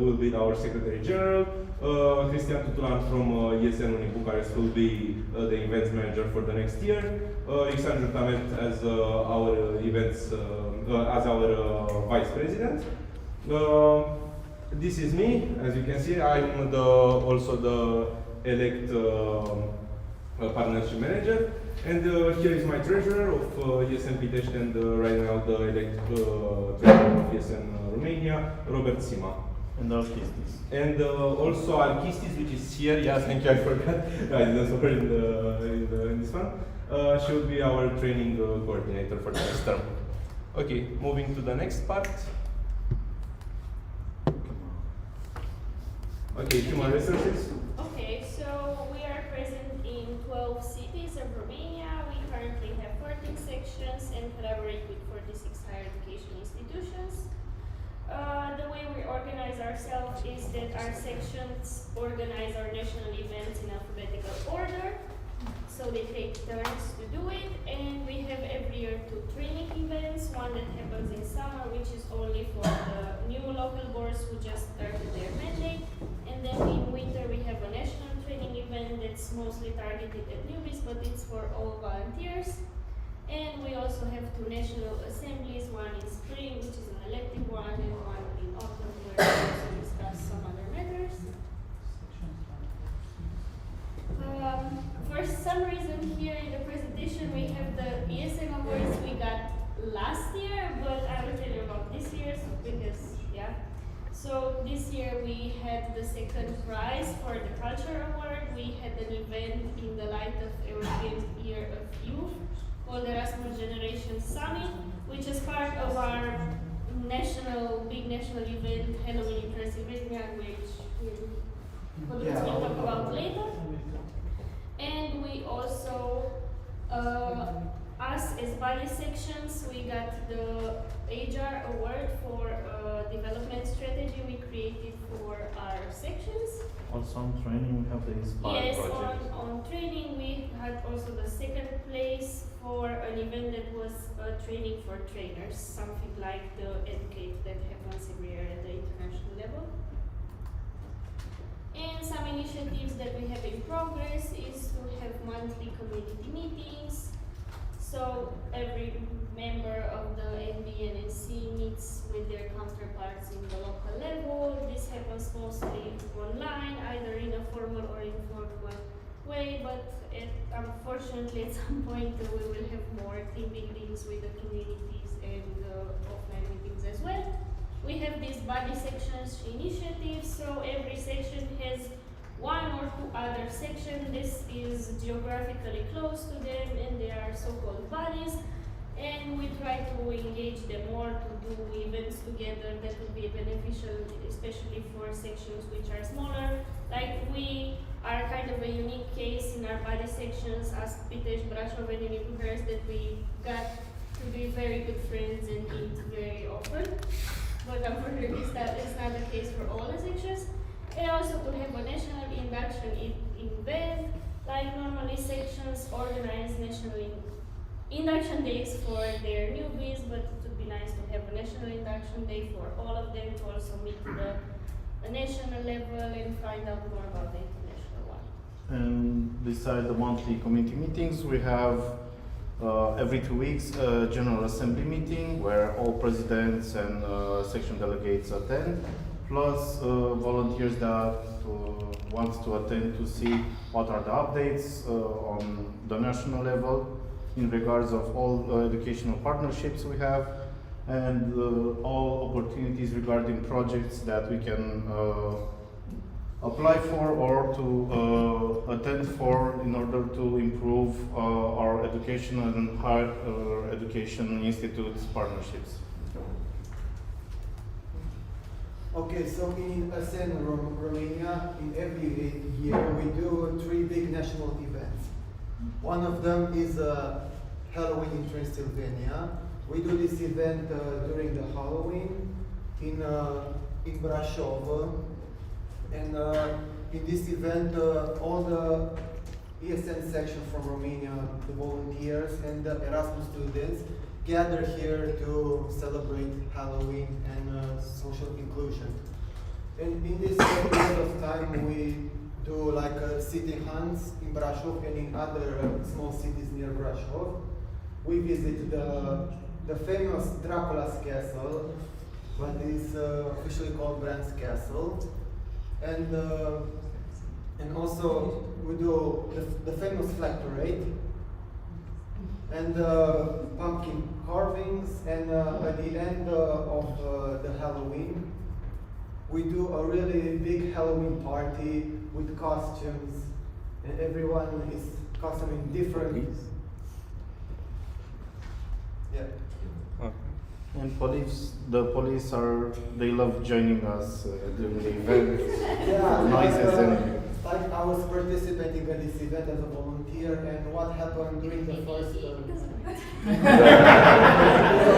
Speaker 8: will be our secretary general. Cristian Tutulan from ESN Uni Bucharest will be the events manager for the next year. Alexandru Tamet as our events, as our vice president. This is me, as you can see. I'm also the elect partnership manager. And here is my treasurer of ESN Pitești, and right now the elect treasurer of ESN Romania, Robert Sima.
Speaker 20: And our Kistis.
Speaker 8: And also our Kistis, which is here. Yeah, thank you, I forgot. I didn't saw her in this one. She will be our training coordinator for the next term. Okay, moving to the next part. Okay, human resources.
Speaker 6: Okay, so we are present in 12 cities of Romania. We currently have 14 sections and collaborate with 46 higher education institutions. The way we organize ourselves is that our sections organize our national events in alphabetical order. So they take turns to do it, and we have every year 2 training events, one that happens in summer, which is only for the new local boards who just started their mandate, and then in winter we have a national training event that's mostly targeted at newbies, but it's for all volunteers. And we also have 2 national assemblies, one in spring, which is an elective one, and one in autumn, where we also discuss some other matters. For some reason here in the presentation we have the ESN awards we got last year, but I will tell you about this year's because, yeah. So this year we had the second prize for the Culture Award. We had an event in the light of European Year of Youth called Erasmus Generation Summit, which is part of our big national event, Halloween in Transylvania, which we'll talk about later. And we also, us as body sections, we got the HR award for development strategy we created for our sections.
Speaker 20: Also on training we have the Inspire
Speaker 6: yes,
Speaker 20: project.
Speaker 6: on training we had also the second place for an event that was training for trainers, something like the Educate that happens every year at the international level. And some initiatives that we have in progress is to have monthly community meetings. So every member of the NB and NC meets with their counterparts in the local level. This happens mostly online, either in a formal or informal way, but unfortunately at some point we will have more team meetings with the communities and offline meetings as well. We have these body sections initiatives, so every section has
Speaker 21: one or two other sections. This is geographically close to them and they are so-called buddies. And we try to engage them more to do events together that would be beneficial, especially for sections which are smaller. Like we are kind of a unique case in our body sections as Pitești, Brașov, and Bucharest, that we got to be very good friends and meet very often. But unfortunately, it's not the case for all the sections. And also to have a national induction event, like normally sections organize national induction days for their newbies, but it would be nice to have a national induction day for all of them to also meet the national level and find out more about the international one.
Speaker 20: And besides the monthly committee meetings, we have every 2 weeks a General Assembly meeting where all presidents and section delegates attend, plus volunteers that want to attend to see what are the updates on the national level in regards of all educational partnerships we have and all opportunities regarding projects that we can apply for or to attend for in order to improve our education and higher education institutes partnerships.
Speaker 22: Okay, so in ASEAN, Romania, in every year we do 3 big national events. One of them is Halloween in Transylvania. We do this event during the Halloween in Brașov. And in this event, all the ESN section from Romania, the volunteers and the Erasmus students gather here to celebrate Halloween and social inclusion. And in this period of time, we do like city hunts in Brașov and in other small cities near Brașov. We visit the famous Dracula's castle, what is officially called Bran's Castle. And also we do the famous flag parade and pumpkin carvings, and at the end of the Halloween we do a really big Halloween party with costumes, and everyone is costumed in different. Yeah.
Speaker 20: And the police they love joining us during the event.
Speaker 22: Yeah,
Speaker 20: noises and.
Speaker 22: Like I was participating in this event as a volunteer, and what happened during the first.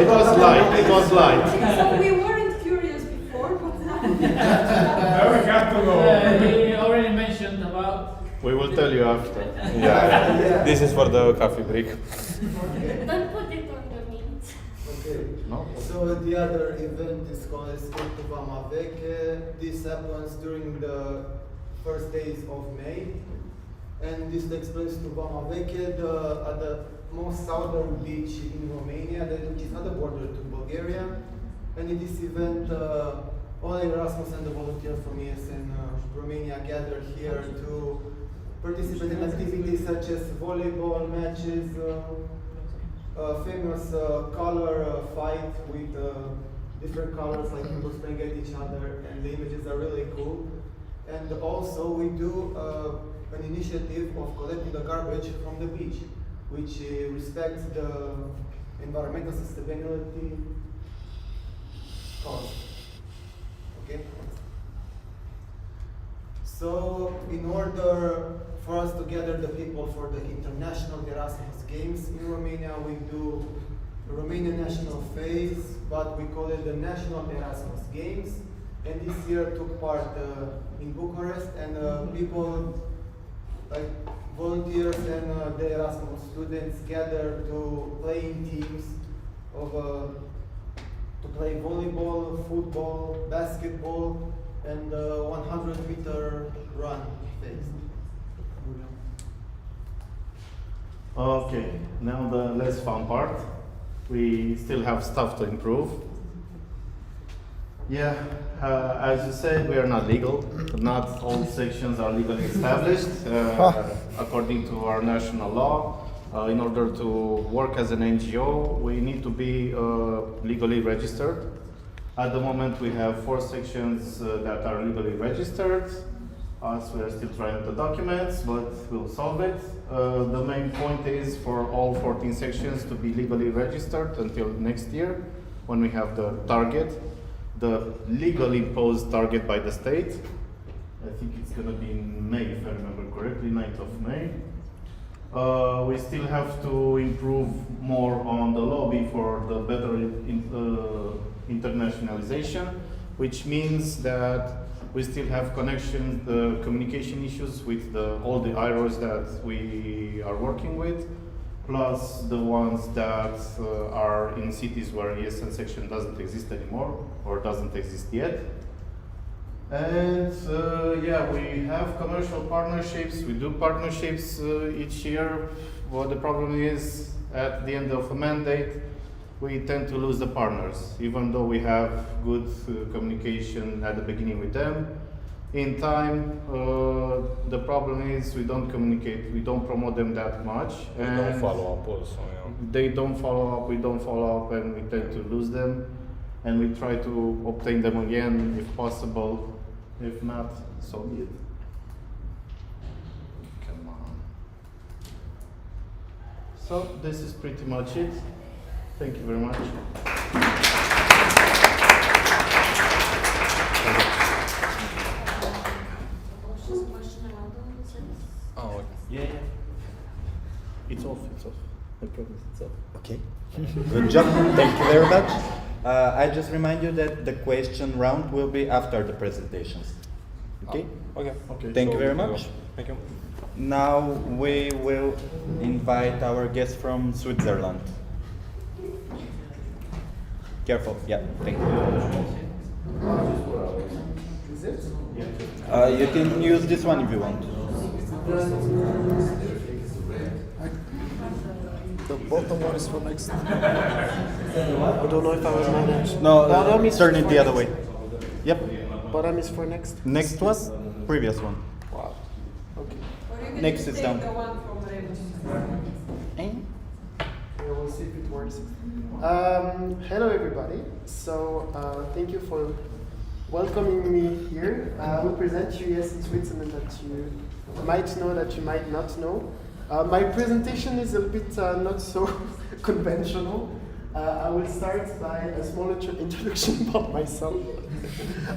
Speaker 20: It was light. It was light.
Speaker 16: So we weren't curious before, but now.
Speaker 20: Now we have to know.
Speaker 15: We already mentioned about.
Speaker 20: We will tell you after.
Speaker 22: Yeah.
Speaker 23: This is for the coffee break.
Speaker 21: Don't put it on the meat.
Speaker 22: Okay.
Speaker 20: No.
Speaker 22: So the other event is called Escape to Vama Veche. This happens during the first days of May, and this takes place to Vama Veche, at the most southern beach in Romania, which is at the border to Bulgaria. And in this event, all Erasmus and the volunteers from ESN Romania gather here to participate in activities such as volleyball matches, famous color fight with different colors, like people spraying at each other, and the images are really cool. And also we do an initiative of collecting the garbage from the beach, which respects the environmental sustainability cause. Okay? So in order for us to gather the people for the International Erasmus Games in Romania, we do the Romanian national phase, but we call it the National Erasmus Games. And this year took part in Bucharest, and people like volunteers and the Erasmus students gather to play in teams of to play volleyball, football, basketball, and 100-meter run phase.
Speaker 20: Okay, now the less fun part. We still have stuff to improve. Yeah, as you said, we are not legal. Not all sections are legally established according to our national law. In order to work as an NGO, we need to be legally registered. At the moment, we have 4 sections that are legally registered, us. We are still trying the documents, but we'll solve it. The main point is for all 14 sections to be legally registered until next year, when we have the target, the legally imposed target by the state. I think it's going to be in May, if I remember correctly, 9th of May. We still have to improve more on the lobby for the better internationalization, which means that we still have communication issues with all the IROs that we are working with, plus the ones that are in cities where ESN section doesn't exist anymore or doesn't exist yet. And yeah, we have commercial partnerships. We do partnerships each year. What the problem is, at the end of a mandate, we tend to lose the partners, even though we have good communication at the beginning with them. In time, the problem is we don't communicate, we don't promote them that much.
Speaker 3: We don't follow up also, yeah.
Speaker 20: They don't follow up, we don't follow up, and we tend to lose them. And we try to obtain them again if possible. If not, so be it. Come on. So this is pretty much it. Thank you very much.
Speaker 3: Oh,
Speaker 1: yeah.
Speaker 20: It's off, I promise, it's off.
Speaker 1: Okay, good job, thank you very much. I just remind you that the question round will be after the presentations. Okay?
Speaker 3: Okay.
Speaker 1: Thank
Speaker 3: So
Speaker 1: you very
Speaker 3: we
Speaker 1: much.
Speaker 3: go. Thank you.
Speaker 1: Now we will invite our guest from Switzerland. Careful, yeah, thank you.
Speaker 2: Is it?
Speaker 1: You can use this one if you want.
Speaker 12: The bottom one is for next. I don't know if I was managed.
Speaker 1: No,
Speaker 12: Bottom is
Speaker 1: turn it
Speaker 12: for
Speaker 1: the other
Speaker 12: next.
Speaker 1: way. Yep.
Speaker 12: Bottom is for next.
Speaker 1: Next one? Previous one.
Speaker 12: Wow. Okay.
Speaker 1: Next is down.
Speaker 12: Yeah, we'll see if it works. Hello everybody. So thank you for welcoming me here. I will present you in Switzerland that you might know, that you might not know. My presentation is a bit not so conventional. I will start by a small introduction about myself.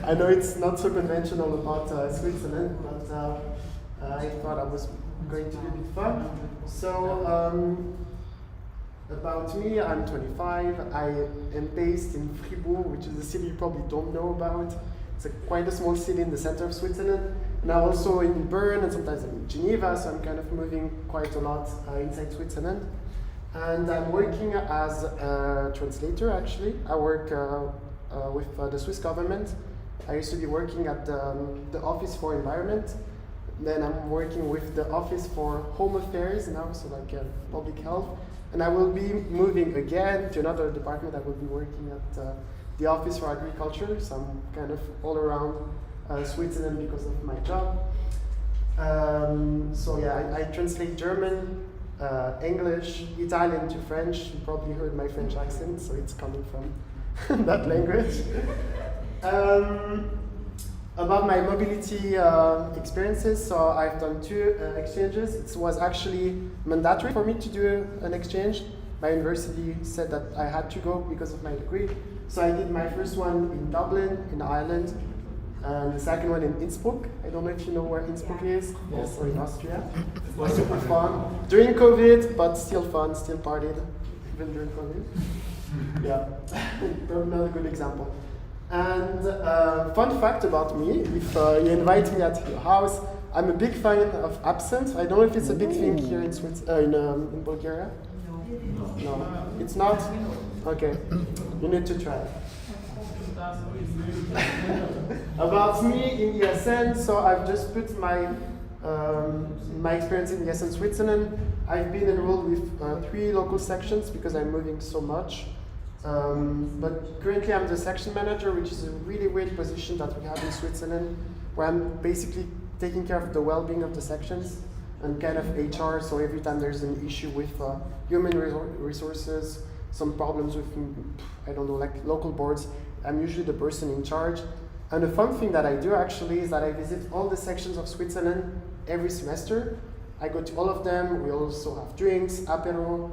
Speaker 12: I know it's not so conventional about Switzerland, but I thought I was going to be a bit fun. So, about me, I'm 25. I am based in Fribourg, which is a city you probably don't know about. It's quite a small city in the center of Switzerland. And I'm also in Bern and sometimes I'm in Geneva, so I'm kind of moving quite a lot inside Switzerland. And I'm working as a translator, actually. I work with the Swiss government. I used to be working at the Office for Environment. Then I'm working with the Office for Home Affairs now, so like public health. And I will be moving again to another department. I will be working at the Office for Agriculture, so I'm kind of all around Switzerland because of my job. So yeah, I translate German, English, Italian to French. You probably heard my French accent, so it's coming from that language. About my mobility experiences, so I've done 2 exchanges. It was actually mandatory for me to do an exchange. My university said that I had to go because of my degree. So I did my first one in Dublin, in Ireland, and the second one in Innsbruck. I don't know if you know where Innsbruck is. Yes, or in Austria. It was super fun. During COVID, but still fun, still partied, even during COVID. Yeah, another good example. And fun fact about me, if you invite me at your house, I'm a big fan of absinthe. I don't know if it's a big thing here in Bulgaria. No, it's not? Okay, you need to try. About me in ESN, so I've just put my my experience in ESN Switzerland. I've been enrolled with 3 local sections because I'm moving so much. But currently I'm the section manager, which is a really weird position that we have in Switzerland, where I'm basically taking care of the well-being of the sections and kind of HR, so every time there's an issue with human resources, some problems with, I don't know, like local boards, I'm usually the person in charge. And the fun thing that I do actually is that I visit all the sections of Switzerland every semester. I go to all of them. We also have drinks, apéro,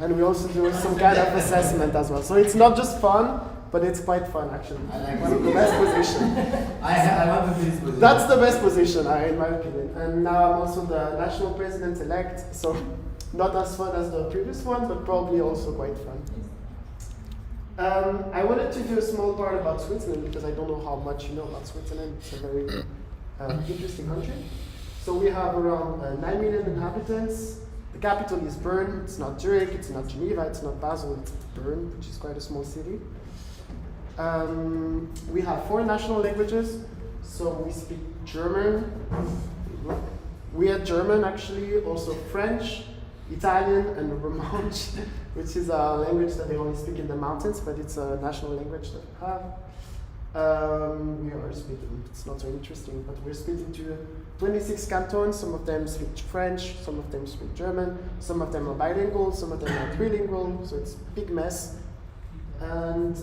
Speaker 12: and we also do some kind of assessment as well. So it's not just fun, but it's quite fun actually.
Speaker 14: I like
Speaker 12: One of the best position.
Speaker 14: I want to be this position.
Speaker 12: That's the best position, in my opinion. And now I'm also the national president-elect, so not as fun as the previous one, but probably also quite fun. I wanted to do a small part about Switzerland because I don't know how much you know about Switzerland. It's a very interesting country. So we have around 9 million inhabitants. The capital is Bern. It's not Zurich, it's not Geneva, it's not Basel, it's Bern, which is quite a small city. We have 4 national languages. So we speak German. We have German actually, also French, Italian, and Romansh, which is a language that they only speak in the mountains, but it's a national language that we have. We are speaking, it's not so interesting, but we're split into 26 cantons. Some of them speak French, some of them speak German, some of them are bilingual, some of them are trilingual, so it's a big mess. And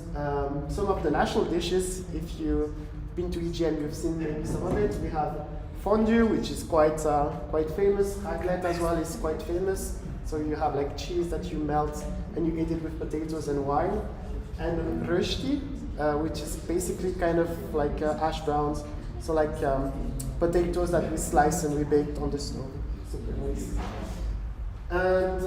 Speaker 12: some of the national dishes, if you've been to EGM, you've seen maybe some of it. We have fondue, which is quite famous. Raclette as well is quite famous. So you have like cheese that you melt and you eat it with potatoes and wine. And rösti, which is basically kind of like hash browns. So like potatoes that we slice and we bake on the stove. Super nice. And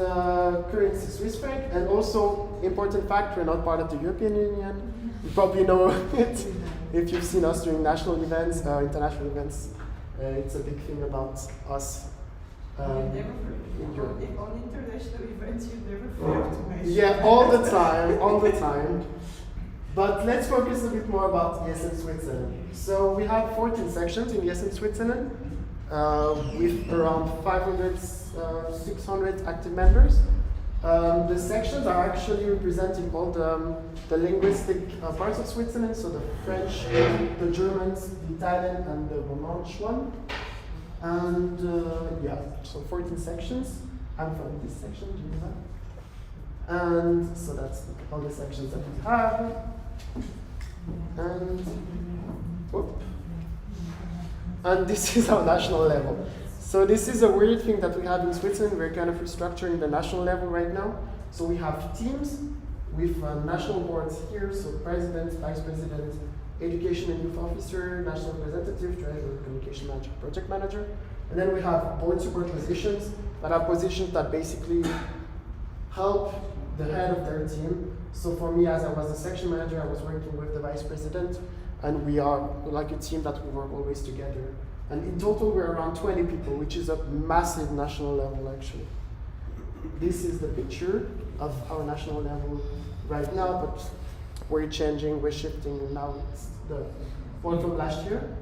Speaker 12: currency Swiss franc. And also, important fact, we're not part of the European Union. You probably know it if you've seen us during national events, international events. It's a big thing about us. In Europe.
Speaker 18: On international events, you never forget to mention.
Speaker 12: Yeah, all the time. But let's focus a bit more about ESN Switzerland. So we have 14 sections in ESN Switzerland with around 500, 600 active members. The sections are actually representing all the linguistic parts of Switzerland, so the French, the Germans, the Italian, and the Romansh one. And yeah, so 14 sections. I'm from this section, Geneva. And so that's all the sections that we have. And this is our national level. So this is a weird thing that we have in Switzerland. We're kind of restructuring the national level right now. So we have teams with national boards here. So president, vice president, education and youth officer, national representative, treasurer, communication manager, project manager. And then we have board support positions that are positions that basically help the head of their team. So for me, as I was the section manager, I was working with the vice president, and we are like a team that we work always together. And in total, we're around 20 people, which is a massive national level, actually. This is the picture of our national level right now, but we're changing, we're shifting, and now it's the one from last year.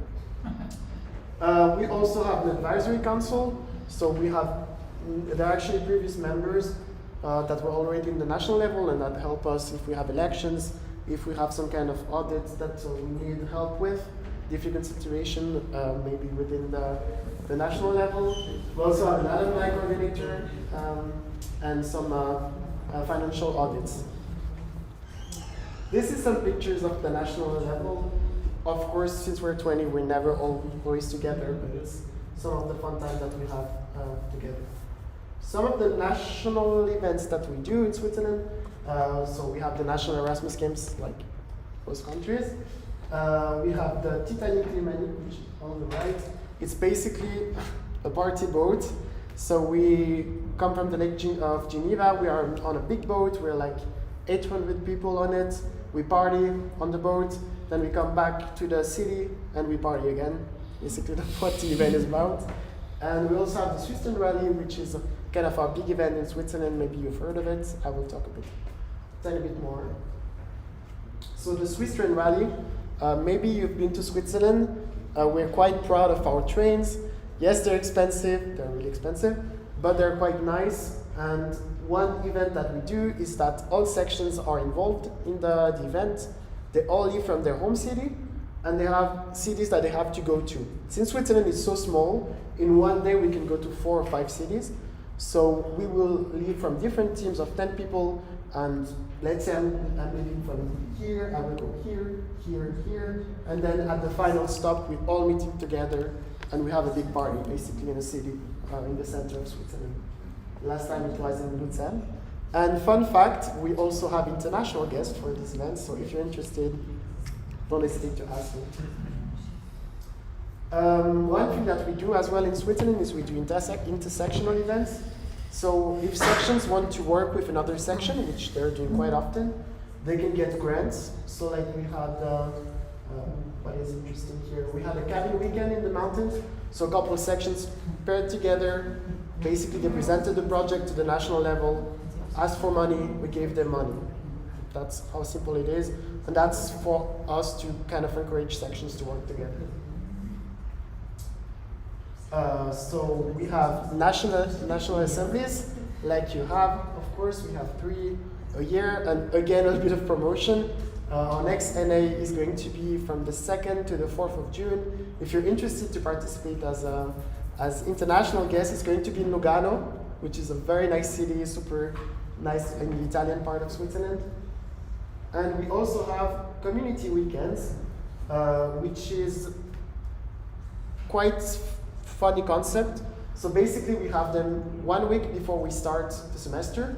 Speaker 12: We also have an advisory council, so we have, there are actually previous members that were already in the national level and that help us if we have elections, if we have some kind of audits that we need help with, difficult situation, maybe within the national level. We also have an alumni coordinator and some financial audits. This is some pictures of the national level. Of course, since we're 20, we're never always together, but it's some of the fun time that we have together. Some of the national events that we do in Switzerland, so we have the National Erasmus Games, like most countries. We have the Titanic Limani, which is on the right. It's basically a party boat. So we come from the Lake of Geneva. We are on a big boat. We're like 800 people on it. We party on the boat. Then we come back to the city and we party again. Basically, that's what the event is about. And we also have the Switzerland Rally, which is kind of our big event in Switzerland. Maybe you've heard of it. I will talk a tiny bit more. So the Switzerland Rally, maybe you've been to Switzerland. We're quite proud of our trains. Yes, they're expensive. They're really expensive, but they're quite nice. And one event that we do is that all sections are involved in the event. They all leave from their home city, and they have cities that they have to go to. Since Switzerland is so small, in one day we can go to 4 or 5 cities. So we will leave from different teams of 10 people And let's say I'm leaving from here, I will go here, here, here, and then at the final stop, we all meet together, and we have a big party, basically in a city, in the center of Switzerland. Last time it was in Luzern. And fun fact, we also have international guests for this event, so if you're interested, don't hesitate to ask me. One thing that we do as well in Switzerland is we do intersectional events. So if sections want to work with another section, which they're doing quite often, they can get grants. So like we had, what is interesting here, we had a cabin weekend in the mountains. So a couple of sections paired together, basically they presented the project to the national level, asked for money, we gave them money. That's how simple it is. And that's for us to kind of encourage sections to work together. So we have national assemblies, like you have, of course, we have 3 a year, and again, a bit of promotion. Our next NA is going to be from the 2nd to the 4th of June. If you're interested to participate as international guests, it's going to be in Lugano, which is a very nice city, super nice in the Italian part of Switzerland. And we also have community weekends, which is quite funny concept. So basically we have them 1 week before we start the semester,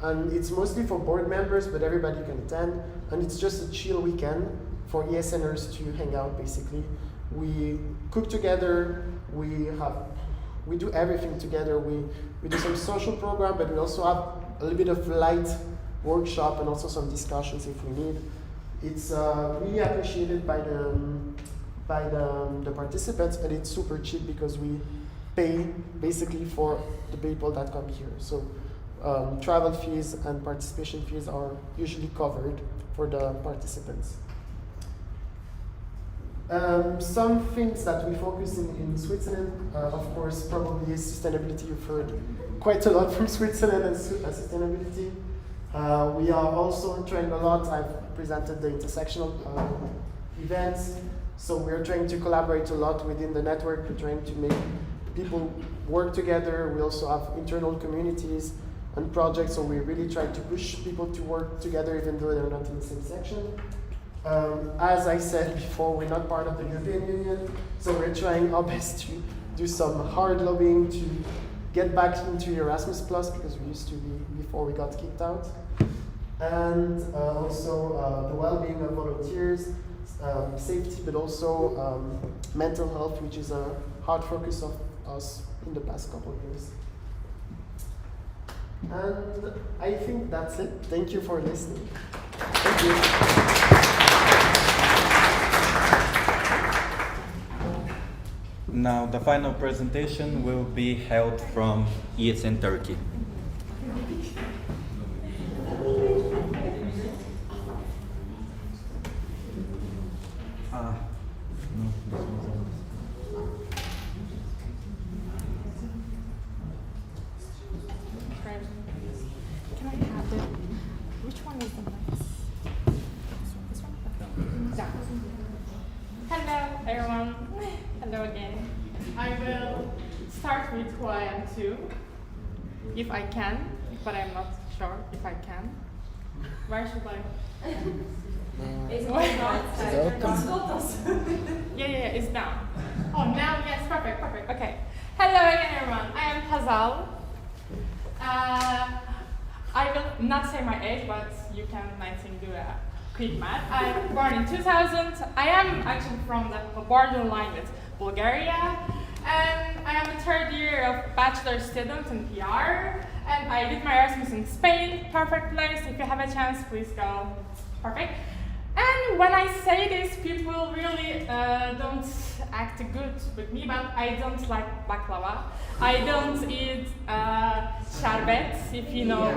Speaker 12: and it's mostly for board members, but everybody can attend, and it's just a chill weekend for ESNers to hang out basically. We cook together, we do everything together, we do some social program, but we also have a little bit of light workshop and also some discussions if we need. It's really appreciated by the participants, and it's super cheap because we pay basically for the people that come here. So travel fees and participation fees are usually covered for the participants. Some things that we focus in Switzerland, of course, probably is sustainability. You've heard quite a lot from Switzerland and sustainability. We are also trying a lot. I've presented the intersectional events. So we're trying to collaborate a lot within the network. We're trying to make people work together. We also have internal communities and projects, so we really try to push people to work together even though they're not in the same section. As I said before, we're not part of the European Union, so we're trying our best to do some hard lobbying to get back into Erasmus Plus, because we used to be before we got kicked out. And also the well-being of volunteers, safety, but also mental health, which is a hard focus of us in the past couple of years. And I think that's it. Thank you for listening. Thank you.
Speaker 1: Now the final presentation will be held from ESN Turkey.
Speaker 9: Can I have the, which one is the nice? This one? Yeah.
Speaker 11: Hello everyone. Hello again. I will start with who I am too, if I can, but I'm not sure if I can. Where should I? Yeah, it's down. Oh, now, yes, perfect. Okay. Hello again, everyone. I am Hazal. I will not say my age, but you can, I think, do a quick math. I was born in 2000. I am actually from the borderline with Bulgaria, and I am a 3rd year of bachelor student in PR, and I did my Erasmus in Spain. Perfect place. If you have a chance, please go. Perfect. And when I say this, people really don't act good with me, but I don't like baklava. I don't eat şerbet, if you know.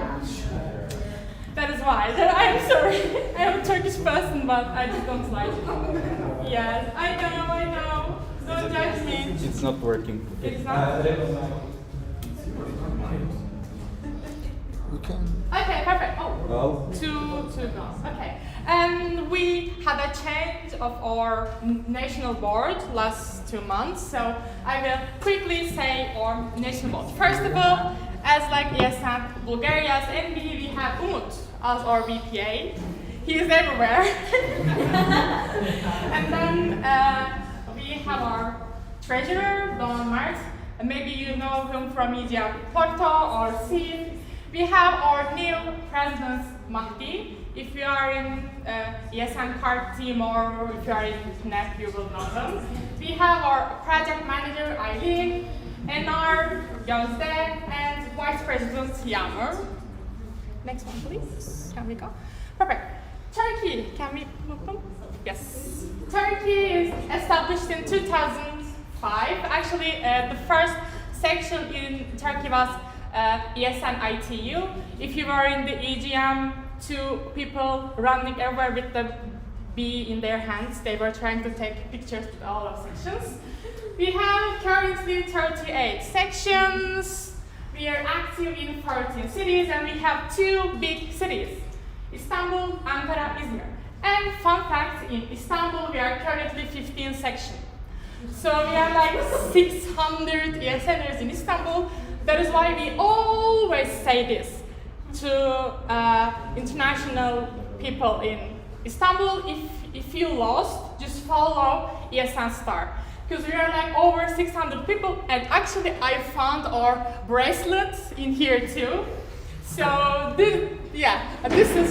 Speaker 11: That is why. I'm sorry. I'm a Turkish person, but I just don't like it. Yes, I know. Don't judge me.
Speaker 1: It's not working.
Speaker 11: It's not?
Speaker 2: We can.
Speaker 11: Okay, perfect. Oh, two girls. Okay. And we had a change of our national board last 2 months, so I will quickly say our national board. First of all, as like ESN Bulgaria's NB, we have Umut as our VPA. He is everywhere. And then we have our treasurer, Don Mars. Maybe you know him from Media Porto or Scene. We have our new president, Mahdi. If you are in ESN card team or if you are in NEP, you will know them. We have our project manager, Eileen, and our Gözde and vice president, Yağmur. Next one, please. Can we go? Perfect. Turkey, can we move them? Yes. Turkey is established in 2005. Actually, the first section in Turkey was ESN ITU. If you were in the EGM, two people running everywhere with the B in their hands, they were trying to take pictures with all of sections. We have currently 38 sections. We are active in 14 cities and we have 2 big cities, Istanbul, Ankara, Izmir. And fun fact, in Istanbul we are currently 15 sections. So we are like 600 ESNers in Istanbul. That is why we always say this to international people in Istanbul. If you lost, just follow ESN Star. Because we are like over 600 people, and actually I found our bracelets in here too. So this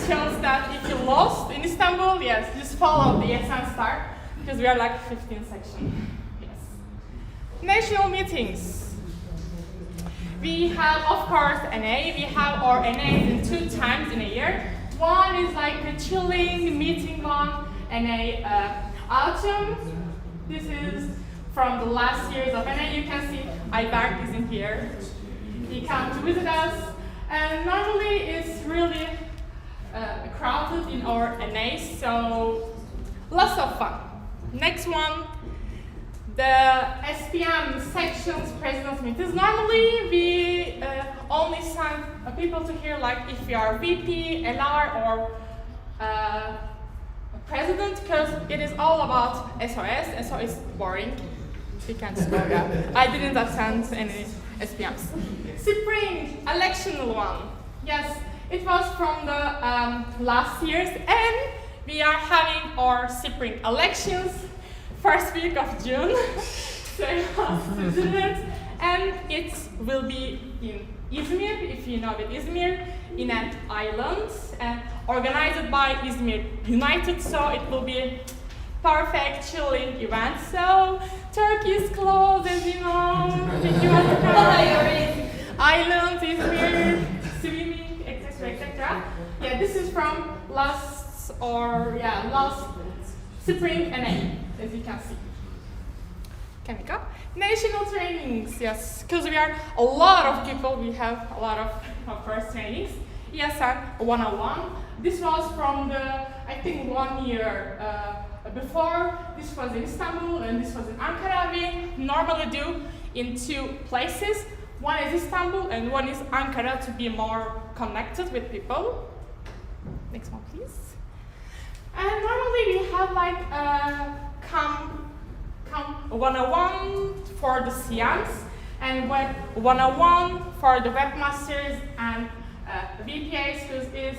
Speaker 11: shows that if you lost in Istanbul, yes, just follow the ESN Star, because we are like 15 sections. Yes. National meetings. We have, of course, NA. We have our NAs in 2 times in a year. One is like the chilling meeting one, NA autumn. This is from the last years of NA. You can see Ayberk is in here. He comes to visit us. And normally it's really crowded in our NAs, so lots of fun. Next one, the SPM sections president's meetings. Normally we only send people to here like if you are VP, LR, or president, because it is all about SOS, and so it's boring. You can just go, yeah. I didn't attend any SPMs. Spring, electional one. Yes, it was from the last year's, and we are having our spring elections first week of June. So and it will be in Izmir, if you know it, Izmir, in an island, and organized by Izmir United, so it will be a perfect chilling event. So Turkey is close, as you know. If you want to come, islands, Izmir, swimming, etc., etc. Yeah, this is from last spring NA, as you can see. Can we go? National trainings, yes, because we are a lot of people, we have a lot of first trainings. ESN 101. This was from the, I think, 1 year before. This was in Istanbul and this was in Ankara. We normally do in 2 places. One is Istanbul and one is Ankara to be more connected with people. Next one, please. And normally we have like come 101 for the CMs and 101 for the webmasters and VPAs, because it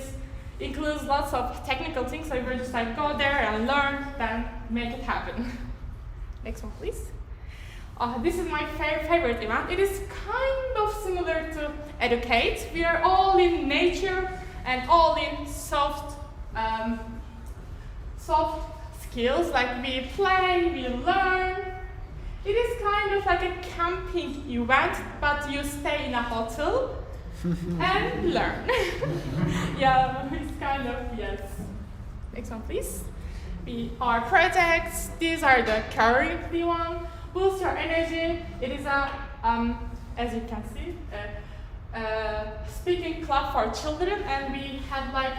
Speaker 11: includes lots of technical things, so we just like go there and learn, then make it happen. Next one, please. This is my favorite event. It is kind of similar to Educate. We are all in nature and all in soft skills, like we play, we learn. It is kind of like a camping event, but you stay in a hotel and learn. Yeah, it's kind of, yes. Next one, please. Our projects, these are the currently one. Boost your energy. It is a, as you can see, speaking club for children, and we have like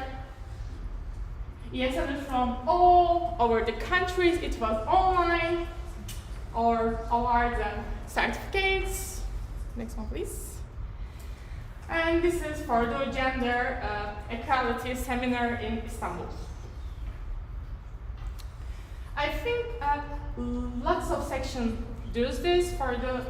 Speaker 11: ESNers from all over the countries. It was online, or awards and certificates. Next one, please. And this is for the gender equality seminar in Istanbul. I think lots of sections does this for the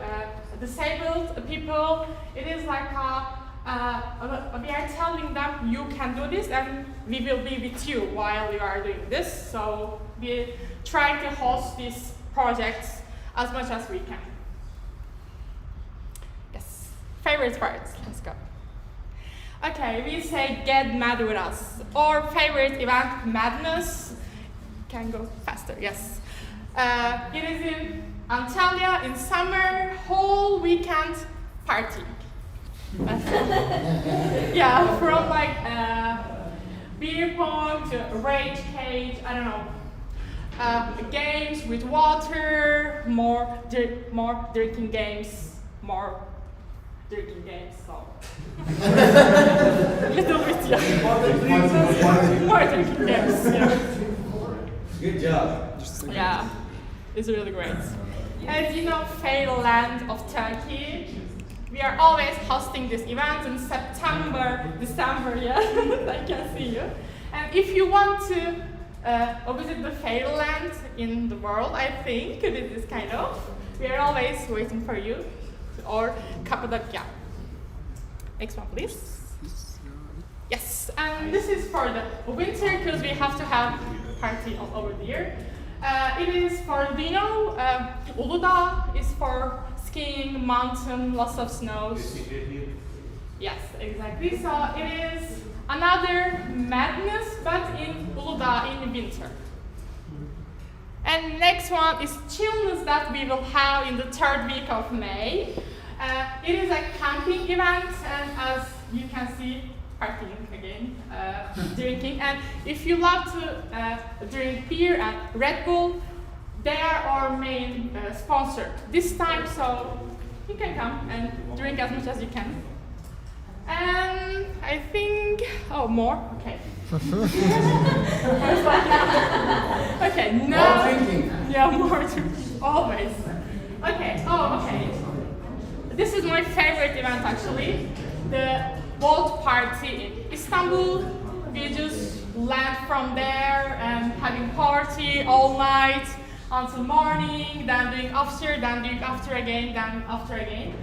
Speaker 11: disabled people. It is like we are telling them you can do this and we will be with you while you are doing this. So we try to host these projects as much as we can. Yes, favorite parts, let's go. Okay, we say get mad with us. Or favorite event, madness. Can go faster, yes. It is in Antalya in summer, whole weekend party. Yeah, from like beer pong to rage cage, I don't know. Games with water, more drinking games, so. Little bit, yeah. More drinking games, yeah.
Speaker 14: Good job.
Speaker 11: Yeah, it's really great. As you know, Fail Land of Turkey. We are always hosting this event in September, December, yeah, I can see you. And if you want to visit the Fail Land in the world, I think it is kind of, we are always waiting for you, or Cappadocia. Next one, please. Yes, and this is for the winter, because we have to have party all over the year. It is for, do you know, Uludağ is for skiing, mountain, lots of snows. Yes, exactly. So it is another madness, but in Uludağ in winter. And next one is chillness that we will have in the 3rd week of May. It is a camping event, and as you can see, partying again, drinking. And if you love to drink beer and Red Bull, they are our main sponsor this time, so you can come and drink as much as you can. And I think, more? Okay. Okay, now. More drinking. Yeah, more drinking, always. Okay, okay. This is my favorite event actually, the boat party in Istanbul. We just land from there and having party all night until morning, then doing after, then doing after again, then after again.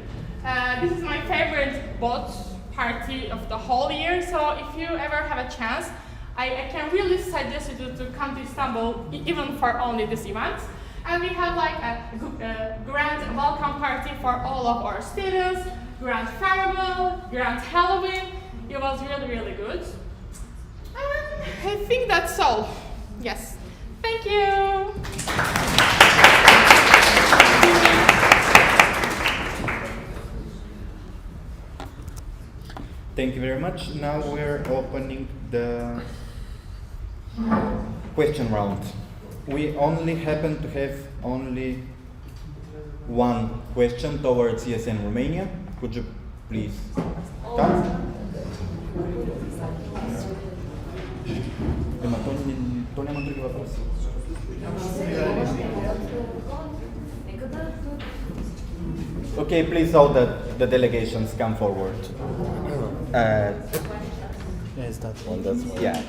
Speaker 11: This is my favorite boat party of the whole year, so if you ever have a chance, I can really suggest you to come to Istanbul, even for only this event. And we have like a grand welcome party for all of our students, grand farewell, grand Halloween. It was really, really good. And I think that's all. Yes. Thank you.
Speaker 1: Thank you very much. Now we're opening the question round. We only happen to have only one question towards ESN Romania. Could you please come? То няма други въпроси. Okay, please all the delegations come forward.
Speaker 4: Yes, that one. That's one.
Speaker 1: Yeah.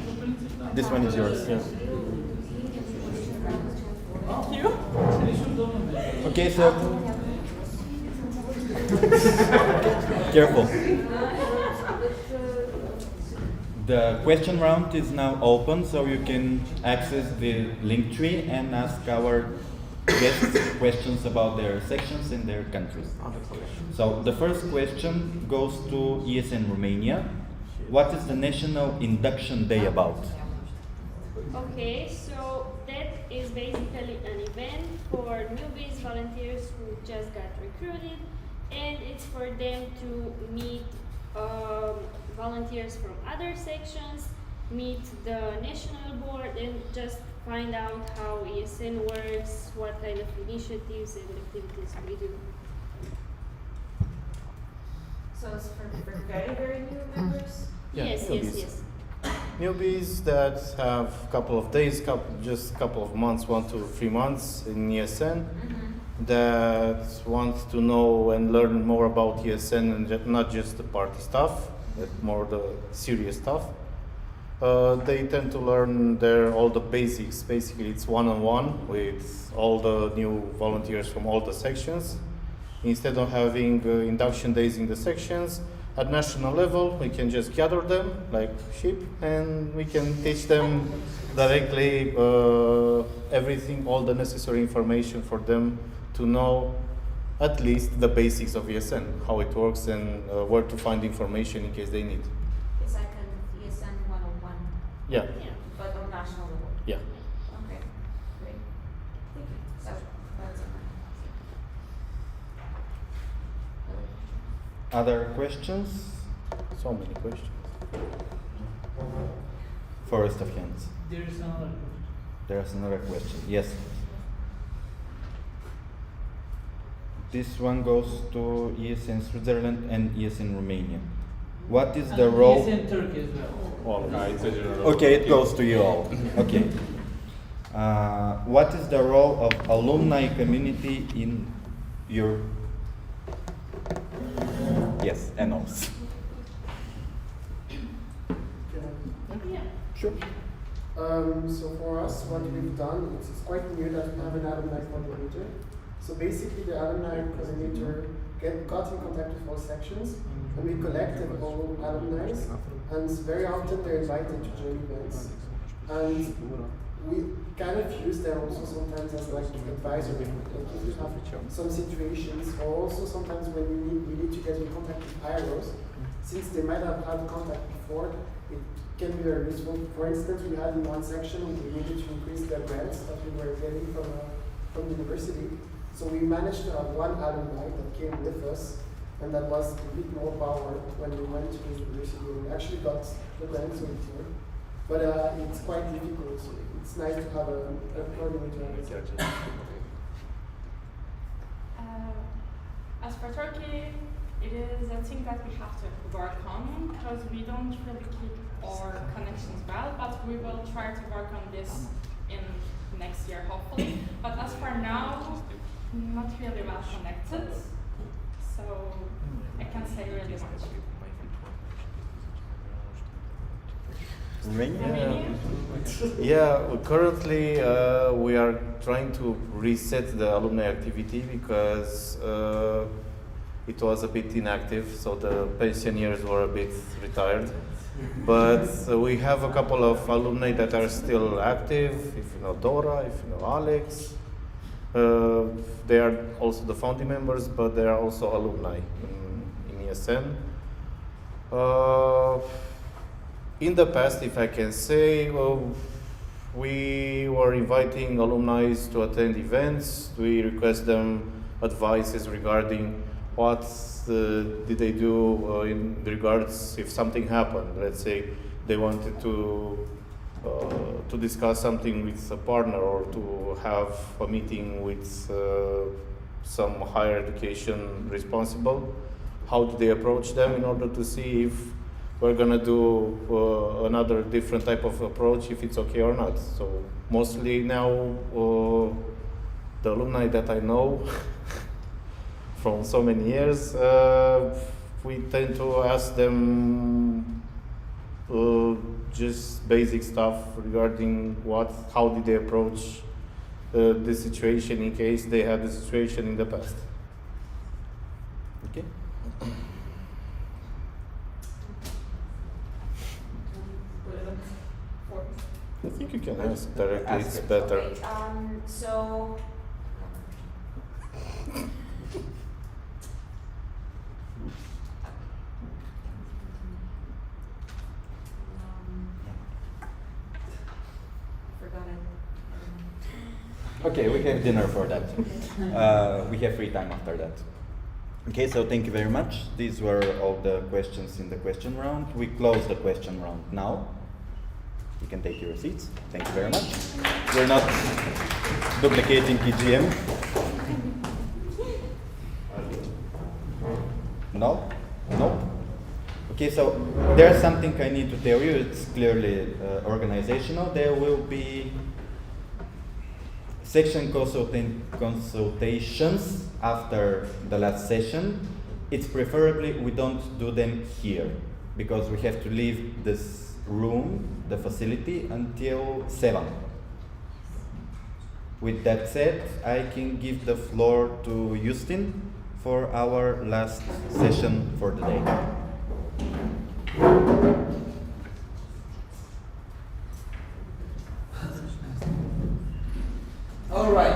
Speaker 1: This one is yours.
Speaker 4: Yeah.
Speaker 11: Thank you.
Speaker 1: Okay, so careful. The question round is now open, so you can access the link tree and ask our guests questions about their sections and their countries. So the first question goes to ESN Romania. What is the National Induction Day about?
Speaker 21: Okay, so that is basically an event for newbies, volunteers who just got recruited, and it's for them to meet volunteers from other sections, meet the national board, and just find out how ESN works, what kind of initiatives and activities we do.
Speaker 6: So it's for very, very new members?
Speaker 20: Yeah,
Speaker 21: Yes,
Speaker 20: newbies.
Speaker 21: yes.
Speaker 20: Newbies that have a couple of days, just a couple of months, 1 to 3 months in ESN, that want to know and learn more about ESN and not just the party stuff, but more the serious stuff.
Speaker 3: They tend to learn all the basics. Basically, it's one-on-one with all the new volunteers from all the sections. Instead of having induction days in the sections, at national level, we can just gather them like sheep, and we can teach them directly everything, all the necessary information for them to know at least the basics of ESN, how it works, and where to find information in case they need.
Speaker 6: It's like an ESN 101.
Speaker 3: Yeah.
Speaker 6: But on national level.
Speaker 3: Yeah.
Speaker 6: Okay, great. Thank you. So, that's it.
Speaker 1: Other questions?
Speaker 3: So many questions.
Speaker 1: Forest of hands.
Speaker 15: There is another question.
Speaker 1: There's another question. Yes. This one goes to ESN Switzerland and ESN Romania. What is the role?
Speaker 15: ESN Turkey as well.
Speaker 1: Okay, it goes to you all. Okay. What is the role of alumni community in your? Yes, and also.
Speaker 12: Sure. So for us, what we've done, it's quite new that we have an alumni coordinator. So basically, the alumni coordinator got in contact with all sections, and we collected all alumni, and very often they're invited to join events. And we kind of use them also sometimes as like advisory, like if we have some situations, or also sometimes when we need to get in contact with IROs, since they might have had contact before, it can be very useful. For instance, we had in one section, we needed to increase the grants that we were getting from the university. So we managed to have one alumni that came with us, and that was a bit more power when we went to the university. We actually got the grants with here. But it's quite difficult, so it's nice to have a coordinator.
Speaker 11: As for Turkey, it is a thing that we have to work on because we don't really keep our connections well, but we will try to work on this in next year, hopefully. But as for now, not really well connected, so I can't say really much.
Speaker 3: Yeah, currently we are trying to reset the alumni activity because it was a bit inactive, so the pensioners were a bit retired. But we have a couple of alumni that are still active, if you know Dora, if you know Alex. They are also the founding members, but they are also alumni in ESN. In the past, if I can say, we were inviting alumni to attend events. We request them advices regarding what did they do in regards if something happened. Let's say they wanted to discuss something with a partner or to have a meeting with some higher education responsible. How do they approach them in order to see if we're gonna do another different type of approach, if it's okay or not. So mostly now the alumni that I know from so many years, we tend to ask them just basic stuff regarding how did they approach the situation in case they had the situation in the past. Okay. I think you can ask directly, it's better.
Speaker 6: Okay, so forgot it.
Speaker 1: Okay, we have dinner for that. We have free time after that. Okay, so thank you very much. These were all the questions in the question round. We close the question round now. You can take your seats. Thank you very much. We're not duplicating PGM. No? No? Okay, so there's something I need to tell you. It's clearly organizational. There will be section consultations after the last session. It's preferably we don't do them here because we have to leave this room, the facility, until 7. With that said, I can give the floor to Justin for our last session for the day.
Speaker 14: All right.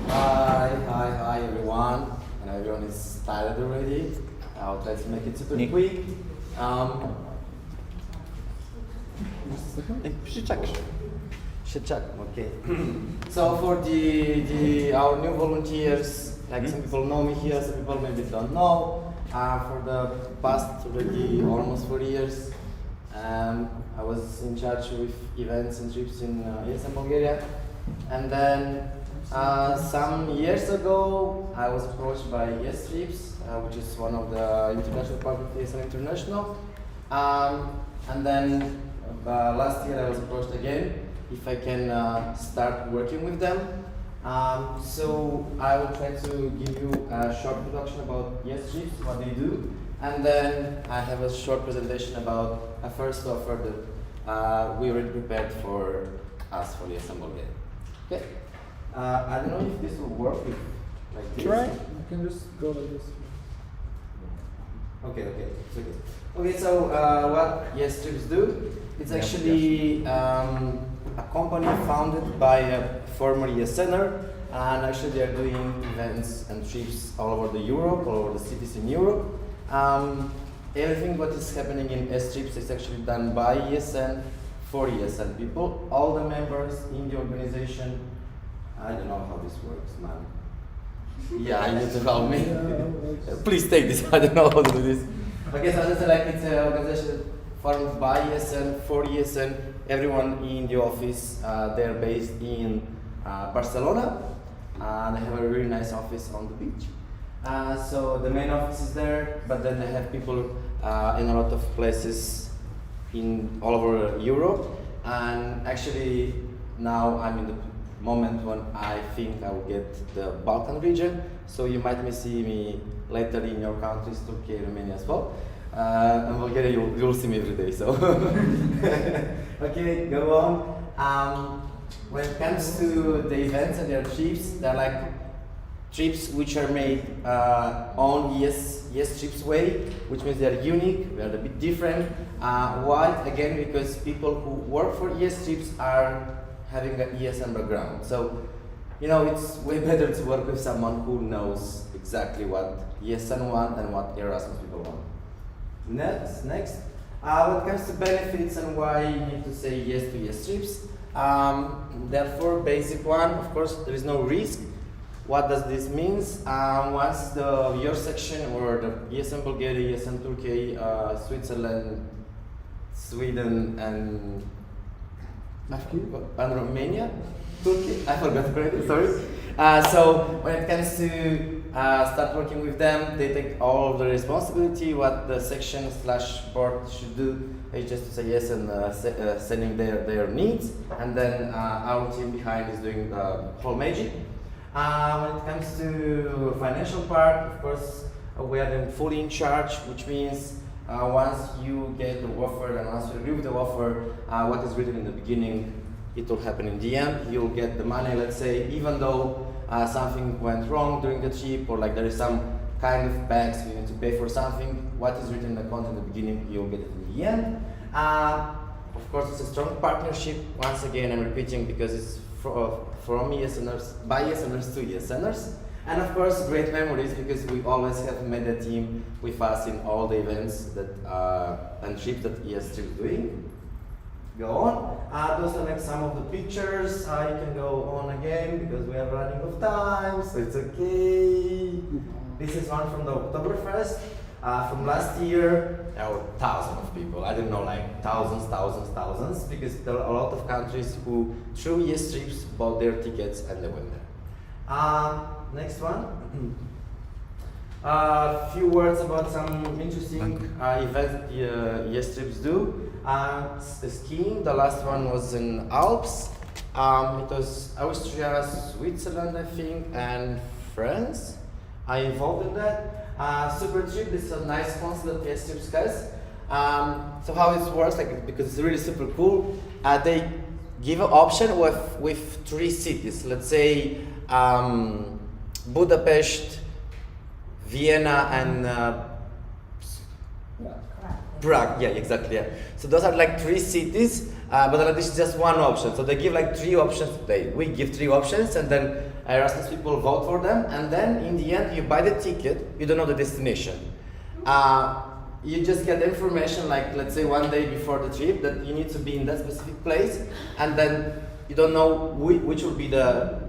Speaker 14: Hi, everyone. And everyone is tired already. I'll try to make it super quick. Okay. So for our new volunteers, like some people know me here, some people maybe don't know. For the past already almost 4 years, I was in charge with events and trips in ESN Bulgaria. And then some years ago, I was approached by Yes Trips, which is one of the international partners of ESN International. And then last year I was approached again if I can start working with them. So I will try to give you a short introduction about Yes Trips, what they do, and then I have a short presentation about a first offer that we already prepared for us for ESN Bulgaria. Okay. I don't know if this will work like this.
Speaker 2: Try. You can just go like this.
Speaker 14: Okay, it's okay. Okay, so what Yes Trips do? It's actually a company founded by a former ESNer, and actually they are doing events and trips all over Europe, all over the cities in Europe. Everything what is happening in S Trips is actually done by ESN for ESN people. All the members in the organization, I don't know how this works, man. Yeah, you need to help me. Please take this. I don't know how to do this. Okay, so it's like it's an organization formed by ESN for ESN. Everyone in the office, they're based in Barcelona, and they have a really nice office on the beach. So the main office is there, but then they have people in a lot of places all over Europe. And actually, now I'm in the moment when I think I will get the Balkan region. So you might see me later in your countries, Turkey, Romania as well. And Bulgaria, you'll see me every day. So okay, go on. When it comes to the events and their trips, they're like trips which are made on Yes Trips way, which means they're unique, they're a bit different. Why? Again, because people who work for Yes Trips are having an ESN background. So, you know, it's way better to work with someone who knows exactly what ESN want and what Erasmus people want. Next. When it comes to benefits and why you need to say yes to Yes Trips, therefore, basic one, of course, there is no risk. What does this mean? Once your section or the ESN Bulgaria, ESN Turkey, Switzerland, Sweden, and Romania, Turkey, I forgot already, sorry. So when it comes to start working with them, they take all of the responsibility. What the section / board should do is just to say yes and sending their needs, and then our team behind is doing the whole magic. When it comes to financial part, of course, we are then fully in charge, which means once you get the offer and once you agree with the offer, what is written in the beginning, it will happen in the end. You'll get the money, let's say, even though something went wrong during the trip, or like there is some kind of bags you need to pay for something, what is written in the contract in the beginning, you'll get it in the end. Of course, it's a strong partnership. Once again, I'm repeating because it's from ESNers, by ESNers to ESNers. And of course, great memories because we always have made a team with us in all the events that and trips that ES Trip is doing. Go on. Those are like some of the pictures. You can go on again because we are running out of time, so it's okay. This is one from the Oktoberfest. From last year, there were thousands of people. I don't know, like thousands, because there are a lot of countries who, through ES Trips, bought their tickets and they went there. Next one. A few words about some interesting events ES Trips do. Skiing, the last one was in Alps. It was Austria, Switzerland, I think, and France. I involved in that. Super trip, this is a nice sponsor that ES Trips has.
Speaker 10: So how it works, like, because it's really super cool, they give an option with 3 cities. Let's say Budapest, Vienna, and Prague. Yeah, exactly. Yeah. So those are like 3 cities, but this is just one option. So they give like 3 options. We give 3 options, and then Erasmus people vote for them, and then in the end you buy the ticket. You don't know the destination. You just get information, like let's say one day before the trip, that you need to be in that specific place, and then you don't know which will be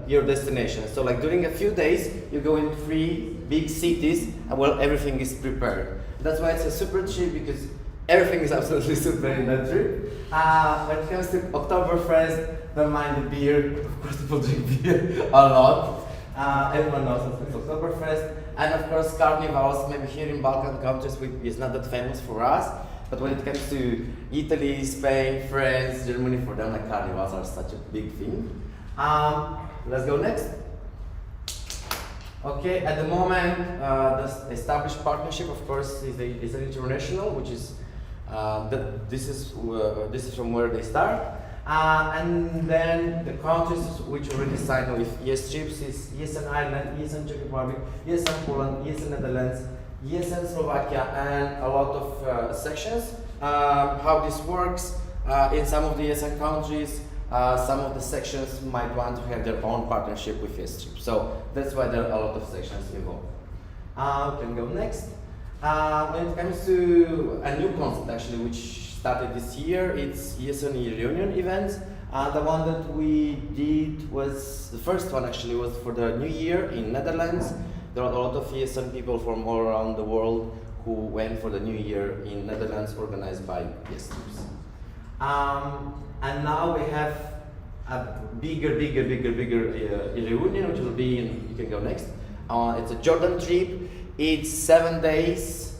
Speaker 10: your destination. So like during a few days, you go in 3 big cities, and well, everything is prepared. That's why it's a super trip, because everything is absolutely super in that trip. When it comes to Oktoberfest, don't mind the beer. Of course, people drink beer a lot. Everyone knows it's Oktoberfest. And of course, carnivals, maybe here in Balkan countries, it's not that famous for us. But when it comes to Italy, Spain, France, Germany, for them, like carnivals are such a big thing. Let's go next. Okay, at the moment, the established partnership, of course, is an international, which is this is from where they start, and then the countries which already signed with ES Trips is ESN Ireland, ESN Czech Republic, ESN Poland, ESN Netherlands, ESN Slovakia, and a lot of sections. How this works in some of the ESN countries. Some of the sections might want to have their own partnership with ES Trips, so that's why there are a lot of sections involved. We can go next. When it comes to a new concept, actually, which started this year, it's ESN Reunion events. The one that we did was, the first one actually was for the New Year in Netherlands. There are a lot of ESN people from all around the world who went for the New Year in Netherlands, organized by ES Trips. And now we have a bigger reunion, which will be in, you can go next. It's a Jordan trip. It's 7 days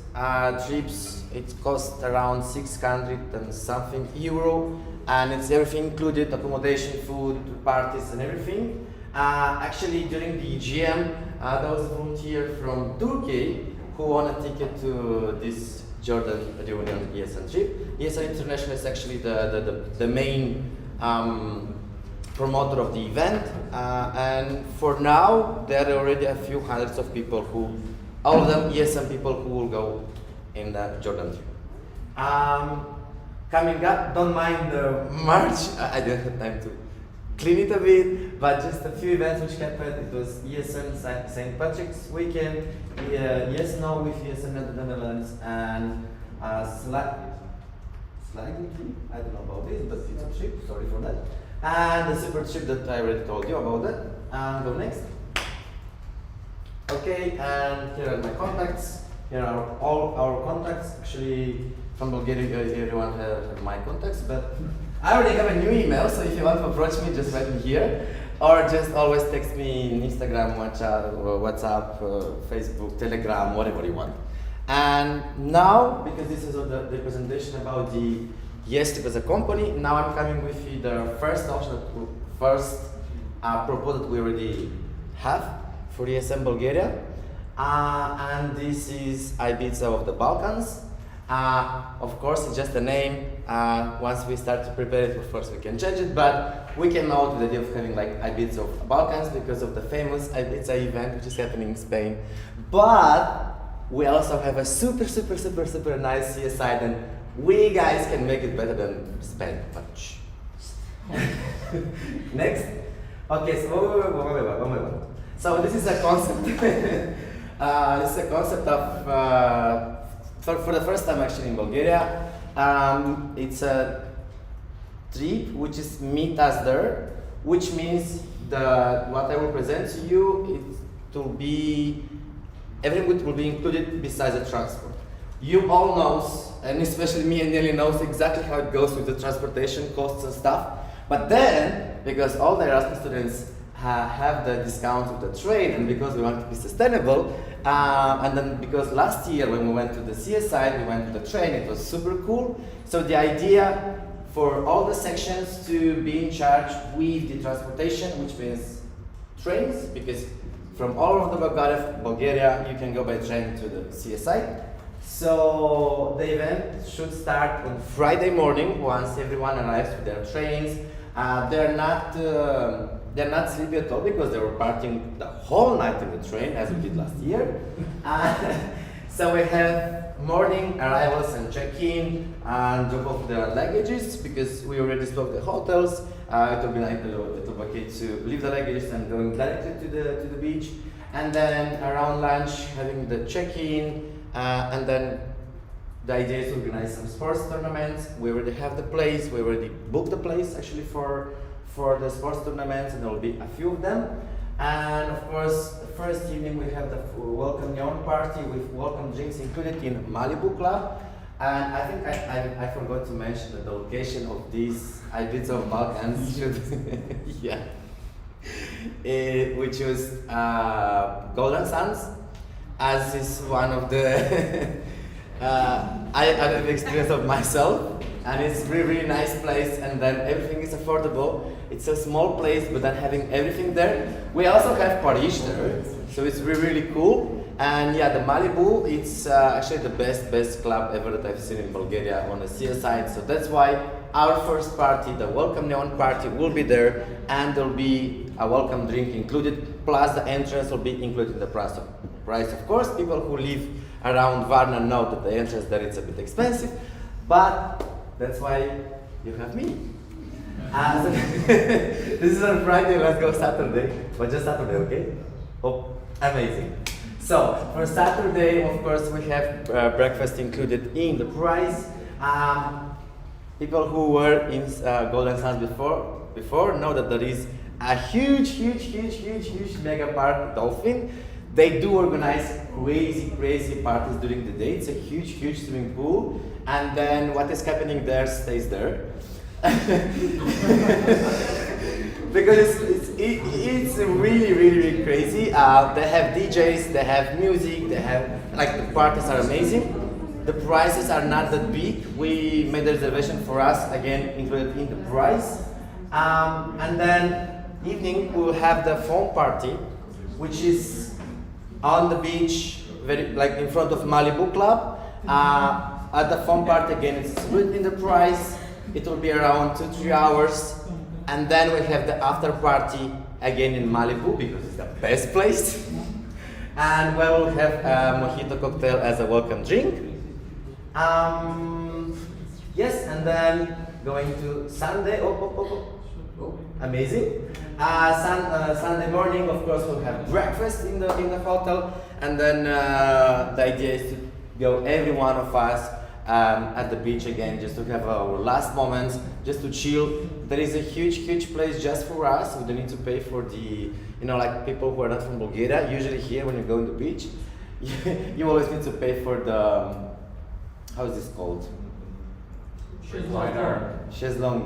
Speaker 10: trips. It costs around 600 and something euro, and it's everything included: accommodation, food, parties, and everything. Actually, during the EGM, there was a volunteer from Turkey who won a ticket to this Jordan reunion ESN trip. ESN International is actually the main promoter of the event, and for now there are already a few hundreds of people who, all of them ESN people who will go in the Jordan trip. Coming up, don't mind the March, I didn't have time to clean it a bit, but just a few events which happened. It was ESN St. Patrick's Weekend, Yes No with ESN Netherlands, and sliding trip, I don't know about this, but it's a trip, sorry for that. And the super trip that I already told you about that. Go next. Okay, and here are my contacts. Here are all our contacts. Actually, from Bulgaria, everyone has my contacts, but I already have a new email, so if you want to approach me, just write me here. Or just always text me in Instagram, WhatsApp, Facebook, Telegram, whatever you want. And now, because this is the presentation about the ES Trip as a company, now I'm coming with you the first option, first proposal that we already have for ESM Bulgaria. And this is Ibiza of the Balkans. Of course, it's just a name. Once we start to prepare it, of course, we can change it. But we came out with the idea of having like Ibiza of the Balkans because of the famous Ibiza event, which is happening in Spain. But we also have a super nice CSI, and we guys can make it better than Spain. Next. Okay, so this is a concept. This is a concept of. For the first time actually in Bulgaria, it's a trip which is meet us there, which means what I will present to you, everything will be included besides the transport. You all know, and especially me and Nelly knows exactly how it goes with the transportation costs and stuff, but then, because all the Erasmus students have the discount of the train, and because we want to be sustainable, and then because last year when we went to the CSI, we went to the train, it was super cool. So the idea for all the sections to be in charge with the transportation, which means trains, because from all over Bulgaria you can go by train to the CSI. So the event should start on Friday morning once everyone arrives with their trains. They're not sleepy at all because they were partying the whole night in the train as we did last year. So we have morning arrivals and check-in and drop off their luggages because we already spoke the hotels. It will be like a little okay to leave the luggages and going directly to the beach. And then around lunch having the check-in and then the idea is to organize some sports tournaments. We already have the place, we already booked the place actually for the sports tournaments, and there will be a few of them. And of course, the first evening we have the welcome neon party with welcome drinks included in Malibu Club. And I think I forgot to mention that the location of these Ibiza of Balkans should, yeah, which was Golden Sands, as is one of the I have experience of myself, and it's really nice place, and then everything is affordable. It's a small place, but then having everything there. We also have Paris there, so it's really cool. And yeah, the Malibu, it's actually the best club ever that I've seen in Bulgaria on the sea side. So that's why our first party, the welcome neon party, will be there, and there'll be a welcome drink included, plus the entrance will be included in the price. Of course, people who live around Varna know that the entrance there is a bit expensive, but that's why you have me. So this is on Friday, let's go Saturday, but just Saturday, okay? Oh, amazing. So for Saturday, of course, we have breakfast included in the price. People who were in Golden Sands before know that there is a huge mega park Dolphin. They do organize crazy parties during the day. It's a huge swimming pool, and then what is happening there stays there. Because it's really crazy. They have DJs, they have music, they have, like, the parties are amazing. The prices are not that big. We made a reservation for us, again included in the price. And then evening we'll have the foam party, which is on the beach, like in front of Malibu Club. At the foam party, again, it's included in the price. It will be around 2-3 hours. And then we have the after party again in Malibu because it's the best place. And we will have a mojito cocktail as a welcome drink. Yes, and then going to Sunday. Amazing. Sunday morning, of course, we'll have breakfast in the hotel, and then the idea is to go, every one of us, at the beach again, just to have our last moments, just to chill. There is a huge place just for us. We don't need to pay for the, like people who are not from Bulgaria. Usually here, when you go in the beach, you always need to pay for the, how is this called? Chaiselong.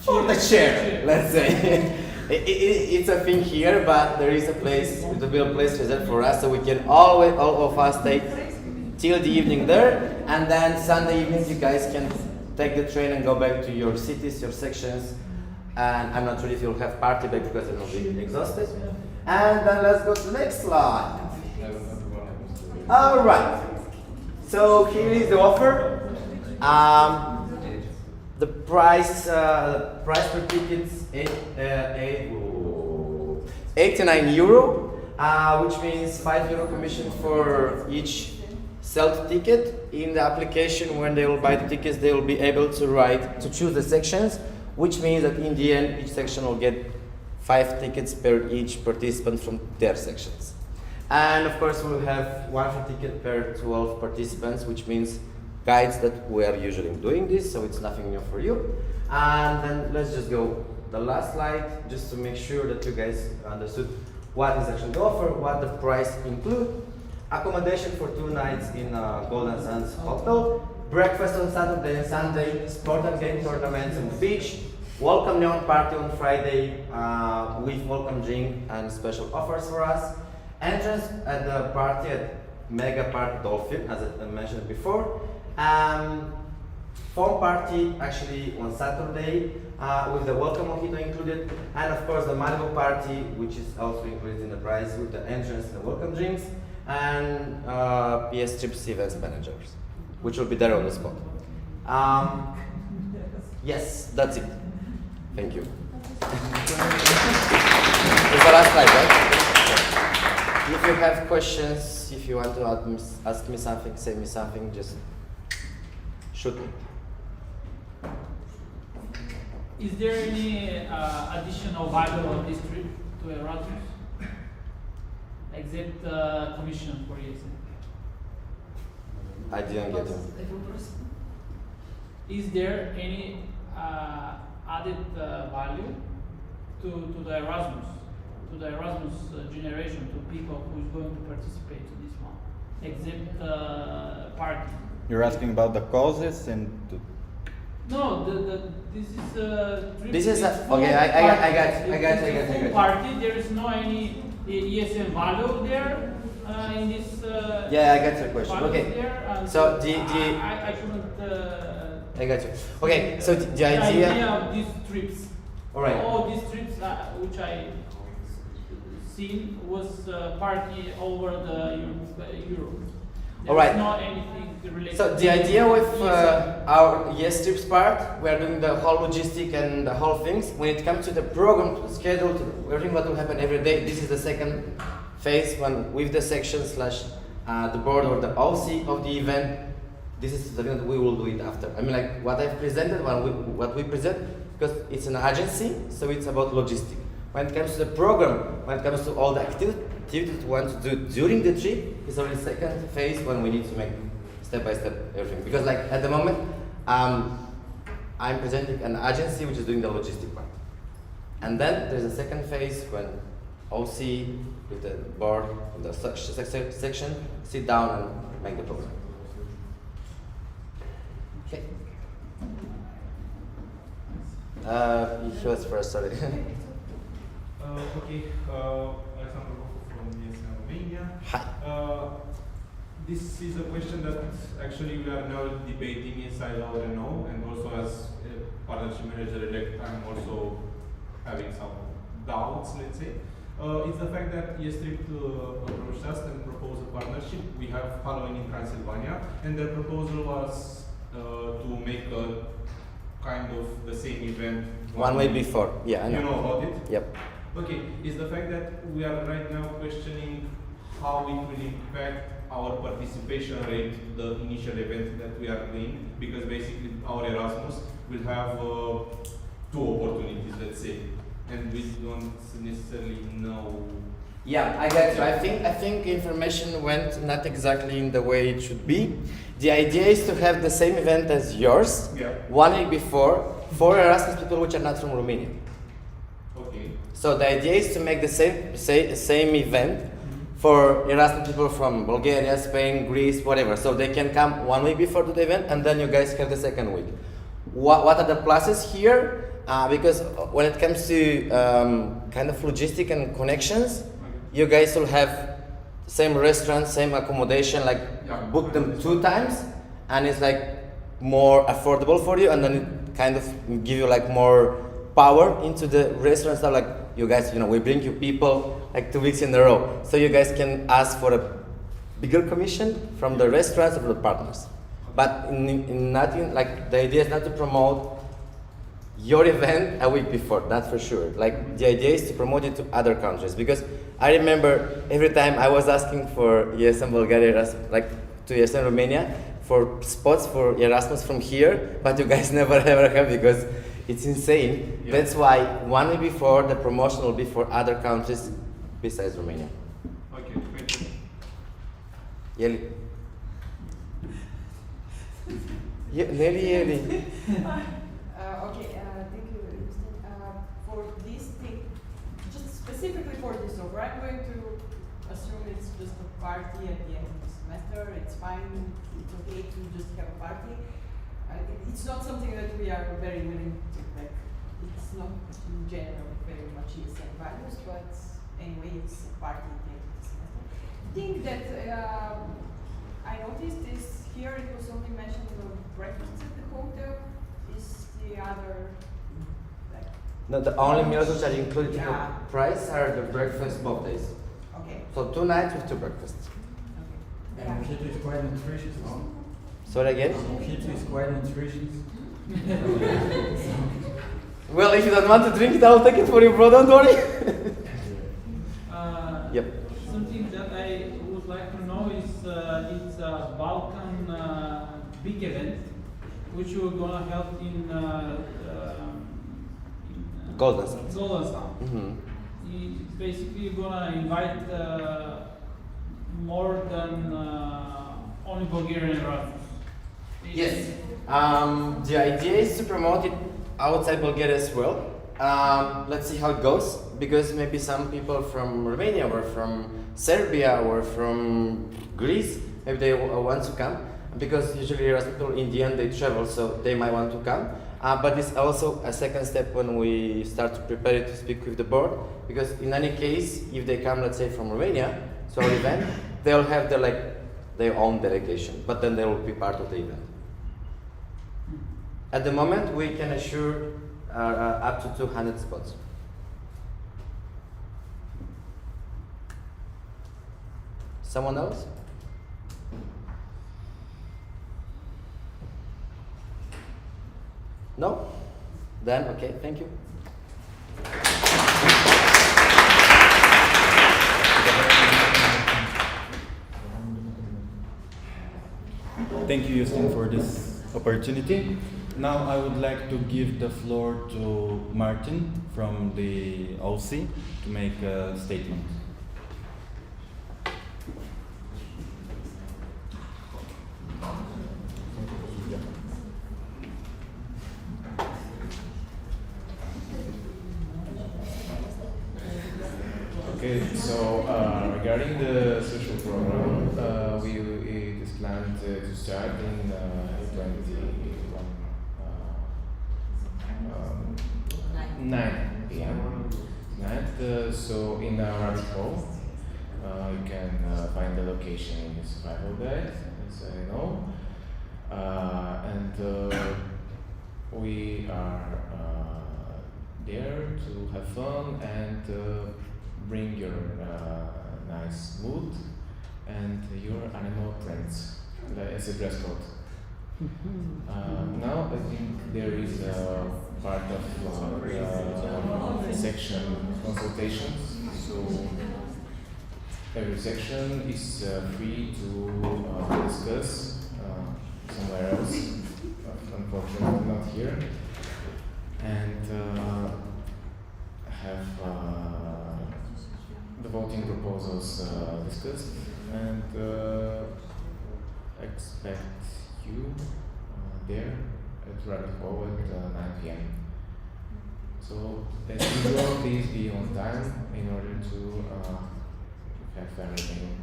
Speaker 10: For the chair, let's say. It's a thing here, but there is a place, it will be a place reserved for us, so we can all of us stay till the evening there, and then Sunday evenings you guys can take the train and go back to your cities, your sections, and I'm not sure if you'll have party back because I will be exhausted. And then let's go to the next slide. Alright, so here is the offer. The price per ticket is 89 euro, which means €5 commission for each sold ticket. In the application, when they will buy the tickets, they will be able to choose the sections, which means that in the end, each section will get 5 tickets per each participant from their sections. And of course, we'll have 1 free ticket per 12 participants, which means guides that we are usually doing this, so it's nothing new for you. And then let's just go the last slide, just to make sure that you guys understood what is actually the offer, what the price include. Accommodation for 2 nights in Golden Sands Hotel, breakfast on Saturday and Sunday, sport and game tournaments on the beach, welcome neon party on Friday with welcome drink and special offers for us, entrance at the party at Mega Park Dolphin, as I mentioned before. foam party actually on Saturday with the welcome mojito included, and of course the Malibu party, which is also included in the price with the entrance and the welcome drinks, and PS Trips events managers, which will be there on the spot. Yes, that's it. Thank you. It's the last slide, right? If you have questions, if you want to ask me something, say me something, just shoot me.
Speaker 15: Is there any additional value of this trip to Erasmus? Except commission for ESN?
Speaker 10: I didn't get it.
Speaker 15: Is there any added value to the Erasmus generation, to people who is going to participate in this one, except party?
Speaker 1: You're asking about the causes and
Speaker 15: No, this is trip.
Speaker 10: This is
Speaker 15: it's
Speaker 10: okay. I got
Speaker 15: full party. There is no any ESN value there in this.
Speaker 10: Yeah, I got your question.
Speaker 15: value
Speaker 10: Okay.
Speaker 15: There,
Speaker 10: So the
Speaker 15: I shouldn't.
Speaker 10: I got you. Okay, so the idea.
Speaker 15: Of these trips.
Speaker 10: All right.
Speaker 15: All these trips which I seen was party over the Europe.
Speaker 10: All right.
Speaker 15: Not anything related.
Speaker 10: So the idea with our Yes Trips part, we are doing the whole logistic and the whole things. When it comes to the program, to the schedule, to everything what will happen every day, this is the second phase when with the section slash the board or the OC of the event. This is the thing that we will do it after. I mean, like what I've presented, what we present, because it's an agency, so it's about logistic. When it comes to the program, when it comes to all the activities we want to do during the trip, it's only second phase when we need to make step by step everything. Because like at the moment, I'm presenting an agency which is doing the logistic part. And then there's a second phase when OC with the board, with the section, sit down and make the program. Okay. He was first, sorry.
Speaker 8: Okay, Alexander from ESN Romania.
Speaker 10: Hi.
Speaker 8: This is a question that actually we are now debating inside our NO, and also as a partnership manager elect, I'm also having some doubts, let's say. It's the fact that ESTRIP approached us and proposed a partnership. We have Halloween in Transylvania, and their proposal was to make a kind of the same event
Speaker 10: One week before, yeah, I know.
Speaker 8: You know about it?
Speaker 10: Yep.
Speaker 8: Okay, is the fact that we are right now questioning how it will impact our participation rate, the initial event that we are doing, because basically our Erasmus will have 2 opportunities, let's say, and we don't necessarily know.
Speaker 10: Yeah, I get you. I think information went not exactly in the way it should be. The idea is to have the same event as yours,
Speaker 8: yeah,
Speaker 10: 1 week before, for Erasmus people which are not from Romania.
Speaker 8: Okay.
Speaker 10: So the idea is to make the same event for Erasmus people from Bulgaria, Spain, Greece, whatever. So they can come 1 week before to the event, and then you guys have the second week. What are the pluses here? Because when it comes to kind of logistic and connections, you guys will have same restaurant, same accommodation, like book them 2 times, and it's like more affordable for you, and then it kind of give you like more power into the restaurant stuff. Like you guys, we bring you people like 2 weeks in a row, so you guys can ask for a bigger commission from the restaurants or the partners. But in nothing, like the idea is not to promote your event a week before, that's for sure. Like the idea is to promote it to other countries, because I remember every time I was asking for ESN Bulgaria, like to ESN Romania, for spots for Erasmus from here, but you guys never ever have, because it's insane. Yeah. That's why 1 week before the promotion will be for other countries besides Romania.
Speaker 8: Okay, thank you.
Speaker 10: Yeli. Nelly.
Speaker 7: Okay, thank you, for this thing, just specifically for this offer, I'm going to assume it's just a party at the end of the semester. It's fine, it's okay to just have a party. It's not something that we are very willing to, like, it's not in general very much ESN values, but anyway, it's a party at the end of the semester. The thing that I noticed is here it was only mentioned about breakfast at the hotel,
Speaker 10: No, the only meals which are included in the price are the breakfast both days.
Speaker 7: Okay.
Speaker 10: So 2 nights with 2 breakfasts.
Speaker 13: And mojito is quite nutritious, no?
Speaker 10: Sorry again?
Speaker 13: Mojito is quite nutritious.
Speaker 10: Well, if you don't want to drink it, I'll take it for you, bro. Don't worry. Yep.
Speaker 15: Something that I would like to know is it's a Balkan big event, which you're gonna help in
Speaker 10: Golden Sun.
Speaker 15: Mm-hmm. Basically, you're gonna invite more than only Bulgarian Erasmus.
Speaker 10: Yes. The idea is to promote it outside Bulgaria as well. Let's see how it goes, because maybe some people from Romania or from Serbia or from Greece, maybe they want to come, because usually Erasmus people in the end they travel, so they might want to come. But it's also a second step when we start to prepare it to speak with the board, because in any case, if they come, let's say from Romania, to our event, they'll have their own delegation, but then they will be part of the event. At the moment, we can assure up to 200 spots. Someone else? No? Then, okay, thank you.
Speaker 1: Thank you, Justin, for this opportunity. Now I would like to give the floor to Martin from the OC to make a statement.
Speaker 8: Okay, so regarding the social program, it is planned to start in 9 p.m. tonight. So in our rabbit hole, you can find the location in the survival guide, as I know, and we are there to have fun and bring your nice mood and your animal friends as a dress code. Now I think there is a part of section consultations, so every section is free to discuss somewhere else, unfortunately not here, and have the voting proposals discussed, and expect you there at Rabbit Hole at 9 p.m. So as usual, please be on time in order to have everything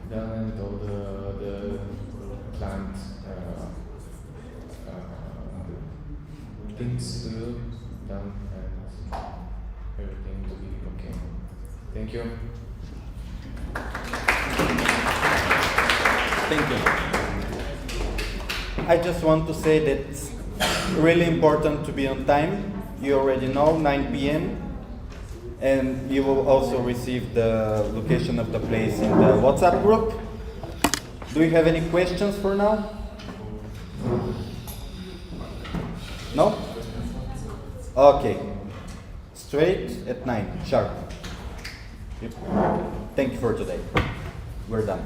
Speaker 8: done and all the planned things to do done and everything to be okay. Thank you.
Speaker 1: Thank you. I just want to say that it's really important to be on time. You already know, 9 p.m. And you will also receive the location of the place in the WhatsApp group. Do you have any questions for now? No? Okay. Straight at 9, sharp. Yep. Thank you for today. We're done.